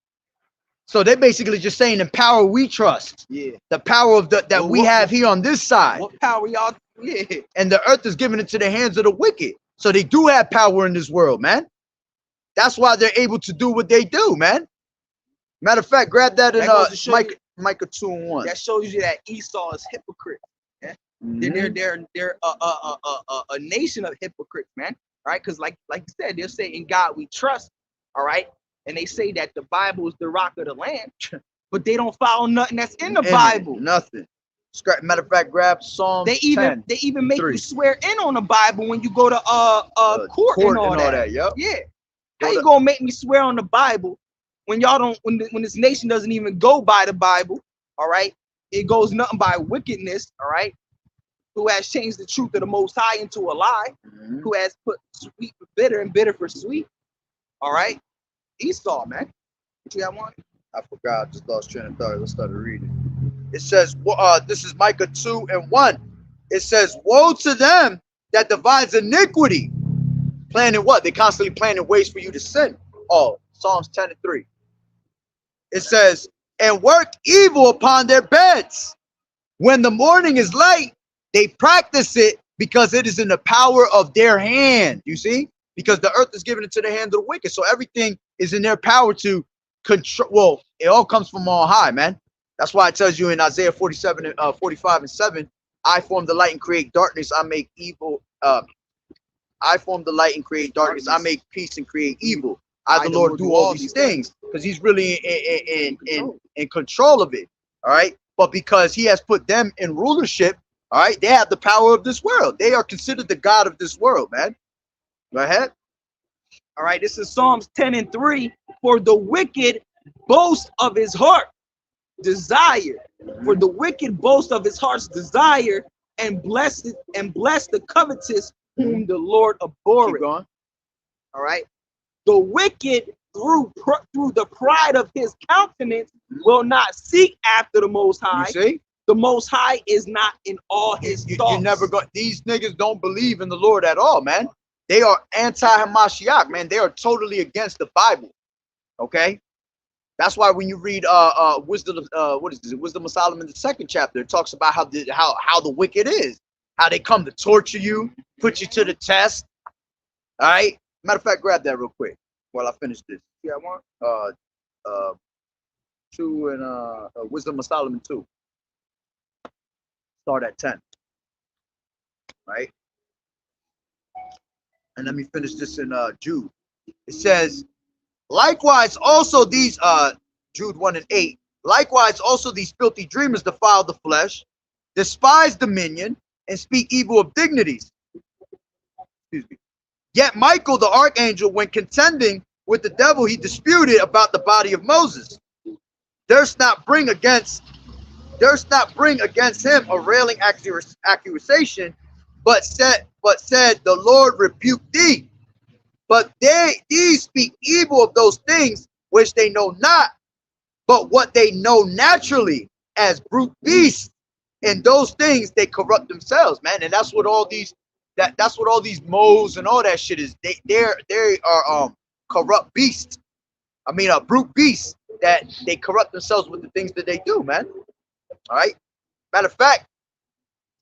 So they're basically just saying the power we trust. Yeah. The power of that we have here on this side. What power y'all? Yeah. And the earth is given into the hands of the wicked. So they do have power in this world, man. That's why they're able to do what they do, man. Matter of fact, grab that in Micah 2 and 1. That shows you that Esau is hypocrite. Yeah? They're a nation of hypocrites, man. Right? Because like you said, they'll say in God we trust. All right. And they say that the Bible is the rock of the land, but they don't follow nothing that's in the Bible. Nothing. Matter of fact, grab Psalm. They even make 3. You swear in on the Bible when you go to court and all that. Yep. Yeah. How you gonna make me swear on the Bible when y'all don't? When this nation doesn't even go by the Bible? All right. It goes nothing by wickedness. All right. Who has changed the truth of the Most High into a lie? Who has put sweet for bitter and bitter for sweet? All right. Esau, man. What you got one? I forgot. Just lost train of thought. Let's start reading. It says, this is Micah 2 and 1. It says, woe to them that divides iniquity. Planning what? They constantly planning ways for you to sin. Oh, Psalms 10 and 3. It says, and work evil upon their beds. When the morning is light, they practice it because it is in the power of their hand. You see? Because the earth is given into the hand of the wicked. So everything is in their power to control. Well, it all comes from on high, man. That's why it tells you in Isaiah 47 and 45 and 7, I form the light and create darkness. I make evil. I form the light and create darkness. I make peace and create evil. I, the Lord, do all these things, because he's really in control of it. All right. But because he has put them in rulership, all right, they have the power of this world. They are considered the God of this world, man. Go ahead. All right, this is Psalms 10:3. For the wicked boast of his heart, desire. For the wicked boast of his heart's desire, and bless the covetous, whom the Lord abhorreth. Keep going. All right. The wicked, through the pride of his countenance, will not seek after the Most High. You see? The Most High is not in all his thoughts. You never go. These niggas don't believe in the Lord at all, man. They are anti-Hamashiach, man. They are totally against the Bible. Okay? That's why when you read Wisdom of Solomon, the 2nd chapter, it talks about how the wicked is, how they come to torture you, put you to the test. All right. Matter of fact, grab that real quick while I finish this. Yeah, I want. 2 and Wisdom of Solomon 2. Start at 10. Right. And let me finish this in Jude. It says, likewise also these Jude 1 and 8. Likewise also these filthy dreamers defile the flesh, despise dominion, and speak evil of dignities. Excuse me. Yet Michael the archangel, when contending with the devil, he disputed about the body of Moses. Durst not bring against him a railing accusation, but said, the Lord rebuke thee. But these speak evil of those things which they know not, but what they know naturally as brute beasts. In those things they corrupt themselves, man. And that's what all these that's what all these moles and all that shit is. They are corrupt beasts. I mean, brute beasts that they corrupt themselves with the things that they do, man. All right. Matter of fact,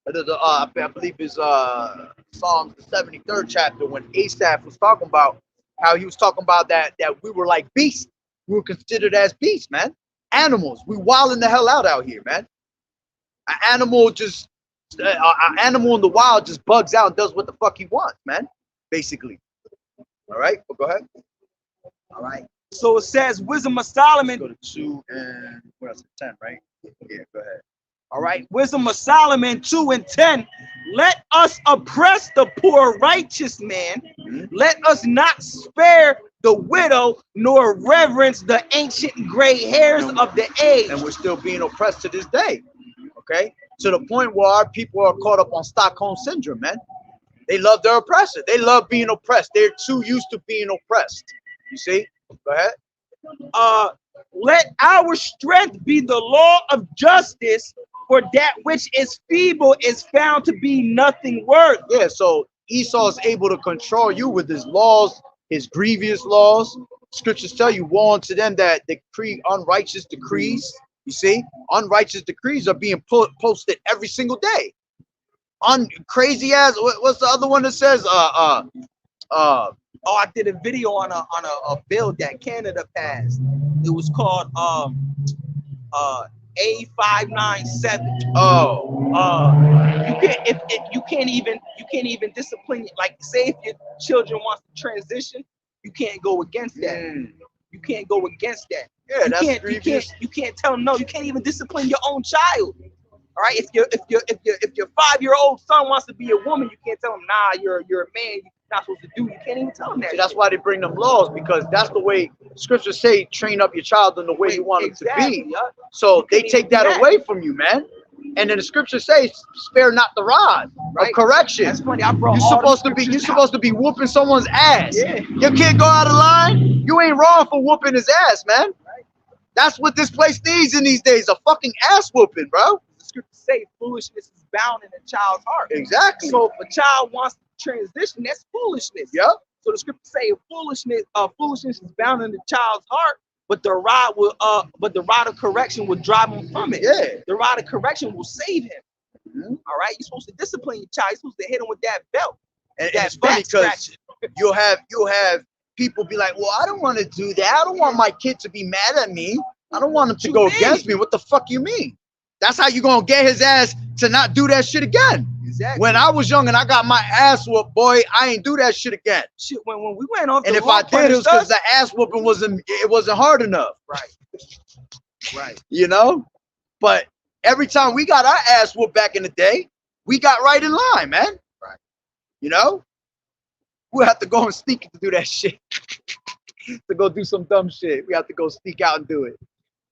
I believe it's Psalms the 73rd chapter, when Asaph was talking about how he was talking about that we were like beasts. We were considered as beasts, man. Animals. We wilding the hell out here, man. An animal in the wild just bugs out and does what the fuck he wants, man. Basically. All right. Well, go ahead. All right. So it says, Wisdom of Solomon. Let's go to 2 and what else? 10, right? Yeah. Go ahead. All right, Wisdom of Solomon 2 and 10. Let us oppress the poor righteous man. Let us not spare the widow, nor reverence the ancient gray hairs of the age. And we're still being oppressed to this day. Okay, to the point where our people are caught up on Stockholm syndrome, man. They love their oppressor. They love being oppressed. They're too used to being oppressed. You see? Go ahead. Let our strength be the law of justice, for that which is feeble is found to be nothing worth. Yeah, so Esau is able to control you with his laws, his grievous laws. Scriptures tell you, woe unto them that decree unrighteous decrees. You see, unrighteous decrees are being posted every single day. Crazy ass. What's the other one that says? I did a video on a bill that Canada passed. It was called A597. You can't even discipline. Like, say if your children wants to transition, you can't go against that. You can't go against that. Yeah, that's grievous. You can't tell them no. You can't even discipline your own child. All right, if your 5-year-old son wants to be a woman, you can't tell him, nah, you're a man. You're not supposed to do. You can't even tell him that. See, that's why they bring them laws, because that's the way scriptures say, train up your child in the way you want him to be. Yeah. So they take that away from you, man. And then the scriptures say, spare not the rod of correction. That's funny. I brought you're supposed to be whooping someone's ass. Yeah. Your kid go out of line, you ain't wrong for whooping his ass, man. Right. That's what this place needs in these days, a fucking ass whooping, bro. The scriptures say foolishness is bound in a child's heart. Exactly. So if a child wants to transition, that's foolishness. Yep. So the scriptures say foolishness is bound in the child's heart, but the rod of correction will drive him from it. Yeah. The rod of correction will save him. All right. You're supposed to discipline your child. You're supposed to hit him with that belt. And it's funny because you'll have people be like, well, I don't want to do that. I don't want my kid to be mad at me. I don't want him to go against me. What the fuck you mean? That's how you gonna get his ass to not do that shit again. Exactly. When I was young and I got my ass whooped, boy, I ain't do that shit again. Shit, when we went off, And the if Lord I did, it was punished because us. the ass whooping wasn't hard enough. Right. You know? But every time we got our ass whooped back in the day, we got right in line, man. Right. You know? We have to go and sneak to do that shit. To go do some dumb shit. We have to go sneak out and do it.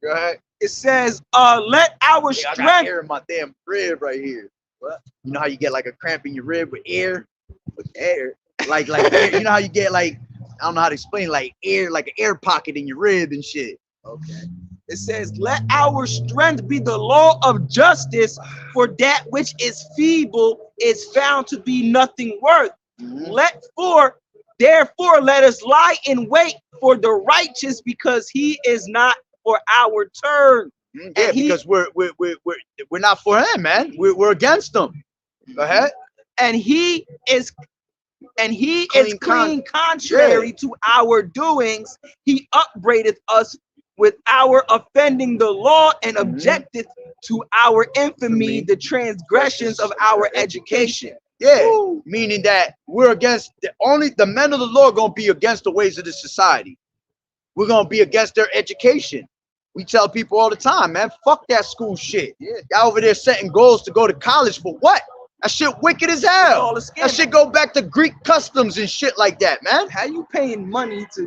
Go ahead. It says, let our I got strength. air in my damn rib right here. What? You know how you get like a cramp in your rib with air? With air. Like air, you know how you get like, I don't know how to explain, like air, like an air pocket in your rib and shit. Okay. It says, let our strength be the law of justice, for that which is feeble is found to be nothing worth. Mm-hmm. Therefore, let us lie in wait for the righteous, because he is not for our turn. Yeah, because we're not for him, man. We're against him. Go ahead. And he is clean contrary to our doings. He upbraideth us with our offending the law, and objecteth to our infamy the transgressions of our education. Yeah, Woo. meaning that we're against the men of the Lord gonna be against the ways of this society. We're gonna be against their education. We tell people all the time, man, fuck that school shit. Yeah. Y'all over there setting goals to go to college for what? That shit wicked as hell. That shit go back to Greek customs and shit like that, man. How you paying money to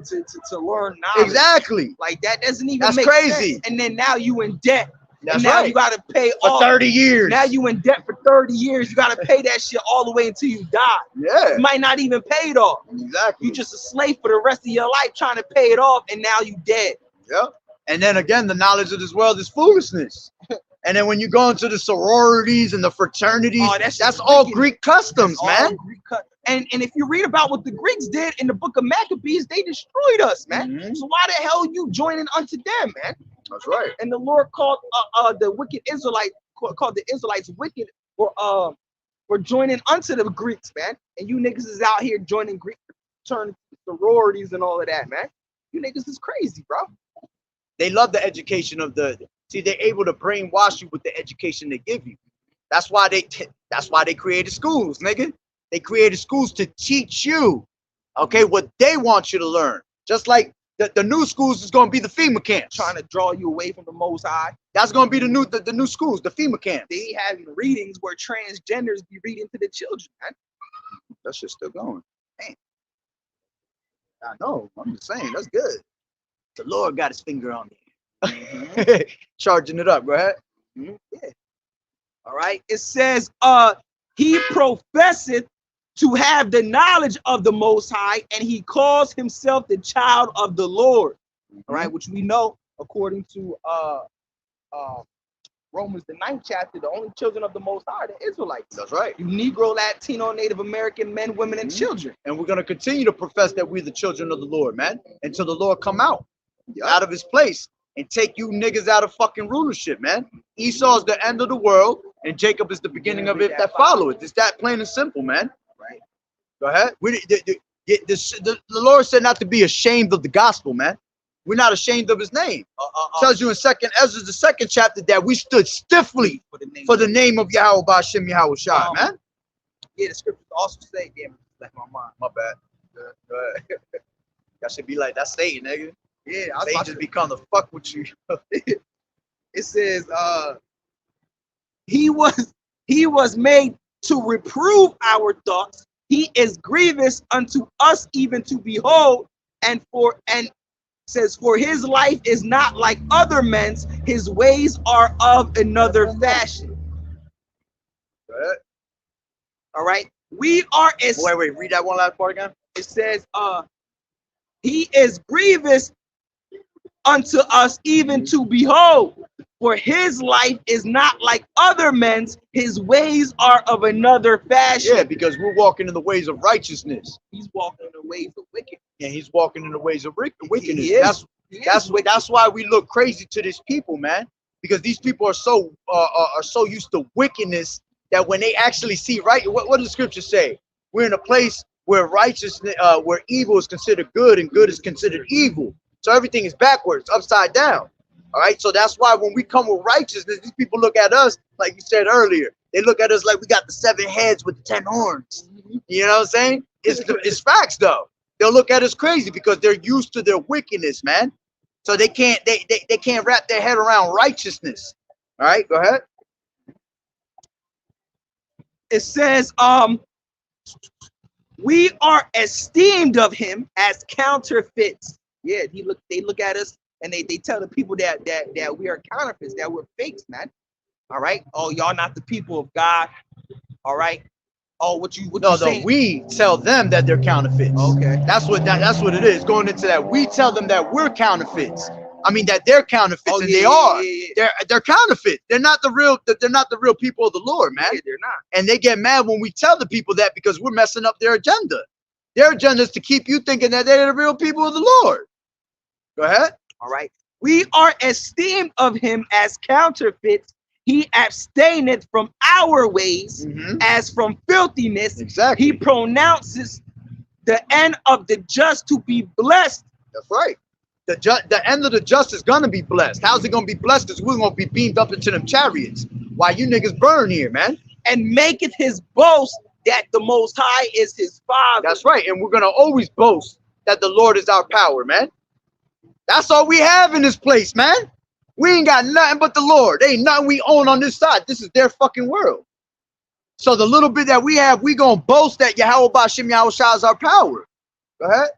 learn knowledge? Exactly. Like that doesn't even That's make crazy. sense. And then now you in debt. That's and now right. you gotta pay For all 30 years. Now you in debt for 30 years. You gotta pay that shit all the way until you die. Yeah. You might not even pay it off. Exactly. You just a slave for the rest of your life trying to pay it off, and now you dead. Yep. And then again, the knowledge of this world is foolishness. And then when you go into the sororities and the fraternities, that's all Greek customs, man. And if you read about what the Greeks did in the book of Maccabees, they destroyed us, man. Mm-hmm. So why the hell you joining unto them, man? That's right. And the Lord called the wicked Israelites, called the Israelites wicked for joining unto the Greeks, man. And you niggas is out here joining Greek fraternity sororities and all of that, man. You niggas is crazy, bro. They love the education of see, they're able to brainwash you with the education they give you. That's why they created schools, nigga. They created schools to teach you, okay, what they want you to learn. Just like the new schools is going to be the FEMA camps. Trying to draw you away from the Most High. That's going to be the new schools, the FEMA camps. They having readings where transgenders be reading to the children, man. That shit's still going. Damn. I know. I'm just saying. That's good. The Lord got his finger on me. Charging it up. Go ahead. Yeah. All right. It says, he professeth to have the knowledge of the Most High, and he calls himself the child of the Lord. All right, which we know according to Romans the 9th chapter, the only children of the Most High are the Israelites. That's right. You Negro, Latino, Native American men, women, and children. And we're gonna continue to profess that we're the children of the Lord, man, until the Lord come out of his place and take you niggas out of fucking rulership, man. Esau is the end of the world, and Jacob is the beginning of it that follow it. It's that plain and simple, man. Right. Go ahead. The Lord said not to be ashamed of the gospel, man. We're not ashamed of his name. Tells you in Ezra, the 2nd chapter, that we stood stiffly for the name of Yahweh Ba'Shem Yahweh Shai, man. Yeah, the scriptures also say, damn, left my mind. My bad. Go ahead. That should be like, that's Satan, nigga. Yeah, Satan just be coming to fuck with you. It says, he was made to reprove our thoughts. He is grievous unto us even to behold, and says, for his life is not like other men's, his ways are of another fashion. Go ahead. All right. We are as Wait, read that one last part again. It says, he is grievous unto us even to behold, for his life is not like other men's, his ways are of another fashion. Yeah, because we're walking in the ways of righteousness. He's walking in the ways of wickedness. And he's walking in the ways of wickedness. That's why we look crazy to these people, man. Because these people are so used to wickedness that when they actually see right, what does the scripture say? We're in a place where righteousness, where evil is considered good and good is considered evil. So everything is backwards, upside down. All right. So that's why when we come with righteousness, these people look at us, like you said earlier, They look at us like we got the 7 heads with the 10 horns. You know what I'm saying? It's facts though. They'll look at us crazy because they're used to their wickedness, man. So they can't wrap their head around righteousness. All right, go ahead. It says, we are esteemed of him as counterfeits. Yeah, they look at us and they tell the people that we are counterfeits, that we're fakes, man. All right. Oh, y'all not the people of God. All right. Oh, what you saying? We tell them that they're counterfeits. Okay. That's what it is. Going into that, we tell them that we're counterfeits. I mean that they're counterfeits, and they are. Yeah. They're counterfeit. They're not the real people of the Lord, man. Yeah, they're not. And they get mad when we tell the people that because we're messing up their agenda. Their agenda is to keep you thinking that they're the real people of the Lord. Go ahead. All right. We are esteemed of him as counterfeits. He abstaineth from our ways as from filthiness. Exactly. He pronounces the end of the just to be blessed. That's right. The end of the just is gonna be blessed. How's it gonna be blessed? Because we're gonna be beamed up into them chariots while you niggas burn here, man. And maketh his boast that the Most High is his Father. That's right. And we're gonna always boast that the Lord is our power, man. That's all we have in this place, man. We ain't got nothing but the Lord. There ain't nothing we own on this side. This is their fucking world. So the little bit that we have, we gonna boast that Yahweh Bashim Yahweh Shah is our power. Go ahead.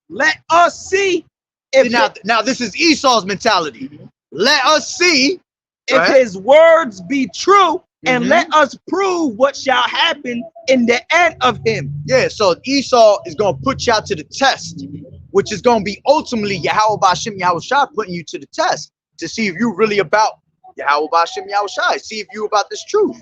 Let us see if now this is Esau's mentality. Let us see if his words be true, and let us prove what shall happen in the end of him. Yeah, so Esau is gonna put you out to the test, which is gonna be ultimately Yahweh Bashim Yahweh Shah putting you to the test to see if you're really about Yahweh Bashim Yahweh Shah, see if you about this truth.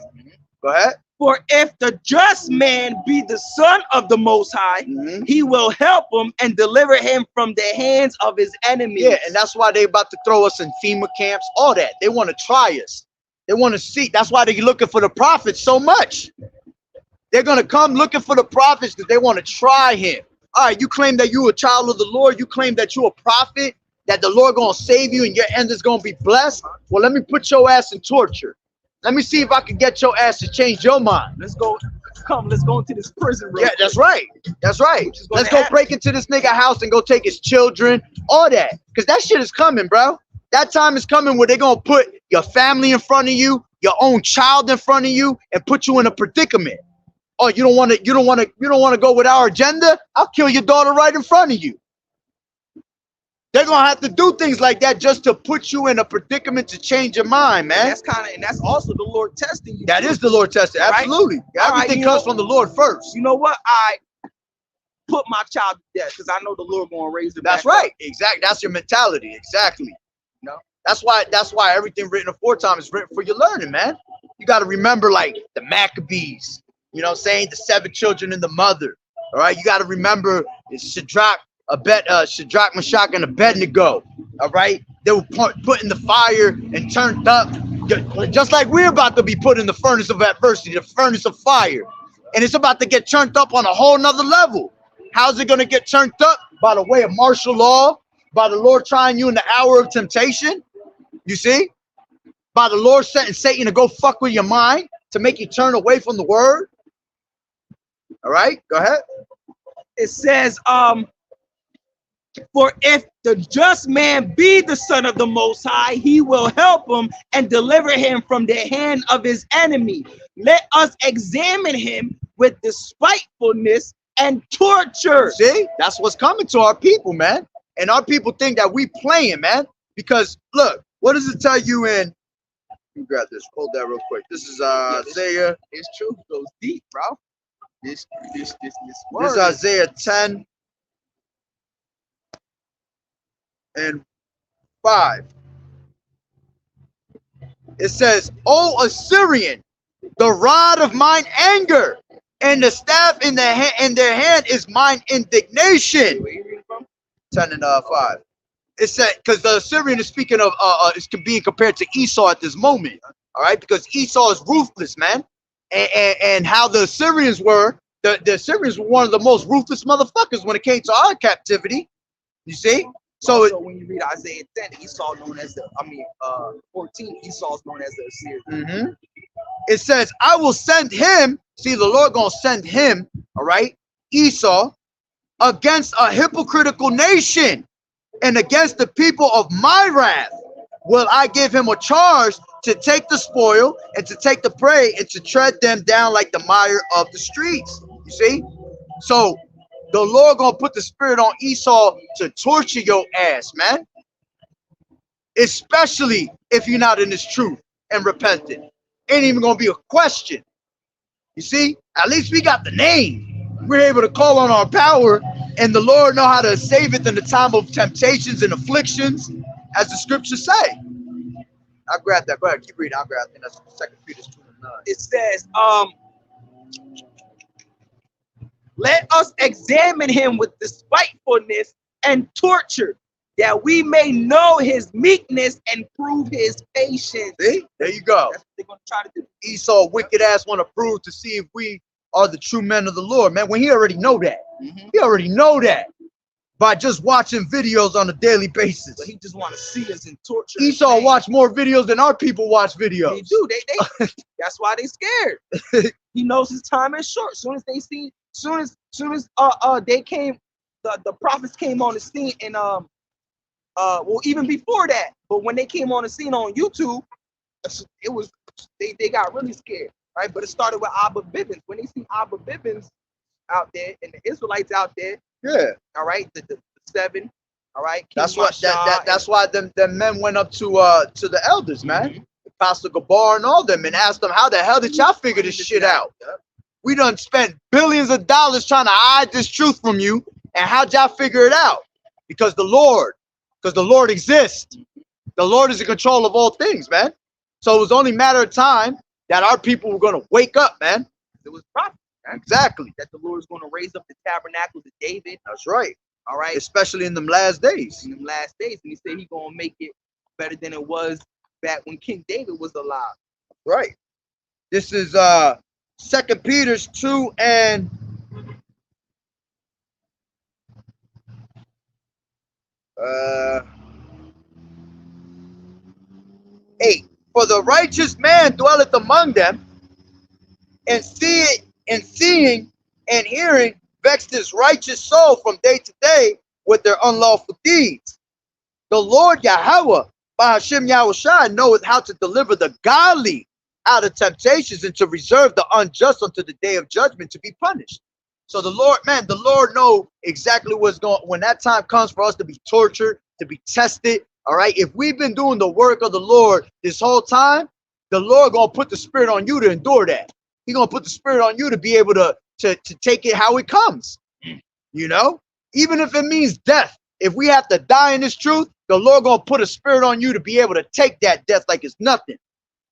Go ahead. For if the just man be the son of the Most High, he will help him and deliver him from the hands of his enemies. Yeah, and that's why they about to throw us in FEMA camps, all that. They want to try us. They want to see. That's why they're looking for the prophets so much. They're going to come looking for the prophets because they want to try him. All right, you claim that you're a child of the Lord. You claim that you're a prophet, that the Lord going to save you and your end is going to be blessed. Well, let me put your ass in torture. Let me see if I can get your ass to change your mind. Let's go. Let's go into this prison room. Yeah, that's right. That's right. Let's go break into this nigga house and go take his children, all that. Because that shit is coming, bro. That time is coming where they're going to put your family in front of you, your own child in front of you, and put you in a predicament. Oh, you don't want to go with our agenda? I'll kill your daughter right in front of you. They're gonna have to do things like that just to put you in a predicament to change your mind, man. And that's also the Lord testing you. That is the Lord testing, absolutely. Right? Everything comes from the Lord first. You know what? I put my child to death because I know the Lord gonna raise it. That's right. Exactly. That's your mentality. Exactly. No. That's why everything written aforetime is written for your learning, man. You got to remember like the Maccabees. You know what I'm saying? The 7 children and the mother. All right. You got to remember Shadrach, Meshach, and Abednego. All right. They were put in the fire and turned up, just like we're about to be put in the furnace of adversity, the furnace of fire. And it's about to get turned up on a whole nother level. How's it going to get turned up? By the way of martial law, by the Lord trying you in the hour of temptation. You see? By the Lord setting Satan to go fuck with your mind to make you turn away from the word. All right, go ahead. It says, for if the just man be the son of the Most High, he will help him and deliver him from the hand of his enemy. Let us examine him with despitefulness and torture. See, that's what's coming to our people, man. And our people think that we playing, man. Because look, what does it tell you in? Let me grab this. Hold that real quick. This is Isaiah. His truth goes deep, bro. This This is Isaiah 10 and 5. It says, "O Assyrian, the rod of mine anger, and the staff in their hand is mine indignation." 10 and 5. It said, because the Assyrian is speaking of is being compared to Esau at this moment. All right, because Esau is ruthless, man. And how the Assyrians were, the Assyrians were one of the most ruthless motherfuckers when it came to our captivity. You see? So when you read Isaiah 10, Esau known as 14, Esau's known as the Assyrian. It says, I will send him. See, the Lord gonna send him, all right, Esau, against a hypocritical nation and against the people of my wrath. Will I give him a charge to take the spoil and to take the prey and to tread them down like the mire of the streets. You see? So the Lord gonna put the spirit on Esau to torture your ass, man. Especially if you're not in this truth and repentant. Ain't even gonna be a question. You see? At least we got the name. We're able to call on our power, and the Lord know how to save it in the time of temptations and afflictions, as the scriptures say. I'll grab that. Go ahead, keep reading. I'll grab that. That's 2 Peter 2:9. It says, let us examine him with despitefulness and torture, that we may know his meekness and prove his patience. See? There you go. That's what they're gonna try to do. Esau, wicked ass, want to prove to see if we are the true men of the Lord, man. When he already know that. He already know that by just watching videos on a daily basis. But he just want to see us in torture. Esau watch more videos than our people watch videos. They do. They that's why they scared. He knows his time is short. Soon as they see, soon as they came, the prophets came on the scene, and well, even before that, but when they came on the scene on YouTube, it was they got really scared, right? But it started with Abba Bibbins. When they see Abba Bibbins out there and the Israelites out there, Yeah, all right, the seven, all right. that's King what Masha that's why them men went up to the elders, man, Pastor Gabar and all them, and asked them, how the hell did y'all figure this shit out? We done spent billions of dollars trying to hide this truth from you, and how'd y'all figure it out? Because the Lord exists. The Lord is in control of all things, man. So it was only a matter of time that our people were going to wake up, man. It was prophet. Exactly. That the Lord is going to raise up the tabernacles of David. That's right. All right. Especially in them last days. In them last days. And he said he's going to make it better than it was back when King David was alive. Right. This is 2 Peter 2 and 8. For the righteous man dwelleth among them, and seeing and hearing vexed his righteous soul from day to day with their unlawful deeds. The Lord Yahweh, by Hashem Yahushua, knoweth how to deliver the godly out of temptations and to reserve the unjust unto the day of judgment to be punished. So the Lord know exactly what's going when that time comes for us to be tortured, to be tested. All right. If we've been doing the work of the Lord this whole time, the Lord gonna put the spirit on you to endure that. He's gonna put the spirit on you to be able to take it how it comes. You know, even if it means death. If we have to die in this truth, the Lord gonna put a spirit on you to be able to take that death like it's nothing.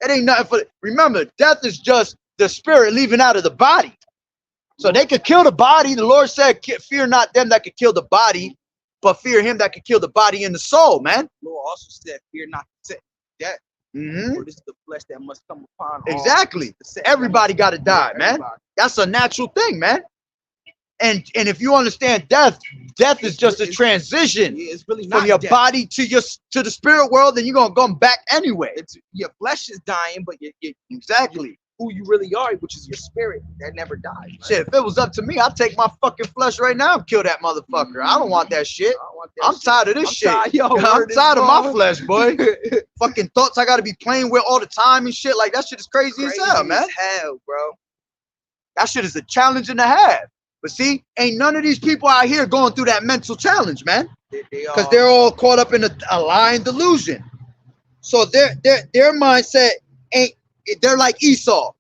It ain't nothing for. Remember, death is just the spirit leaving out of the body. So they could kill the body. The Lord said, fear not them that could kill the body, but fear him that could kill the body and the soul, man. The Lord also said, fear not death. For this is the flesh that must come upon all. Exactly. Everybody got to die, man. Everybody. That's a natural thing, man. And if you understand death is just a transition it's really not from your death. body to the spirit world, then you're gonna come back anyway. It's your flesh is dying, but Exactly. who you really are, which is your spirit, that never dies. Man. Shit, if it was up to me, I'd take my fucking flesh right now and kill that motherfucker. I don't want that shit. I don't want that I'm shit. tired of this shit. I'm I'm tired of my wrong. flesh, boy. Fucking thoughts I gotta be playing with all the time and shit. Like, that shit is crazy as hell, man. Hell, bro. That shit is a challenge and a half. But see, ain't none of these people out here going through that mental challenge, man. Because they're all caught up in a lying delusion. So their mindset ain't, they're like Esau.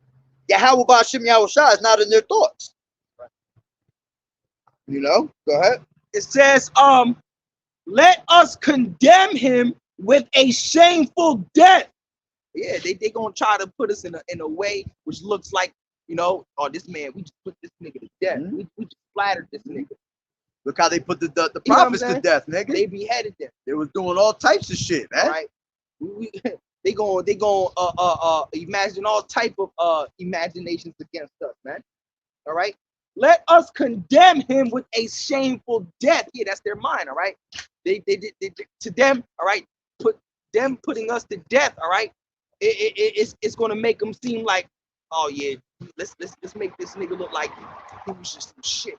Yahweh Ba'ashem Yahushua is not in their thoughts. You know? Go ahead. It says, let us condemn him with a shameful death. Yeah, they gonna try to put us in a way which looks like, you know, oh, this man, we just put this nigga to death. We just flattered this nigga. Look how they put the You know prophets to death, nigga. They beheaded them. They was doing all types of shit, man. Right? They going imagine all type of imaginations against us, man. All right. Let us condemn him with a shameful death. Yeah, that's their mind. All right. They to them. All right. Putting us to death. All right. It's going to make them seem like oh yeah, let's make this nigga look like he was just some shit.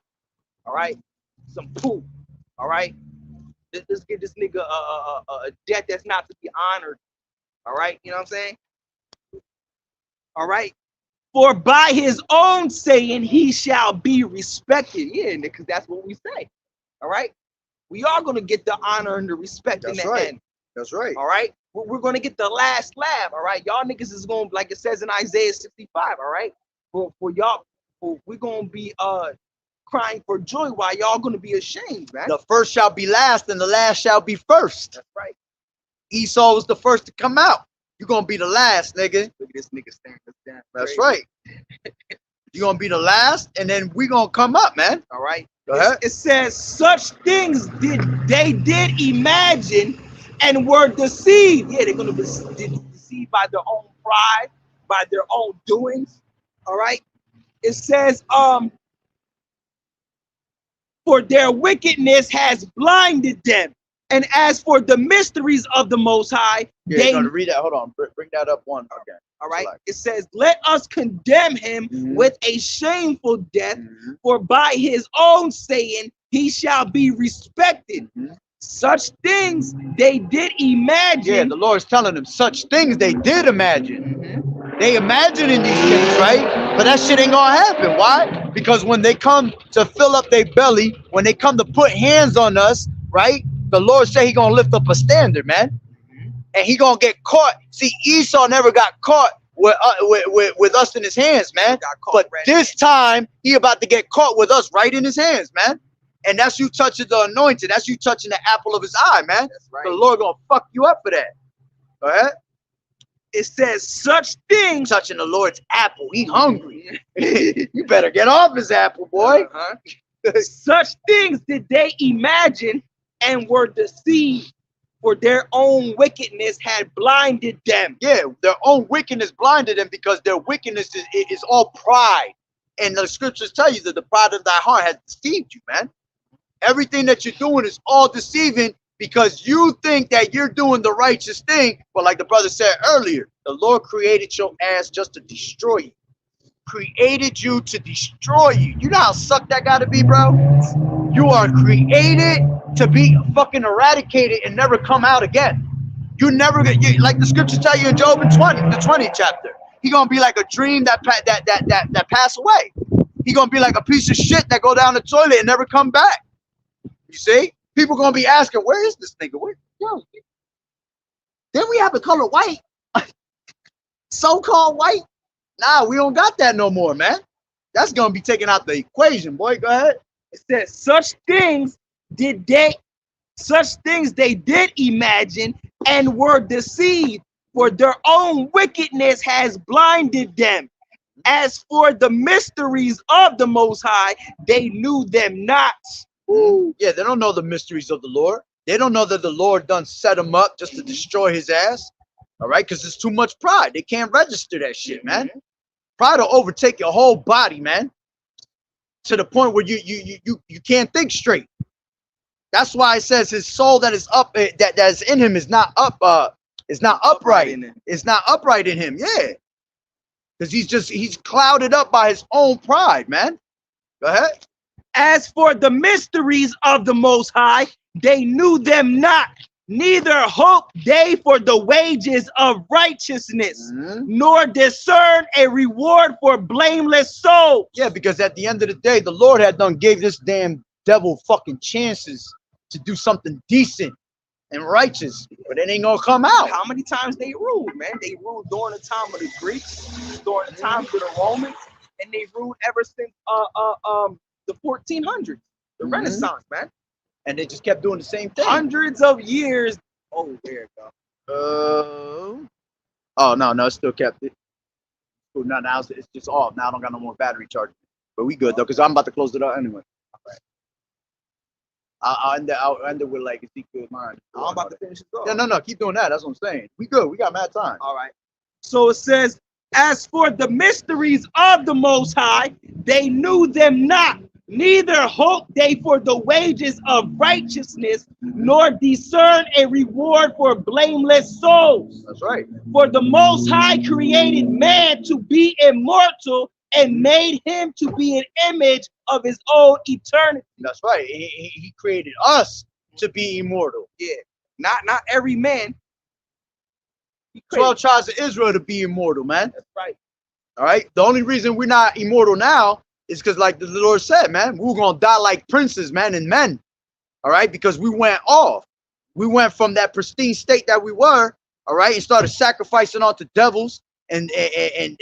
All right, some poop. All right, let's give this nigga a death that's not to be honored. All right, you know what I'm saying? All right. For by his own saying he shall be respected. Yeah, because that's what we say. All right. We are gonna get the honor and the respect in That's the right. end. That's right. All right. We're gonna get the last laugh. All right. Y'all niggas is gonna, like it says in Isaiah 65. All right. For y'all, we're gonna be crying for joy while y'all gonna be ashamed, man. The first shall be last, and the last shall be first. That's right. Esau was the first to come out. You're gonna be the last, nigga. Look at this nigga staring us down. That's Crazy. right. You're gonna be the last, and then we gonna come up, man. All right. Go ahead. It says such things did imagine and were deceived. Yeah, they're gonna be deceived by their own pride, by their own doings. All right. It says, for their wickedness has blinded them. And as for the mysteries of the Most High, Yeah, they, you gotta read that. Hold on. Bring that up one again. all right, Select. it says, let us condemn him Mhm. with a shameful death, Mhm. for by his own saying he shall be respected. Mhm. Such things they did imagine. Yeah, the Lord's telling them such things they did imagine. Mhm. They imagining these things, right? But that shit ain't gonna happen. Why? Because when they come to fill up their belly, when they come to put hands on us, right? The Lord say he gonna lift up a standard, man. And he gonna get caught. See, Esau never got caught with us in his hands, man. Got caught But red-handed. this time, he about to get caught with us right in his hands, man. And that's you touching the anointed. That's you touching the apple of his eye, man. That's right. The Lord gonna fuck you up for that. Go ahead. It says such things. Touching the Lord's apple. He hungry. You better get off his apple, boy. Uh-huh. Such things did they imagine and were deceived, for their own wickedness had blinded them. Yeah, their own wickedness blinded them because their wickedness is all pride. And the scriptures tell you that the pride of thy heart has deceived you, man. Everything that you're doing is all deceiving because you think that you're doing the righteous thing. But like the brother said earlier, the Lord created your ass just to destroy you. Created you to destroy you. You know how suck that gotta be, bro? You are created to be fucking eradicated and never come out again. You never get, like the scriptures tell you in Job in the 20th chapter. He gonna be like a dream that pass away. He gonna be like a piece of shit that go down the toilet and never come back. You see? People gonna be asking, where is this nigga? Where? Yo, then we have the color white. So-called white. Nah, we don't got that no more, man. That's gonna be taken out the equation, boy. Go ahead. It says such things they did imagine and were deceived, for their own wickedness has blinded them. As for the mysteries of the Most High, they knew them not. Ooh. Yeah, they don't know the mysteries of the Lord. They don't know that the Lord done set him up just to destroy his ass. All right, because it's too much pride. They can't register that shit, man. Pride will overtake your whole body, man, to the point where you can't think straight. That's why it says his soul that is up, that is in him is not upright. It's not upright in him. Yeah, because he's clouded up by his own pride, man. Go ahead. As for the mysteries of the Most High, they knew them not, neither hoped they for the wages of righteousness, nor discern a reward for blameless souls. Yeah, because at the end of the day, the Lord had done gave this damn devil fucking chances to do something decent and righteous, but it ain't gonna come out. How many times they ruled, man? They ruled during the time of the Greeks, during the time of the Romans, and they ruled ever since the 1400s, the Renaissance, man. And they just kept doing the same thing. Hundreds of years. Oh, there it go. Oh no, it still kept it. Cool. Now it's just off. Now I don't got no more battery charge. But we good though, because I'm about to close it up anyway. All right. I'll end it with like if he could mind. I'm about to finish it off. Yeah, no, keep doing that. That's what I'm saying. We good. We got mad time. All right. So it says, as for the mysteries of the Most High, they knew them not, Neither hope they for the wages of righteousness, nor discern a reward for blameless souls. That's right. For the Most High created man to be immortal and made him to be an image of his own eternity. That's right. He created us to be immortal. Yeah, not every man. 12 tribes of Israel to be immortal, man. That's right. All right. The only reason we're not immortal now is because, like the Lord said, man, we're gonna die like princes, man, and men. All right, because we went off. We went from that pristine state that we were, all right, and started sacrificing unto devils and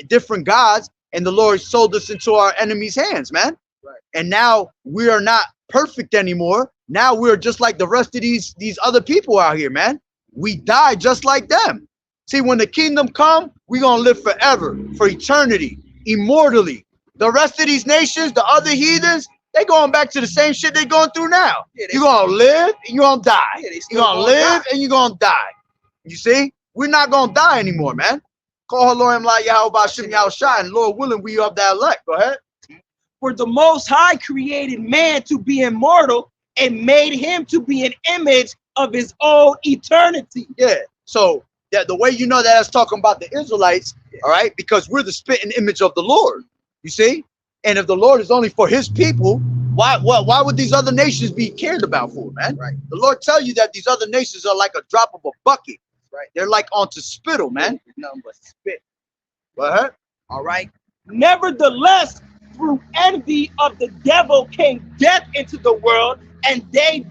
different gods, and the Lord sold us into our enemies' hands, man. Right. And now we are not perfect anymore. Now we're just like the rest of these other people out here, man. We die just like them. See, when the kingdom come, we're gonna live forever, for eternity, immortally. The rest of these nations, the other heathens, they going back to the same shit they going through now. Yeah, You're gonna live and you're gonna die. Yeah, they You're gonna live and you're gonna die. You see, we're not gonna die anymore, man. Call Elohim La Yahweh Bashim Yahushai, and Lord willing, we of that elect. Go ahead. For the Most High created man to be immortal and made him to be an image of his own eternity. Yeah. So that the way you know that it's talking about the Israelites, all right, because we're the spitting image of the Lord. You see, and if the Lord is only for His people, why would these other nations be cared about for, man? Right. The Lord tell you that these other nations are like a drop of a bucket. Right. They're like onto spittle, man. Nothing but spit. Go ahead. All right. Nevertheless, through envy of the devil came death into the world, and they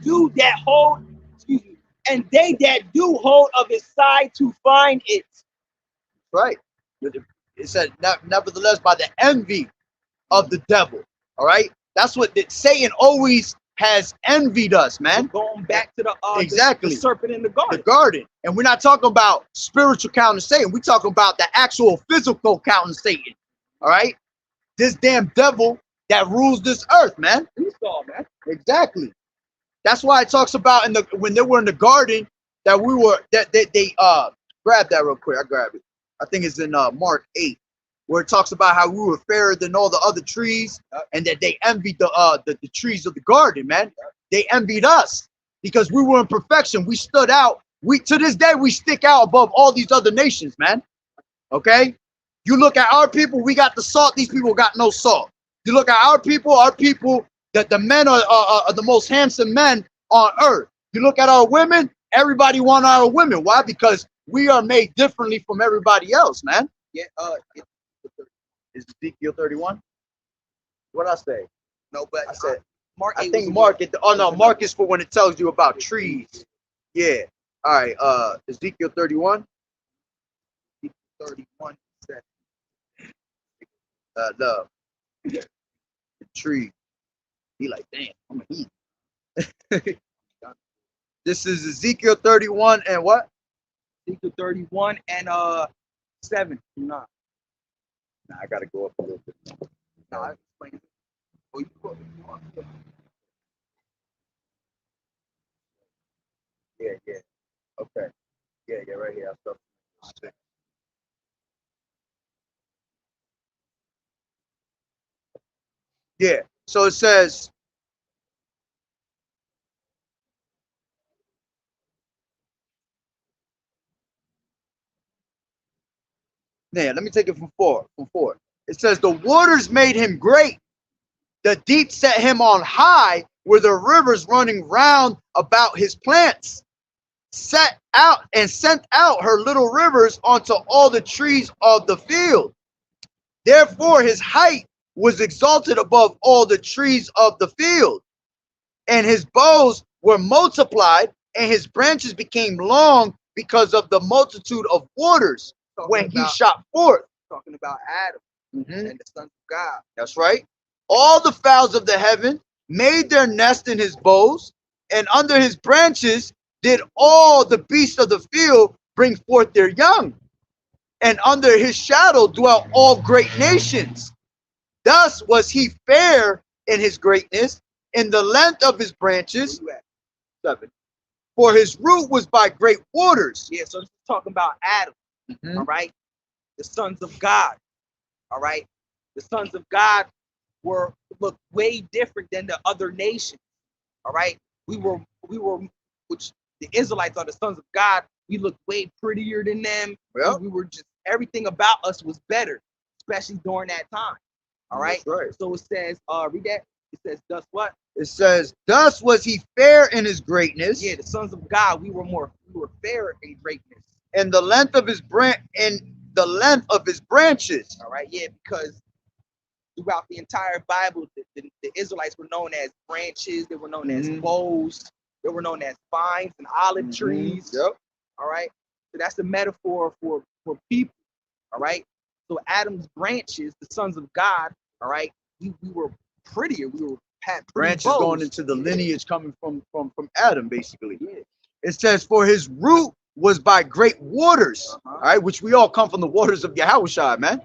that do hold of his side to find it. Right. It said, nevertheless, by the envy of the devil. All right. That's what Satan always has envied us, man. Going back to exactly the serpent in the garden. The garden. And we're not talking about spiritual counting Satan. We're talking about the actual physical counting Satan. All right. This damn devil that rules this earth, man. Esau, man. Exactly. That's why it talks about when they were in the garden that they grab that real quick. I grab it. I think it's in Mark 8, where it talks about how we were fairer than all the other trees, and that they envied the trees of the garden, man. They envied us because we were in perfection. We stood out. To this day we stick out above all these other nations, man. Okay? You look at our people, we got the salt, these people got no salt. You look at our people, that the men are the most handsome men on earth. You look at our women, everybody want our women. Why? Because we are made differently from everybody else, man. Yeah, Is Ezekiel 31? What'd I say? No, but I said Mark. I think Mark. Mark is for when it tells you about trees. Yeah. All right. Ezekiel 31. 31 said. The tree. He like, damn, I'm a heat. This is Ezekiel 31 and what? Ezekiel 31 and 7. Nah, I gotta go up a little bit. no, I explained it. Oh, you go. Yeah. Okay. Yeah, right here. I'll start. Yeah. So it says, yeah, let me take it from four. It says, the waters made him great. The deep set him on high, where the rivers running round about his plants. Set out and sent out her little rivers onto all the trees of the field. Therefore his height was exalted above all the trees of the field, and his boughs were multiplied, and his branches became long because of the multitude of waters when he shot forth. Talking about Adam and the sons of God. That's right. All the fowls of the heaven made their nest in his boughs, and under his branches did all the beasts of the field bring forth their young. And under his shadow dwelt all great nations. Thus was he fair in his greatness, in the length of his branches. 7. For his root was by great waters. Yeah, so this is talking about Adam. All right, the sons of God. All right, the sons of God looked way different than the other nations. All right, we were, which the Israelites are the sons of God. We looked way prettier than them. Yep. We were just, everything about us was better, especially during that time. All right. That's right. So it says, read that. It says, thus what? It says, thus was he fair in his greatness. Yeah, the sons of God, we were fair in greatness. And the length of his branches. All right, yeah, because throughout the entire Bible, the Israelites were known as branches. They were known as boughs. They were known as vines and olive trees. Yep. All right. So that's the metaphor for people. All right. So Adam's branches, the sons of God. All right. We were prettier. We were had branches boughs. going into the lineage coming from Adam, basically. Yeah. It says, for his root was by great waters. All right, which we all come from the waters of Yahushua, man.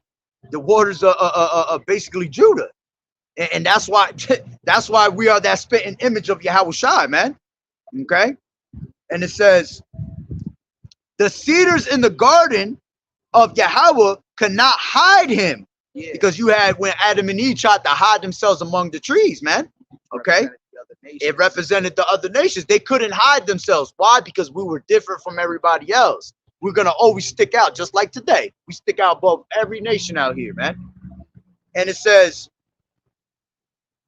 The waters of basically Judah. And that's why we are that spitting image of Yahushua, man. Okay. And it says, the cedars in the garden of Yahweh could not hide him. Yeah. Because you had when Adam and Eve tried to hide themselves among the trees, man. Okay. It represented the other nations. They couldn't hide themselves. Why? Because we were different from everybody else. We're going to always stick out, just like today. We stick out above every nation out here, man. And it says,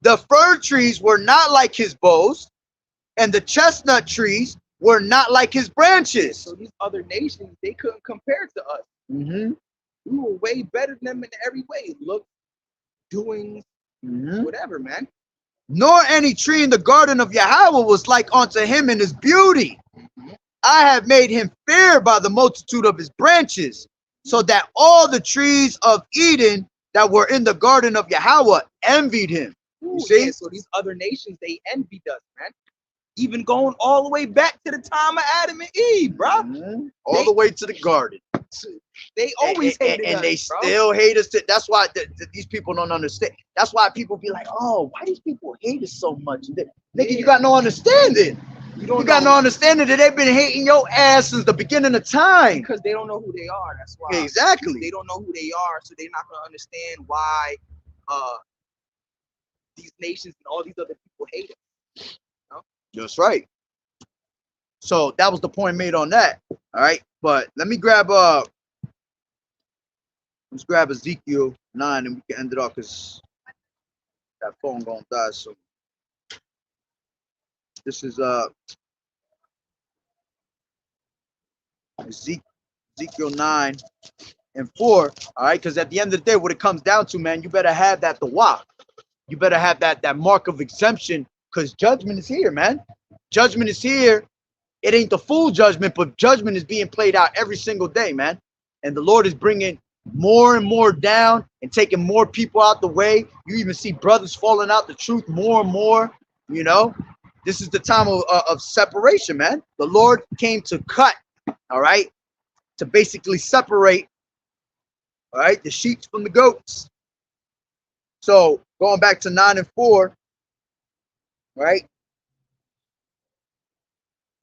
the fir trees were not like his boughs, and the chestnut trees were not like his branches. So these other nations, they couldn't compare to us. We were way better than them in every way. Look, doing, whatever, man. Nor any tree in the garden of Yahweh was like unto him in his beauty. I have made him fair by the multitude of his branches, so that all the trees of Eden that were in the garden of Yahweh envied him. You see? Yeah, so these other nations, they envied us, man. Even going all the way back to the time of Adam and Eve, bro. All the way to the garden. They always hated us, and they bro. still hate us. That's why these people don't understand. That's why people be like, oh, why these people hate us so much? Nigga, you got no understanding. You got no understanding that they've been hating your ass since the beginning of time. Because they don't know who they are. That's why. Exactly. They don't know who they are, so they're not going to understand why these nations and all these other people hate us. You know? That's right. So that was the point made on that. All right. But let me grab let's grab Ezekiel 9 and we can end it off because that phone gonna die soon. This is Ezekiel 9 and 4. All right, because at the end of the day, what it comes down to, man, you better have that the walk. You better have that mark of exemption, because judgment is here, man. Judgment is here. It ain't the full judgment, but judgment is being played out every single day, man. And the Lord is bringing more and more down and taking more people out the way. You even see brothers falling out the truth more and more. You know, this is the time of separation, man. The Lord came to cut, all right, to basically separate, all right, the sheep from the goats. So going back to 9 and 4, right?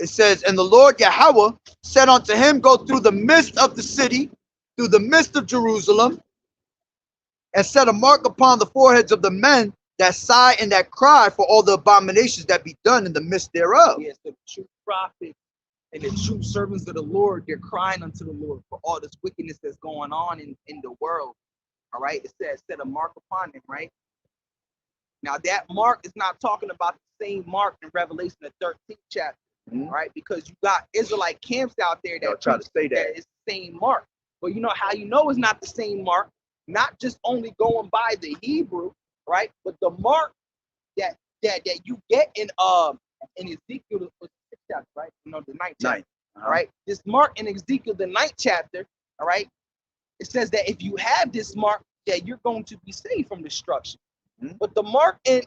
It says, and the Lord Yahweh said unto him, go through the midst of the city, through the midst of Jerusalem, and set a mark upon the foreheads of the men that sigh and that cry for all the abominations that be done in the midst thereof. Yes, the true prophets and the true servants of the Lord, they're crying unto the Lord for all this wickedness that's going on in the world. All right, it says, set a mark upon them, right? Now, that mark is not talking about the same mark in Revelation, the 13th chapter. Right, because you got Israelite camps out there that try to say that it's the same mark. But you know how you know it's not the same mark, not just only going by the Hebrew, right? But the mark that you get in Ezekiel the 6th chapter, right? You know, the 9th chapter. All right. This mark in Ezekiel the 9th chapter, all right, it says that if you have this mark, that you're going to be saved from destruction. But the mark in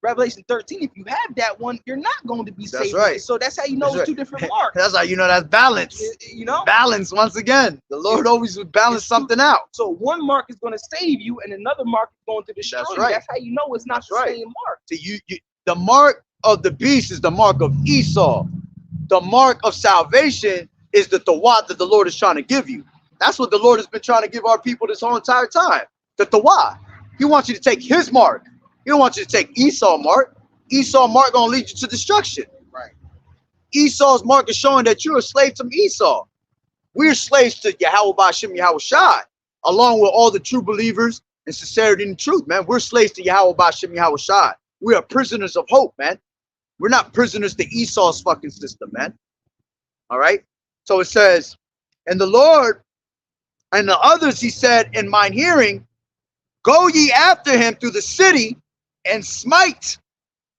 Revelation 13, if you have that one, you're not going to be saved. That's right. So that's how you know it's two different marks. That's how you know that's balance. You know? Balance once again. The Lord always would balance something out. So one mark is going to save you and another mark is going to destroy you. That's how you know it's not the same mark. So the mark of the beast is the mark of Esau. The mark of salvation is the Tawat that the Lord is trying to give you. That's what the Lord has been trying to give our people this whole entire time. The Tawat. He wants you to take his mark. He don't want you to take Esau's mark. Esau's mark gonna lead you to destruction. Right. Esau's mark is showing that you're a slave to Esau. We're slaves to Yahweh Ba'Shem Yahweh Shai, along with all the true believers and sincerity and truth, man. We're slaves to Yahweh Ba'Shem Yahweh Shai. We are prisoners of hope, man. We're not prisoners to Esau's fucking system, man. All right. So it says, and the Lord and the others, he said, in mine hearing, go ye after him through the city and smite.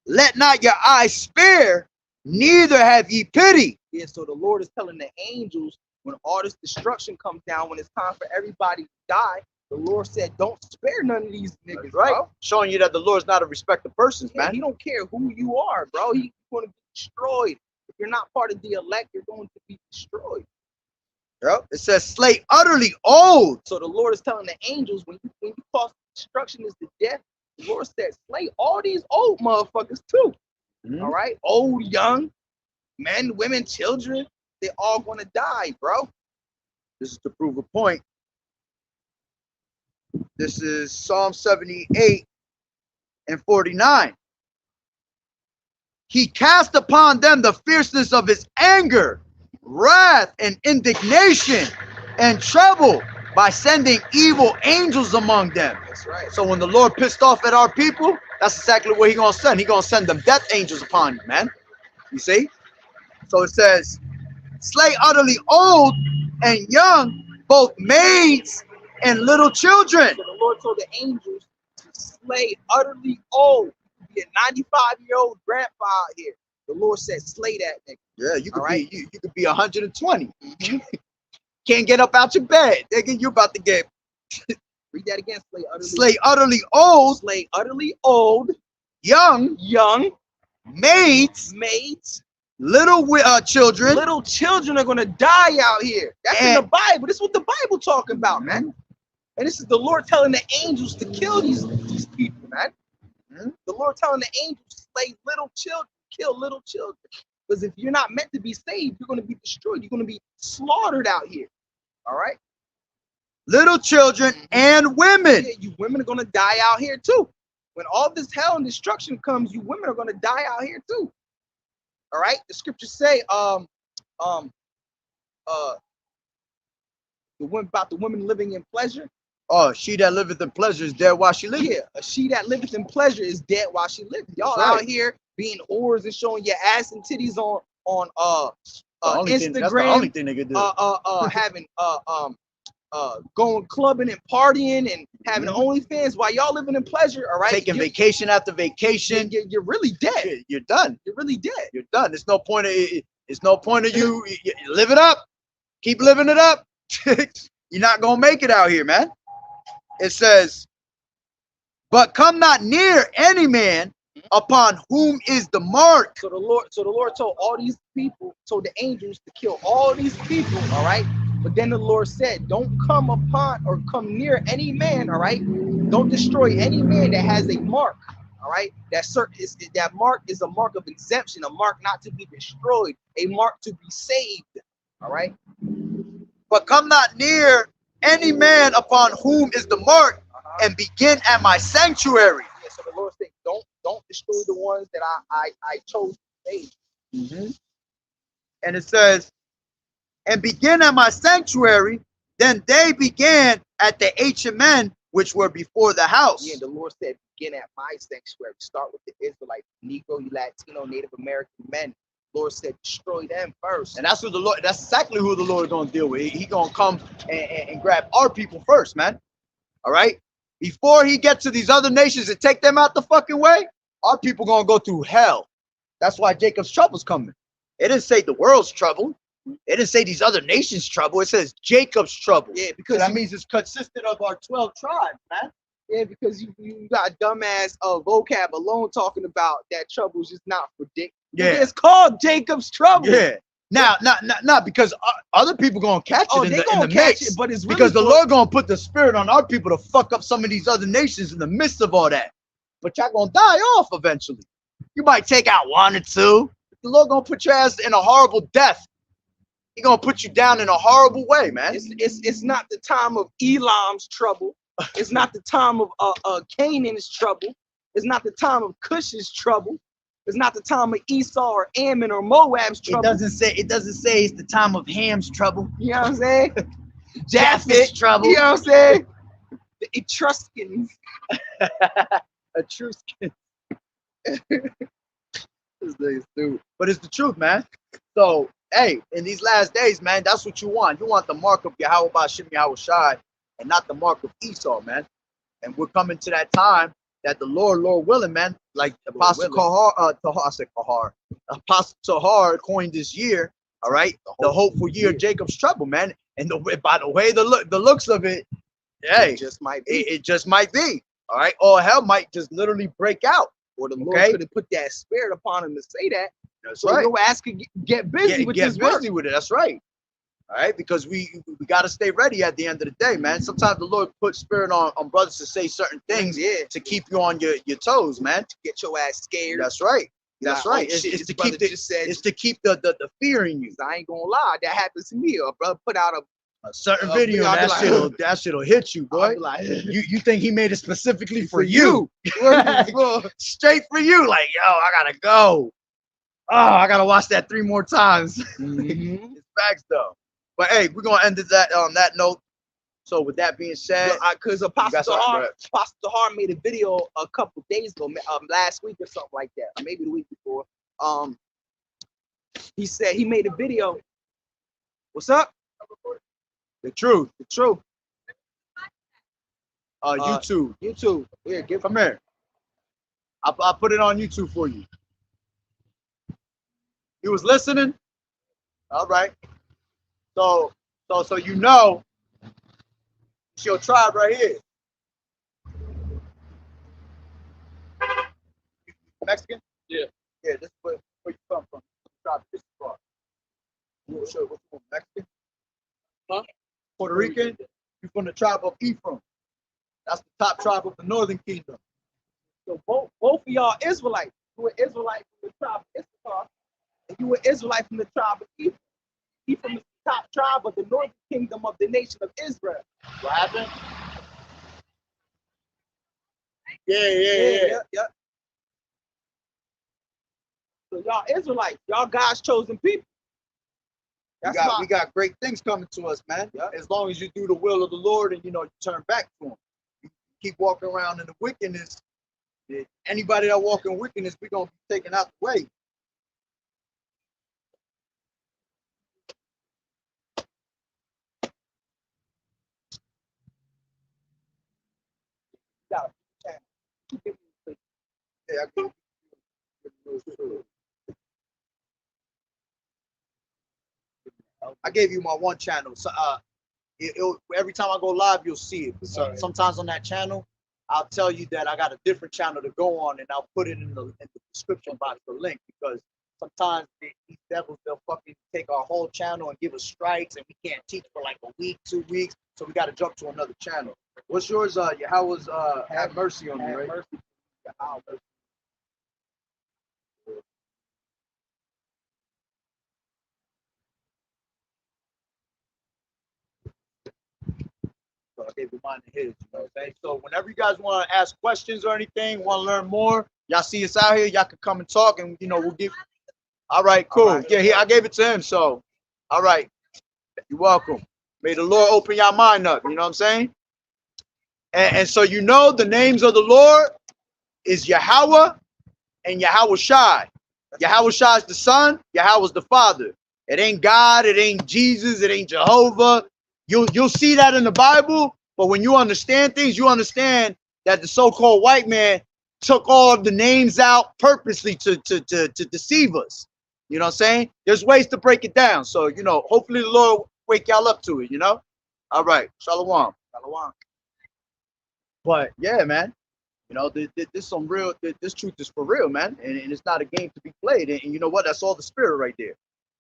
Let not your eyes spare, neither have ye pity. Yeah, so the Lord is telling the angels when all this destruction comes down, when it's time for everybody to die, the Lord said, don't spare none of these niggas, That's right? bro. Showing you that the Lord's not a respecter of persons, Yeah, man. he don't care who you are, bro. He's going to be destroyed. If you're not part of the elect, you're going to be destroyed. Yep. It says, slay utterly old. So the Lord is telling the angels, when you cause destruction is the death, the Lord said, slay all these old motherfuckers too. All right? Old, young, men, women, children, they're all going to die, bro. This is to prove a point. This is Psalm 78 and 49. He cast upon them the fierceness of his anger, wrath, and indignation, and trouble by sending evil angels among them. That's right. So when the Lord pissed off at our people, that's exactly what he's going to send. He's going to send them death angels upon you, man. You see? So it says, slay utterly old and young, both maids and little children. So the Lord told the angels to slay utterly old. Be a 95-year-old grandpa out here. The Lord said, slay that nigga. Yeah, you could All right. be you could be 120. Can't get up out your bed. Nigga, you about to get Read that again. slay utterly old, Slay utterly old, young, young, maids, maids, little children. little children are gonna die out here. That's in the And- Bible. This is what the Bible talking about, man. And this is the Lord telling the angels to kill these people, man. The Lord telling the angels, slay little children, kill little children. Because if you're not meant to be saved, you're gonna be destroyed. You're gonna be slaughtered out here. All right. Little children and women. Yeah, you women are gonna die out here too. When all this hell and destruction comes, you women are gonna die out here too. All right. The scriptures say, the one about the women living in pleasure. Oh, she that liveth in pleasure is dead while she liveth. Yeah, she that liveth in pleasure is dead while she liveth. Y'all That's right. out here being whores and showing your ass and titties on Instagram. That's the only thing they could do. Having going clubbing and partying and having OnlyFans while y'all living in pleasure. All right, Taking vacation after vacation. You're really dead. You're done. You're really dead. You're done. There's no point of you live it up. Keep living it up. You're not gonna make it out here, man. It says, but come not near any man upon whom is the mark. So the Lord told all these people, told the angels to kill all these people, all right? But then the Lord said, don't come upon or come near any man, all right? Don't destroy any man that has a mark, all right? That mark is a mark of exemption, a mark not to be destroyed, a mark to be saved, all right? But come not near any man upon whom is the mark, and begin at my sanctuary. Yeah, so the Lord said, don't destroy the ones that I chose to save. And it says, and begin at my sanctuary. Then they began at the HMN, which were before the house. Yeah, the Lord said, begin at my sanctuary. Start with the Israelites, Negro, Latino, Native American men. Lord said, destroy them first. And that's exactly who the Lord is going to deal with. He going to come and grab our people first, man. All right? Before he gets to these other nations and take them out the fucking way, our people going to go through hell. That's why Jacob's trouble's coming. It didn't say the world's trouble. It didn't say these other nations' trouble. It says Jacob's trouble. Yeah, because that means it's consistent of our 12 tribes, man. Yeah, because you got dumbass vocab alone talking about that trouble is just not for dick. Yeah. It's called Jacob's trouble. Yeah. Now, not because other people gonna catch it in the mix, but it's really because the Lord gonna put the spirit on our people to fuck up some of these other nations in the midst of all that. But y'all gonna die off eventually. You might take out one or two. The Lord gonna put your ass in a horrible death. He gonna put you down in a horrible way, man. It's not the time of Elam's trouble. It's not the time of Canaan's trouble. It's not the time of Cush's trouble. It's not the time of Esau or Ammon or Moab's trouble. It doesn't say it's the time of Ham's trouble. You know what I'm saying? Japheth's trouble. You know what I'm saying? The Etruscans. Etruscan. This nigga's stupid. But it's the truth, man. So, hey, in these last days, man, that's what you want. You want the mark of Yahweh Bashim Yahweh Shai and not the mark of Esau, man. And we're coming to that time that the Lord willing, man, like Apostle Apostle Tahar coined this year, all right, the hopeful year of Jacob's trouble, man. And by the way, the looks of it, hey, It just might be. it just might be, all right. All hell might just literally break out. Or the Lord could have put that spirit upon him to say that. That's So right. your ass could get busy with this work. busy with it. That's right. All right, because we got to stay ready at the end of the day, man. Sometimes the Lord puts spirit on brothers to say certain things to keep you on your toes, man. To get your ass scared. That's right. That's right. Oh, shit, It's to keep the fear in you. I ain't gonna lie, that happens to me. A brother put out A certain video, and that shit'll hit you, boy. like, You think he made it specifically for you? you. Straight for you. Like, yo, I gotta go. Oh, I gotta watch that 3 more times. Mhm. It's facts though. But hey, we're gonna end that on that note. So with that being said, Because Apostle Tahar made a video a couple days ago, last week or something like that, or maybe the week before. He said he made a video. What's up? the truth. The truth. YouTube. YouTube. Here, Come here. I'll put it on YouTube for you. You was listening? All right. So you know, it's your tribe right here. Mexican? Yeah. Yeah, this is where you come from. Tribe this is from. You sure what's from? Mexican? Huh? Puerto Rican? You're from the tribe of Ephraim. That's the top tribe of the Northern Kingdom. So both of y'all Israelites. You were Israelite from the tribe of Issachar, and you were Israelite from the tribe of Ephraim. Ephraim is the top tribe of the Northern Kingdom of the nation of Israel. What happened? Yeah. So y'all Israelites, y'all God's chosen people. We got great things coming to us, man. Yeah. As long as you do the will of the Lord and you turn back to him. You keep walking around in the wickedness. Anybody that walk in wickedness, we're gonna be taken out the way. Yeah, I gave you my one channel. So every time I go live, you'll see it. So sometimes on that channel, I'll tell you that I got a different channel to go on, and I'll put it in the description box, the link, because sometimes these devils, they'll fucking take our whole channel and give us strikes, and we can't teach for like a week, 2 weeks, so we got to jump to another channel. What's yours? Yahweh's have mercy on me, right? Mercy. Yahweh. So I gave you mine and his, you know what I'm saying? So whenever you guys want to ask questions or anything, want to learn more, y'all see us out here, y'all can come and talk, and we'll give. All right, cool. All right. Yeah, I gave it to him. So, all right, you're welcome. May the Lord open your mind up. You know what I'm saying? And so the names of the Lord is Yahweh and Yahweh Shai. Yahweh Shai is the Son. Yahweh is the Father. It ain't God. It ain't Jesus. It ain't Jehovah. You'll see that in the Bible, but when you understand things, you understand that the so-called white man took all of the names out purposely to deceive us. You know what I'm saying? There's ways to break it down. So, hopefully the Lord wake y'all up to it, All right. Shalom. Shalom. But yeah, man, this some real, this truth is for real, man. And it's not a game to be played. And you know what? That's all the spirit right there.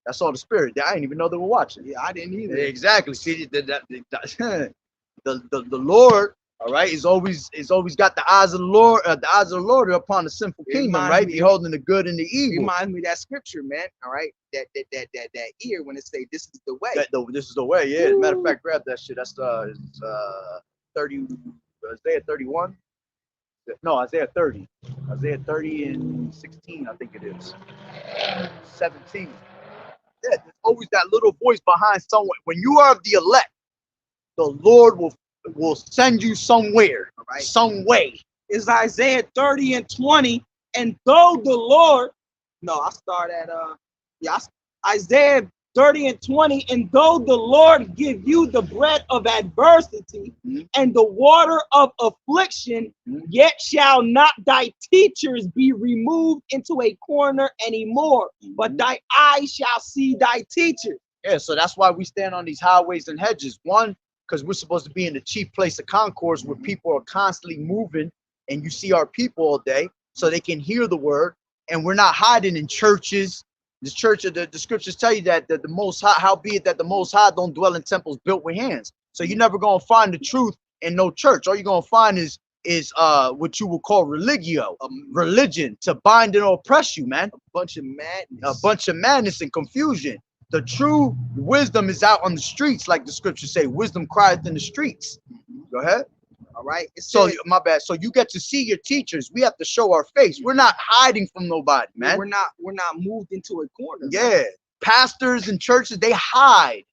That's all the spirit. I didn't even know they were watching. Yeah, I didn't either. Exactly. See, the Lord, all right, is always got the eyes of the Lord. The eyes of the Lord are upon the sinful kingdom, right? Beholding the good and the evil. Reminds me of that scripture, man. All right, that ear when it say, "This is the way." This is the way. Yeah. As a matter of fact, grab that shit. That's 30. Isaiah 31. No, Isaiah 30. Isaiah 30 and 16, I think it is. 17. Yeah, there's always that little voice behind someone. When you are the elect, the Lord will send you somewhere, All right. some way. It's Isaiah 30 and 20. And though the Lord, no, I start at Isaiah 30 and 20. And though the Lord give you the bread of adversity and the water of affliction, yet shall not thy teachers be removed into a corner anymore, but thy eyes shall see thy teachers. Yeah, so that's why we stand on these highways and hedges. One, because we're supposed to be in the chief place of concourse where people are constantly moving and you see our people all day so they can hear the word. And we're not hiding in churches. The scriptures tell you that the Most High, howbeit that the Most High don't dwell in temples built with hands. So you're never going to find the truth in no church. All you're going to find is what you would call religio, religion, to bind and oppress you, man. A bunch of madness. A bunch of madness and confusion. The true wisdom is out on the streets, like the scriptures say. Wisdom crieth in the streets. Go ahead. All right. So my bad. So you get to see your teachers. We have to show our face. We're not hiding from nobody, man. We're not moved into a corner. Yeah. Man. Pastors and churches, they hide.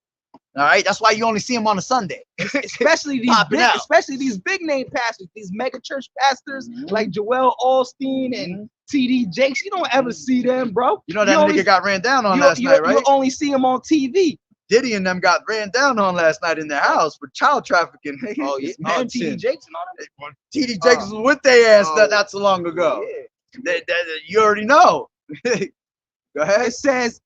All right. That's why you only see them on a Sunday. especially these big name pastors, these mega church pastors like Joel Osteen and TD Jakes. You don't ever see them, bro. You know that nigga got ran down on last night, right? You only see him on TV. Diddy and them got ran down on last night in their house for child trafficking. Oh yeah, man, TD Jakes and all that. TD Jakes was with their ass not so long ago. Yeah. You already know. Go ahead. It says,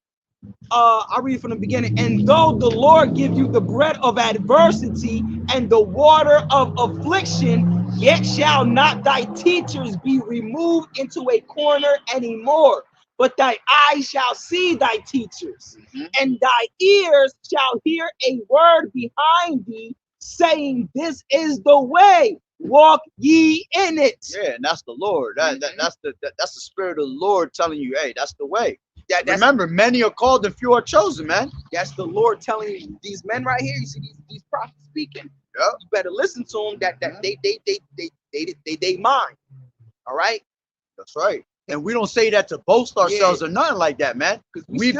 I read from the beginning. And though the Lord give you the bread of adversity and the water of affliction, yet shall not thy teachers be removed into a corner anymore. But thy eyes shall see thy teachers, and thy ears shall hear a word behind thee, saying, "This is the way, walk ye in it." Yeah, and that's the Lord. That's the Spirit of the Lord telling you, hey, that's the way. Remember, many are called and few are chosen, man. That's the Lord telling you, these men right here. You see these prophets speaking. Yeah. You better listen to them. That they mine. All right. That's right. And we don't say that to boast ourselves or nothing like that, man. We've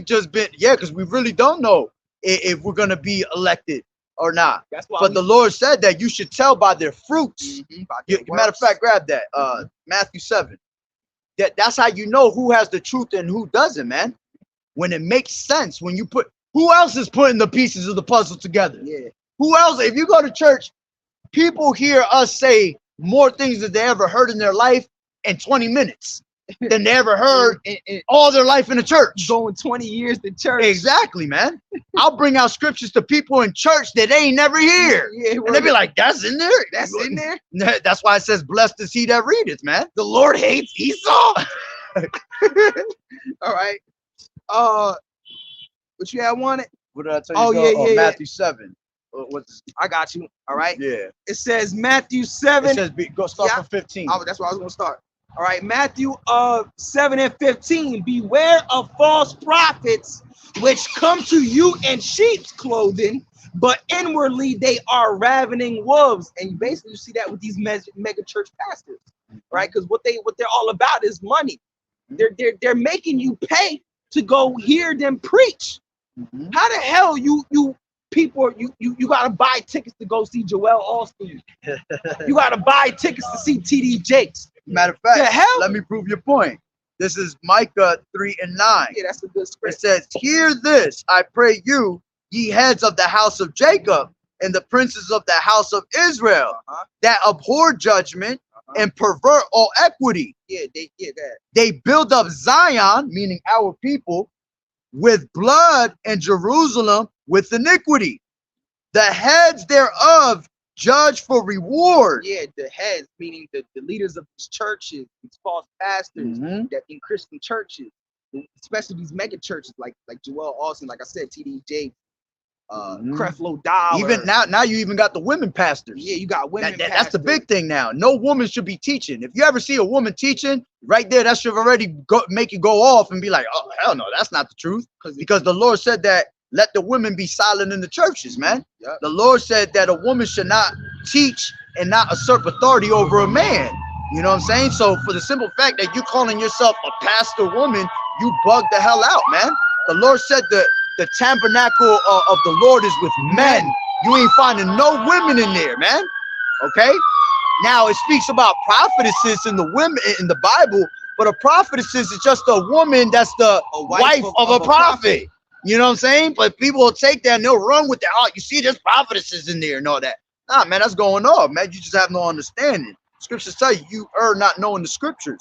just been, because we really don't know if we're gonna be elected or not. That's why. But the Lord said that you should tell by their fruits. Matter of fact, grab that. Matthew 7. That's how you know who has the truth and who doesn't, man. When it makes sense, when you put, who else is putting the pieces of the puzzle together? Yeah. Who else? If you go to church, people hear us say more things than they ever heard in their life in 20 minutes than they ever heard in all their life in the church. Going 20 years to church. Exactly, man. I'll bring out scriptures to people in church that they ain't never hear. Yeah, and they be like, that's in there? That's in there? That's why it says, blessed is he that readeth, man. The Lord hates Esau. All right. What you had wanted? What did I tell you? Yeah. Matthew 7. I got you. All right. Yeah. It says Matthew 7. It says go start from 15. That's where I was going to start. All right, Matthew 7 and 15. Beware of false prophets, which come to you in sheep's clothing, but inwardly they are ravening wolves. And basically, you see that with these mega church pastors, right? Because what they're all about is money. They're making you pay to go hear them preach. How the hell you people you gotta buy tickets to go see Joel Osteen? You gotta buy tickets to see TD Jakes. Matter of fact, the hell? Let me prove your point. This is Micah 3 and 9. Yeah, that's a good script. It says, hear this, I pray you, ye heads of the house of Jacob, and the princes of the house of Israel, that abhor judgment and pervert all equity. They build up Zion, meaning our people, with blood, and Jerusalem with iniquity. The heads thereof judge for reward. Yeah, the heads, meaning the leaders of these churches, these false pastors that in Christian churches, especially these mega churches like Joel Osteen, like I said, TD Jakes, Creflo Dollar. Even now you even got the women pastors. Yeah, you got women pastors. That's the big thing now. No woman should be teaching. If you ever see a woman teaching, right there, that should already make you go off and be like, oh, hell no, that's not the truth. Because the Lord said that let the women be silent in the churches, man. The Lord said that a woman should not teach and not usurp authority over a man. You know what I'm saying? So for the simple fact that you calling yourself a pastor woman, you bug the hell out, man. The Lord said the tabernacle of the Lord is with men. You ain't finding no women in there, man. Okay? Now it speaks about prophetesses in the women in the Bible, but a prophetess is just a woman that's the wife of a prophet. You know what I'm saying? But people will take that and they'll run with that. Oh, you see, there's prophetesses in there and all that. Nah, man, that's going on, man. You just have no understanding. Scriptures tell you, you err not knowing the scriptures.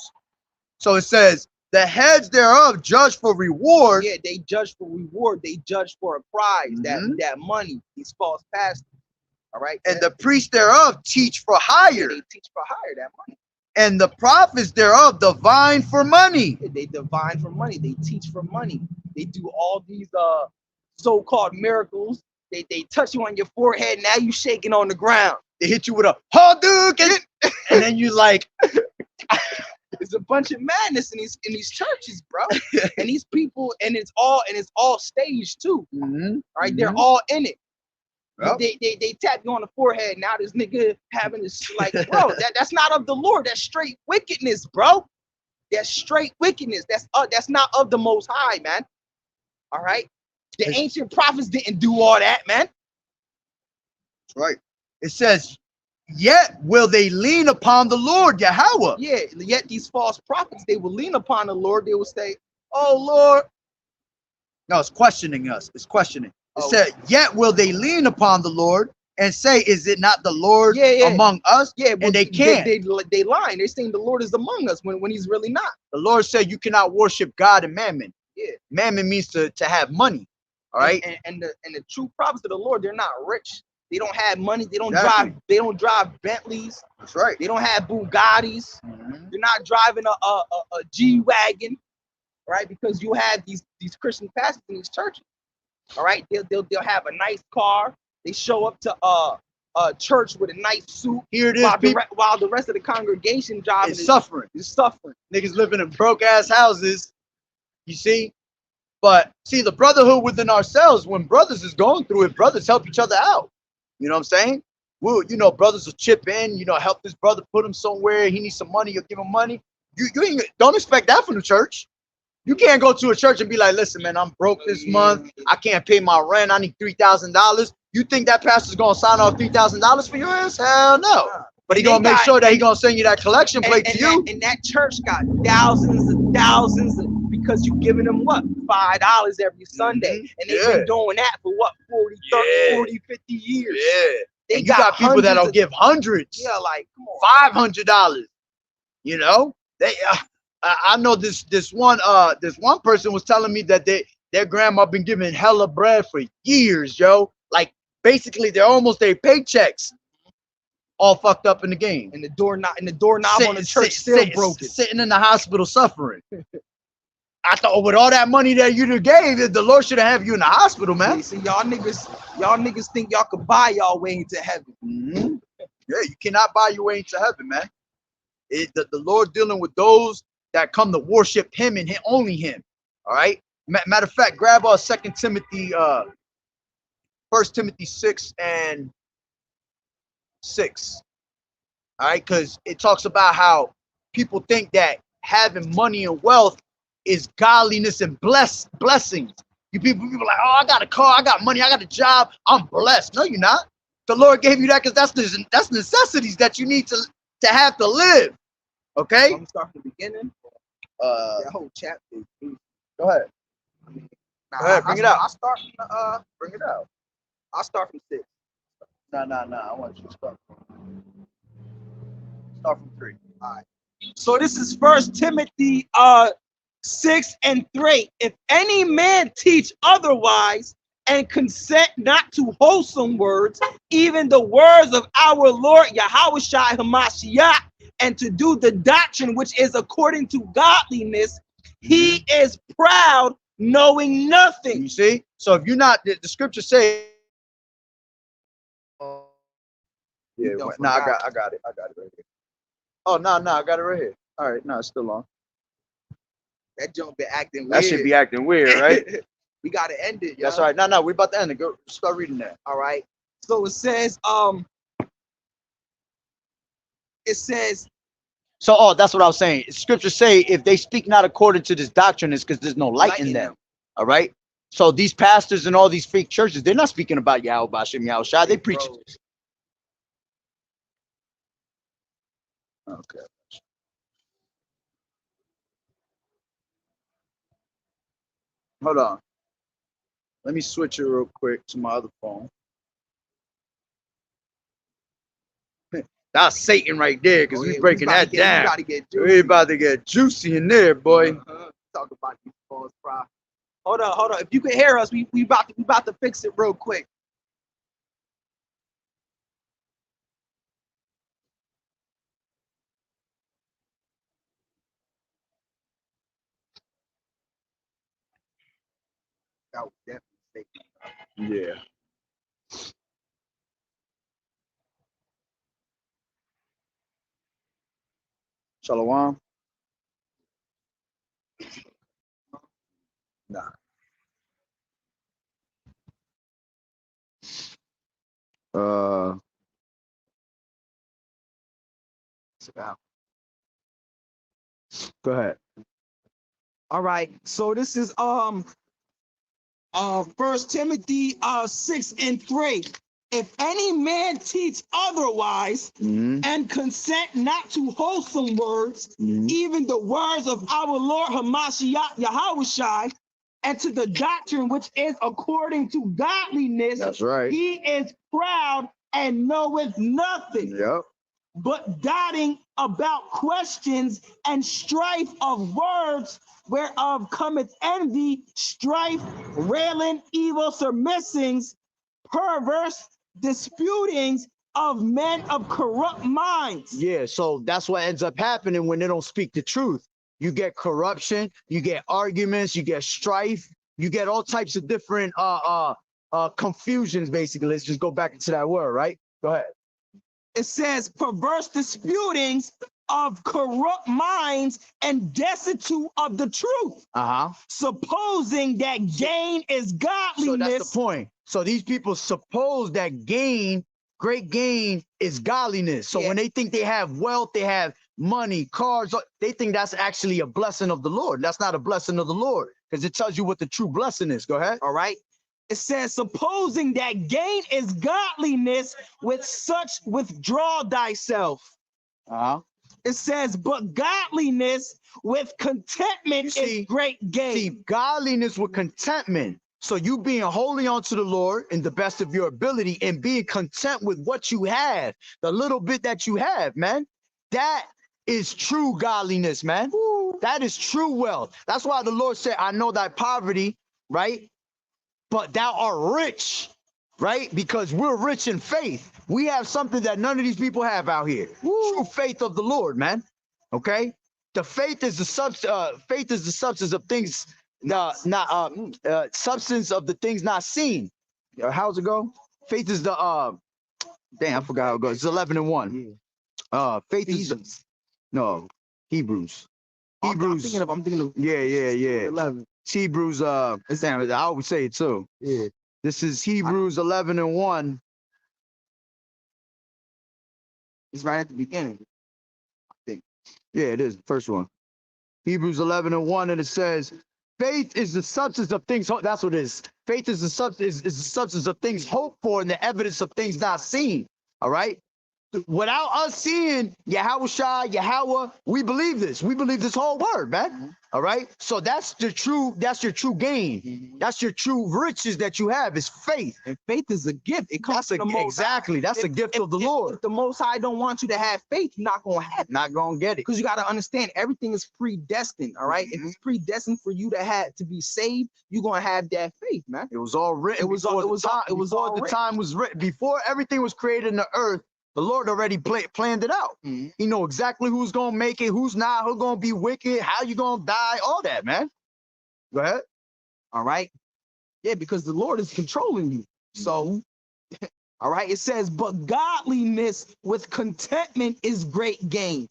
So it says, the heads thereof judge for reward. Yeah, they judge for reward. They judge for a prize, that money, these false pastors. All right. And the priests thereof teach for hire. Yeah, they teach for hire, that money. And the prophets thereof divine for money. Yeah, they divine for money. They teach for money. They do all these so-called miracles. They touch you on your forehead. Now you shaking on the ground. They hit you with a Hadouken, and then you like. There's a bunch of madness in these churches, bro. And these people, and it's all staged too. Right? They're all in it. Yep. They tap you on the forehead. Now this nigga having this, like, bro, that's not of the Lord. That's straight wickedness, bro. That's straight wickedness. That's not of the Most High, man. All right. The ancient prophets didn't do all that, man. That's right. It says, yet will they lean upon the Lord Yahweh. Yeah, yet these false prophets, they will lean upon the Lord. They will say, oh, Lord. No, it's questioning us. It's questioning. It said, yet will they lean upon the Lord and say, is it not the Lord among us? Yeah, and they can't. They lying. They're saying the Lord is among us when he's really not. The Lord said you cannot worship God and mammon. Yeah. Mammon means to have money. All right. And the true prophets of the Lord, they're not rich. They don't have money. They don't drive Bentleys. That's right. They don't have Bugattis. They're not driving a G-Wagon, right? Because you have these Christian pastors in these churches. All right, they'll have a nice car. They show up to a church with a nice suit. Here it is, while the rest of the congregation is suffering. Niggas living in broke ass houses. You see, but see the brotherhood within ourselves. When brothers is going through it, brothers help each other out. You know what I'm saying? Well, you know, brothers will chip in. You know, help this brother, put him somewhere. He needs some money. You'll give him money. You don't expect that from the church. You can't go to a church and be like, listen, man, I'm broke this month. I can't pay my rent. I need $3,000. You think that pastor's going to sign off $3,000 for your ass? Hell no. But he going to make sure that he going to send you that collection plate to you. And that church got thousands because you giving them what? $5 every Sunday. And they've been doing that for what? 40, 30, 40, 50 years. Yeah. You got people that'll give hundreds. Yeah, like, come on. $500. You know? I know this one person was telling me that their grandma been giving hella bread for years, yo. Like basically they're almost their paychecks all fucked up in the game. And the doorknob on the church still broken. Sitting in the hospital suffering. I thought with all that money that you gave, the Lord should have you in the hospital, man. See, y'all niggas think y'all could buy y'all way into heaven. Yeah, you cannot buy your way into heaven, man. The Lord dealing with those that come to worship him and only him. All right. Matter of fact, grab 2 Timothy, 1 Timothy 6 and 6. All right, because it talks about how people think that having money and wealth is godliness and blessings. You people like, oh, I got a car, I got money, I got a job, I'm blessed. No, you're not. The Lord gave you that because that's necessities that you need to have to live. Okay. I'm starting from the beginning. That whole chapter. Go ahead. Go ahead, bring it out. I'll start from bring it out. I'll start from 6. No. I want you to start from 3. All right. So this is 1 Timothy 6 and 3. If any man teach otherwise and consent not to wholesome words, even the words of our Lord Yahushua Hamashiach, and to do the doctrine which is according to godliness, he is proud, knowing nothing. You see? So if you're not, the scripture say, yeah, no, I got it right here. Oh, no, I got it right here. All right, no, it's still on. That junk been acting weird. That should be acting weird, right? We gotta end it, yo. That's all right. No, we're about to end it. Go start reading that. All right. So it says, It says, So, oh, that's what I was saying. Scriptures say if they speak not according to this doctrine, it's because there's no light in them. All right. So these pastors and all these fake churches, they're not speaking about Yahweh Bashim Yahweh Shai. They preach. Okay. Hold on. Let me switch it real quick to my other phone. That's Satan right there, because we breaking that down. We about to get juicy in there, boy. Talk about these false prophets. Hold on. If you can hear us, we about to fix it real quick. That was definitely Satan. Yeah. Shalom. Nah. Go ahead. All right. So this is 1 Timothy 6:3. If any man teach otherwise and consent not to wholesome words, even the words of our Lord Hamashiach Yahushai, and to the doctrine which is according to godliness, That's right. he is proud and knoweth nothing. Yep. But doubting about questions and strife of words, whereof cometh envy, strife, railing, evil surmissings, perverse disputings of men of corrupt minds. Yeah, so that's what ends up happening when they don't speak the truth. You get corruption, you get arguments, you get strife, you get all types of different confusions, basically. Let's just go back into that word, right? Go ahead. It says perverse disputings of corrupt minds and destitute of the truth, supposing that gain is godliness. So that's the point. So these people suppose that great gain is godliness. So when they think they have wealth, they have money, cars, they think that's actually a blessing of the Lord. That's not a blessing of the Lord, because it tells you what the true blessing is. Go ahead. All right. It says, supposing that gain is godliness, with such withdraw thyself. It says, but godliness with contentment is great gain. See, godliness with contentment. So you being holy unto the Lord in the best of your ability and being content with what you have, the little bit that you have, man. That is true godliness, man. That is true wealth. That's why the Lord said, I know thy poverty, right? But thou art rich, right? Because we're rich in faith. We have something that none of these people have out here. True faith of the Lord, man. Okay? The faith is the substance of things substance of the things not seen. How's it go? Faith is the damn, I forgot how it goes. It's 11:1. Faith is Hebrews. Hebrews. I'm thinking of Yeah. 11. Hebrews, damn, I always say it too. Yeah. This is Hebrews 11:1. It's right at the beginning, I think. Yeah, it is the first one. Hebrews 11:1, and it says, faith is the substance of things. That's what it is. Faith is the substance of things hoped for and the evidence of things not seen. All right. Without us seeing Yahweh, we believe this. We believe this whole word, man. All right. So that's your true gain. That's your true riches that you have is faith. And faith is a gift. It comes from the Most exactly. That's a gift of the Lord. If the Most High don't want you to have faith, you're not gonna have it. Not gonna get it. Because you got to understand everything is predestined. All right. If it's predestined for you to be saved, you're gonna have that faith, man. It was all written. The time was written before everything was created in the earth. The Lord already planned it out. He know exactly who's going to make it, who's not, who's going to be wicked, how you going to die, all that, man. Go ahead. All right. Yeah, because the Lord is controlling you. So, all right, it says, but godliness with contentment is great gain.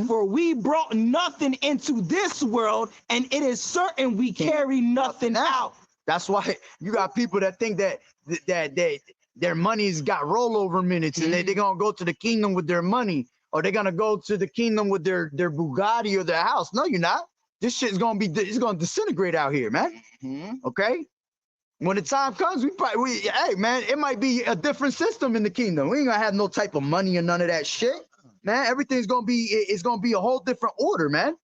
For we brought nothing into this world, and it is certain we carry nothing out. That's why you got people that think that their money's got rollover minutes and they're going to go to the kingdom with their money. or they're gonna go to the kingdom with their Bugatti or their house. No, you're not. This shit's gonna it's gonna disintegrate out here, man. Okay. When the time comes, hey man, it might be a different system in the kingdom. We ain't gonna have no type of money or none of that shit, man. Everything's gonna be it's gonna be a whole different order, man.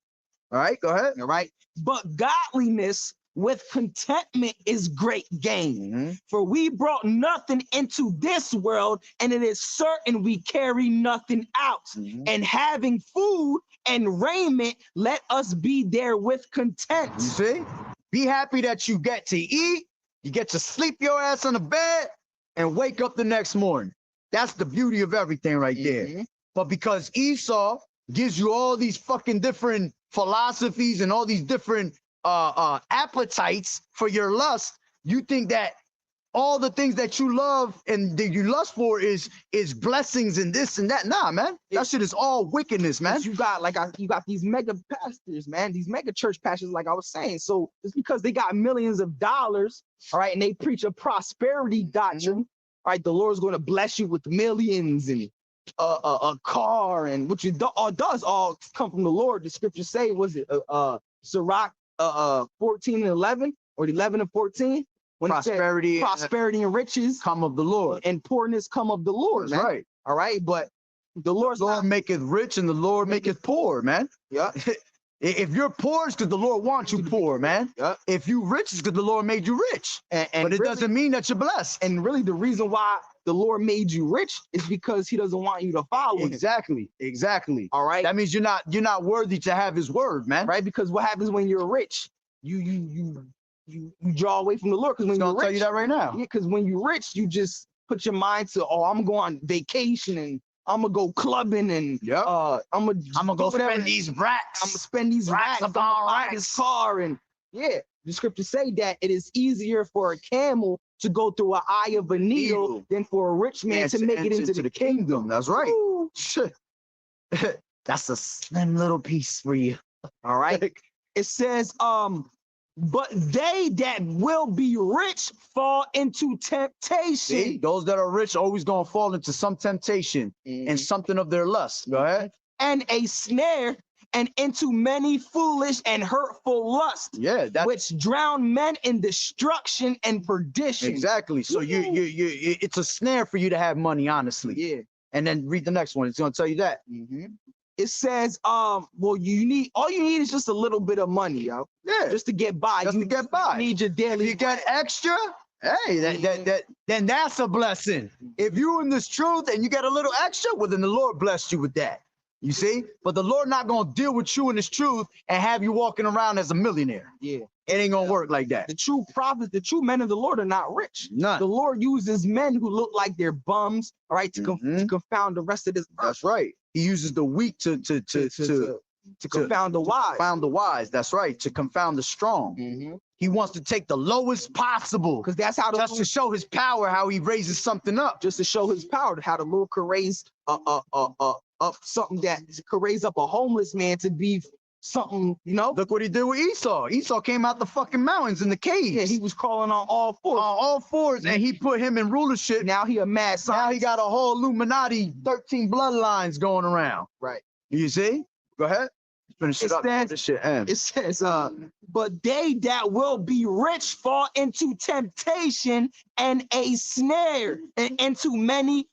All right, go ahead. All right. But godliness with contentment is great gain. For we brought nothing into this world, and it is certain we carry nothing out. And having food and raiment, let us be there with content. You see? Be happy that you get to eat, you get to sleep your ass on the bed, and wake up the next morning. That's the beauty of everything right there. But because Esau gives you all these fucking different philosophies and all these different appetites for your lust, you think that all the things that you love and that you lust for is blessings and this and that. Nah, man, that shit is all wickedness, man. You got you got these mega pastors, man, these mega church pastors, like I was saying. So it's because they got millions of dollars, all right, and they preach a prosperity doctrine. All right, the Lord's going to bless you with millions and a car, and what you does all come from the Lord. The scriptures say, was it Sirach 14 and 11 or 11 and 14? When prosperity and riches come of the Lord, and poorness come of the Lord. That's man. right. All right, but the Lord maketh rich and the Lord maketh poor, man. Yeah. If you're poor, it's because the Lord wants you poor, man. Yeah. If you rich, it's because the Lord made you rich. But it really doesn't mean that you're blessed. And really, the reason why the Lord made you rich is because He doesn't want you to follow Him. Exactly. All right. That means you're not worthy to have His word, man. Right? Because what happens when you're rich? You draw away from the Lord, because when you're rich, tell you that right now. Yeah, because when you're rich, you just put your mind to, oh, I'm going on vacation and I'm gonna go clubbing and I'm gonna go spend these racks. I'm gonna spend these racks. I'm gonna buy this car, and yeah, the scriptures say that it is easier for a camel to go through an eye of a needle than for a rich man to make it into the kingdom. That's right. Shit. That's a slim little piece for you. All right. It says, but they that will be rich fall into temptation. See, those that are rich always gonna fall into some temptation and something of their lust. Go ahead. And a snare, and into many foolish and hurtful lusts. Yeah, which drown men in destruction and perdition. Exactly. So you it's a snare for you to have money, honestly. Yeah. And then read the next one. It's gonna tell you that. It says, well, all you need is just a little bit of money, yo. Yeah. Just to get by. Just to get by. You need your daily. If you get extra, hey, then that's a blessing. If you in this truth and you get a little extra, well, then the Lord blessed you with that. You see? But the Lord not gonna deal with you in this truth and have you walking around as a millionaire. Yeah. It ain't gonna work like that. The true prophets, the true men of the Lord are not rich. None. The Lord uses men who look like they're bums, all right, to confound the rest of this. That's right. He uses the weak to confound the wise. Confound the wise. That's right. To confound the strong. He wants to take the lowest possible, because that's how just to show his power, how he raises something up. Just to show his power, how the Lord could raise up something that could raise up a homeless man to be something, you know. Look what he did with Esau. Esau came out the fucking mountains in the caves. Yeah, he was crawling on all fours. On all fours, and he put him in rulership. Now he a mad scientist. Now he got a whole Illuminati, 13 bloodlines going around. Right. You see? Go ahead. Finish it up. This shit ends. It says, but they that will be rich fall into temptation and a snare, and into many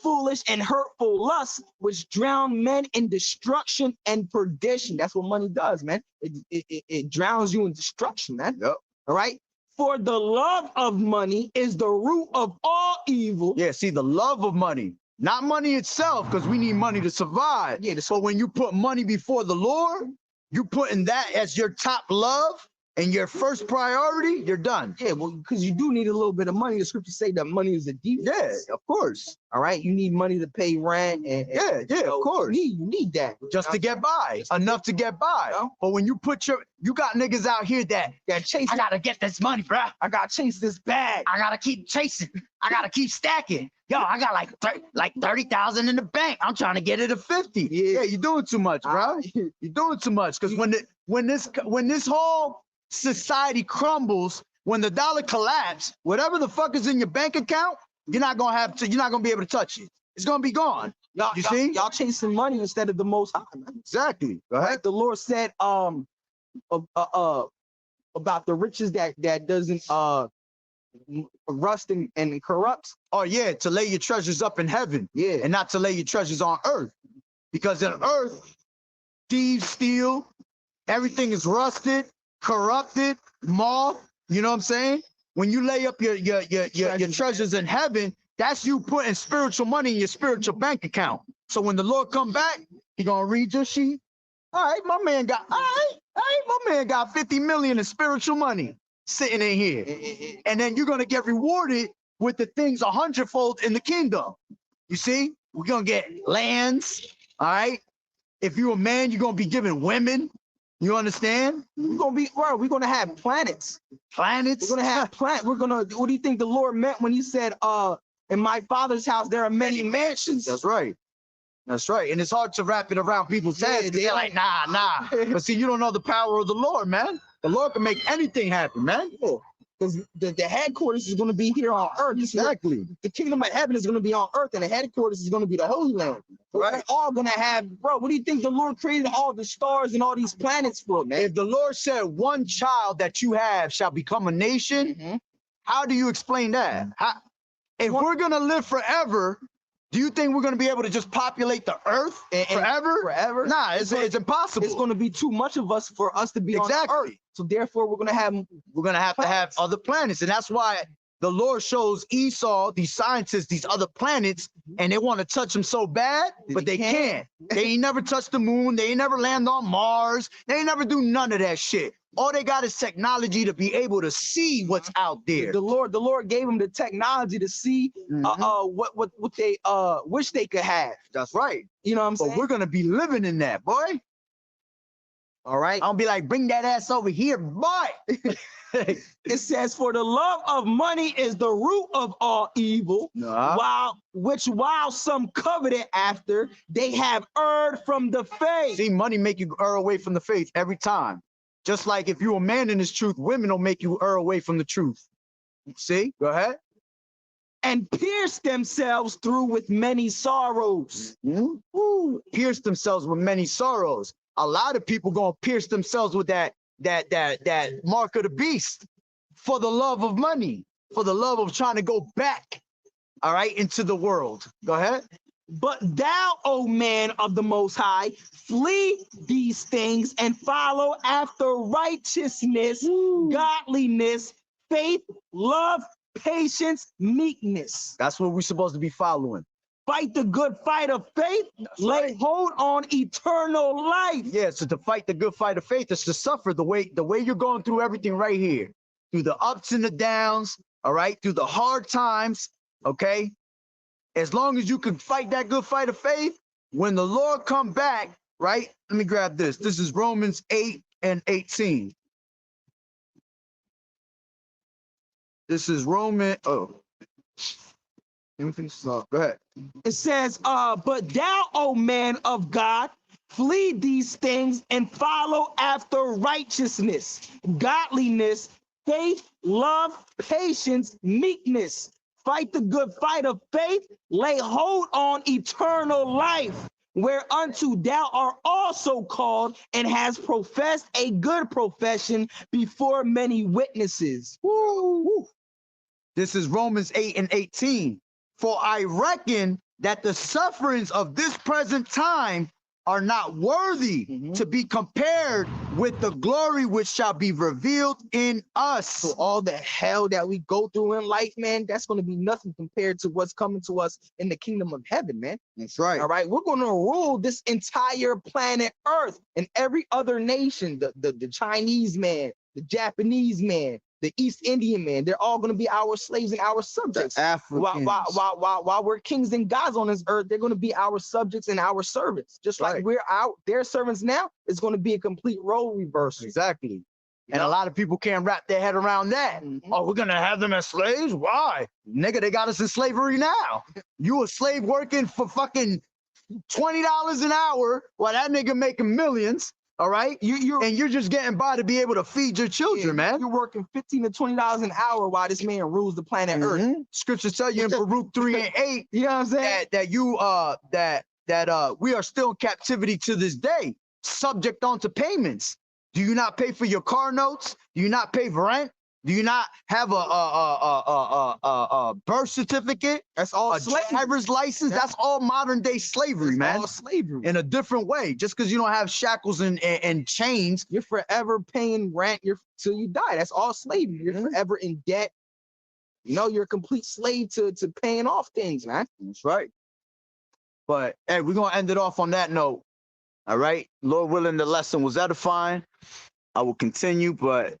foolish and hurtful lusts, which drown men in destruction and perdition. That's what money does, man. It drowns you in destruction, man. Yep. All right. For the love of money is the root of all evil. Yeah, see, the love of money, not money itself, because we need money to survive. Yeah. So when you put money before the Lord, you putting that as your top love and your first priority, you're done. Yeah, well, because you do need a little bit of money. The scriptures say that money is a defense. Yeah, of course. All right, you need money to pay rent. Yeah, of course. You need that. Just to get by, enough to get by. You know? But when you got niggas out here that chase. I gotta get this money, bro. I gotta chase this bag. I gotta keep chasing. I gotta keep stacking. Yo, I got like 30,000 in the bank. I'm trying to get it to 50. Yeah, you're doing too much, bro. You're doing too much, because when this whole society crumbles, when the dollar collapses, whatever the fuck is in your bank account, you're not gonna be able to touch it. It's gonna be gone. You see? y'all chasing money instead of the Most High, man. Exactly. Go ahead. Right? The Lord said about the riches that doesn't rust and corrupts. Oh yeah, to lay your treasures up in heaven, Yeah. and not to lay your treasures on earth, because in earth, thieves steal, everything is rusted, corrupted, moth. You know what I'm saying? When you lay up your treasures in heaven, that's you putting spiritual money in your spiritual bank account. So when the Lord come back, he gonna read your sheet. All right, my man got. All right, my man got 50 million in spiritual money sitting in here, and then you're gonna get rewarded with the things 100-fold in the kingdom. You see, we're gonna get lands. All right. If you're a man, you're gonna be given women. You understand? We're gonna have planets. Planets. We're gonna have what do you think the Lord meant when he said, in my Father's house there are many mansions? That's right. That's right. And it's hard to wrap it around people's heads. They're like, nah. But see, you don't know the power of the Lord, man. The Lord can make anything happen, man. Because the headquarters is going to be here on earth. Exactly. The kingdom of heaven is going to be on earth, and the headquarters is going to be the Holy Land. Right. We're all going to have, bro, what do you think the Lord created all the stars and all these planets for, man? If the Lord said one child that you have shall become a nation, how do you explain that? If we're going to live forever, do you think we're going to be able to just populate the earth forever? Forever? Nah, it's impossible. It's going to be too much of us for us to be on earth. So therefore, we're going to have to have other planets. And that's why the Lord shows Esau, these scientists, these other planets, and they want to touch them so bad, but they can't. They ain't never touched the moon. They ain't never land on Mars. They ain't never do none of that shit. All they got is technology to be able to see what's out there. The Lord gave them the technology to see what they wish they could have. That's right. You know what I'm saying? But we're gonna be living in that, boy. All right. I'll be like, bring that ass over here, boy. It says, for the love of money is the root of all evil, while some coveted after, they have erred from the faith. See, money make you err away from the faith every time. Just like if you're a man in this truth, women will make you err away from the truth. See? Go ahead. And pierce themselves through with many sorrows. Pierce themselves with many sorrows. A lot of people gonna pierce themselves with that mark of the beast for the love of money, for the love of trying to go back, all right, into the world. Go ahead. But thou, O man of the Most High, flee these things and follow after righteousness, godliness, faith, love, patience, meekness. That's what we're supposed to be following. Fight the good fight of faith. Lay hold on eternal life. Yeah, so to fight the good fight of faith is to suffer the way you're going through everything right here, through the ups and the downs, all right, through the hard times, okay? As long as you can fight that good fight of faith, when the Lord come back, right? Let me grab this. This is Romans 8:18. This is Go ahead. It says, but thou, O man of God, flee these things and follow after righteousness, godliness, faith, love, patience, meekness. Fight the good fight of faith, lay hold on eternal life, whereunto thou art also called and has professed a good profession before many witnesses. Woo. This is Romans 8:18. For I reckon that the sufferings of this present time are not worthy to be compared with the glory which shall be revealed in us. So all the hell that we go through in life, man, that's going to be nothing compared to what's coming to us in the kingdom of heaven, man. That's right. All right. We're going to rule this entire planet Earth and every other nation, the Chinese man, the Japanese man, the East Indian man, they're all going to be our slaves and our subjects. The Africans. While we're kings and gods on this earth, they're going to be our subjects and our servants. Just like we're their servants now, it's going to be a complete role reversal. Exactly. And a lot of people can't wrap their head around that. Oh, we're going to have them as slaves? Why? Nigga, they got us in slavery now. You a slave working for fucking $20 an hour while that nigga making millions. All right, you're just getting by to be able to feed your children, man. You're working $15 to $20 an hour while this man rules the planet Earth. Scriptures tell you in Baruch 3:8, you know what I'm saying? That that we are still in captivity to this day, subject onto payments. Do you not pay for your car notes? Do you not pay for rent? Do you not have a birth certificate? That's all A slavery. driver's license? That's all modern day slavery, That's man. all slavery. In a different way. Just because you don't have shackles and chains, You're forever paying rent till you die. That's all slavery. You're forever in debt. You know, you're a complete slave to paying off things, man. that's right. But hey, we're gonna end it off on that note. All right. Lord willing, the lesson was edifying. I will continue, but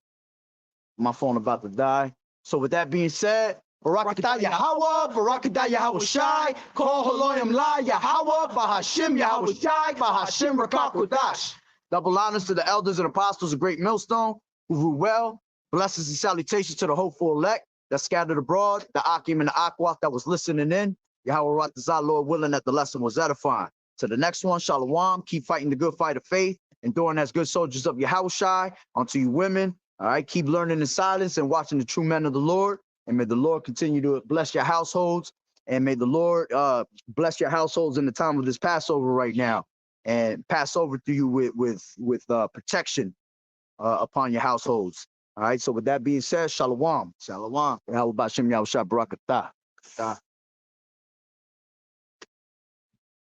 my phone about to die. So with that being said, Barakatah Yahweh, Barakatah Yahweh Shai, Kol Haloyim La Yahweh, Bahashim Yahweh Shai, Bahashim Rakakodash. Double honors to the elders and apostles of Great Millstone who rule well. Blessings and salutations to the hopeful elect that scattered abroad, the Akim and the Akwaf that was listening in. Yahweh Ratazah, Lord willing, that the lesson was edifying. To the next one, Shalom, keep fighting the good fight of faith, enduring as good soldiers of Yahweh Shai. Unto you women, all right, keep learning in silence and watching the true men of the Lord. And may the Lord continue to bless your households. And may the Lord bless your households in the time of this Passover right now. And pass over to you with protection upon your households. All right, so with that being said, Shalom. Shalom. Yahweh Bashem Yahweh Shai Barakatah.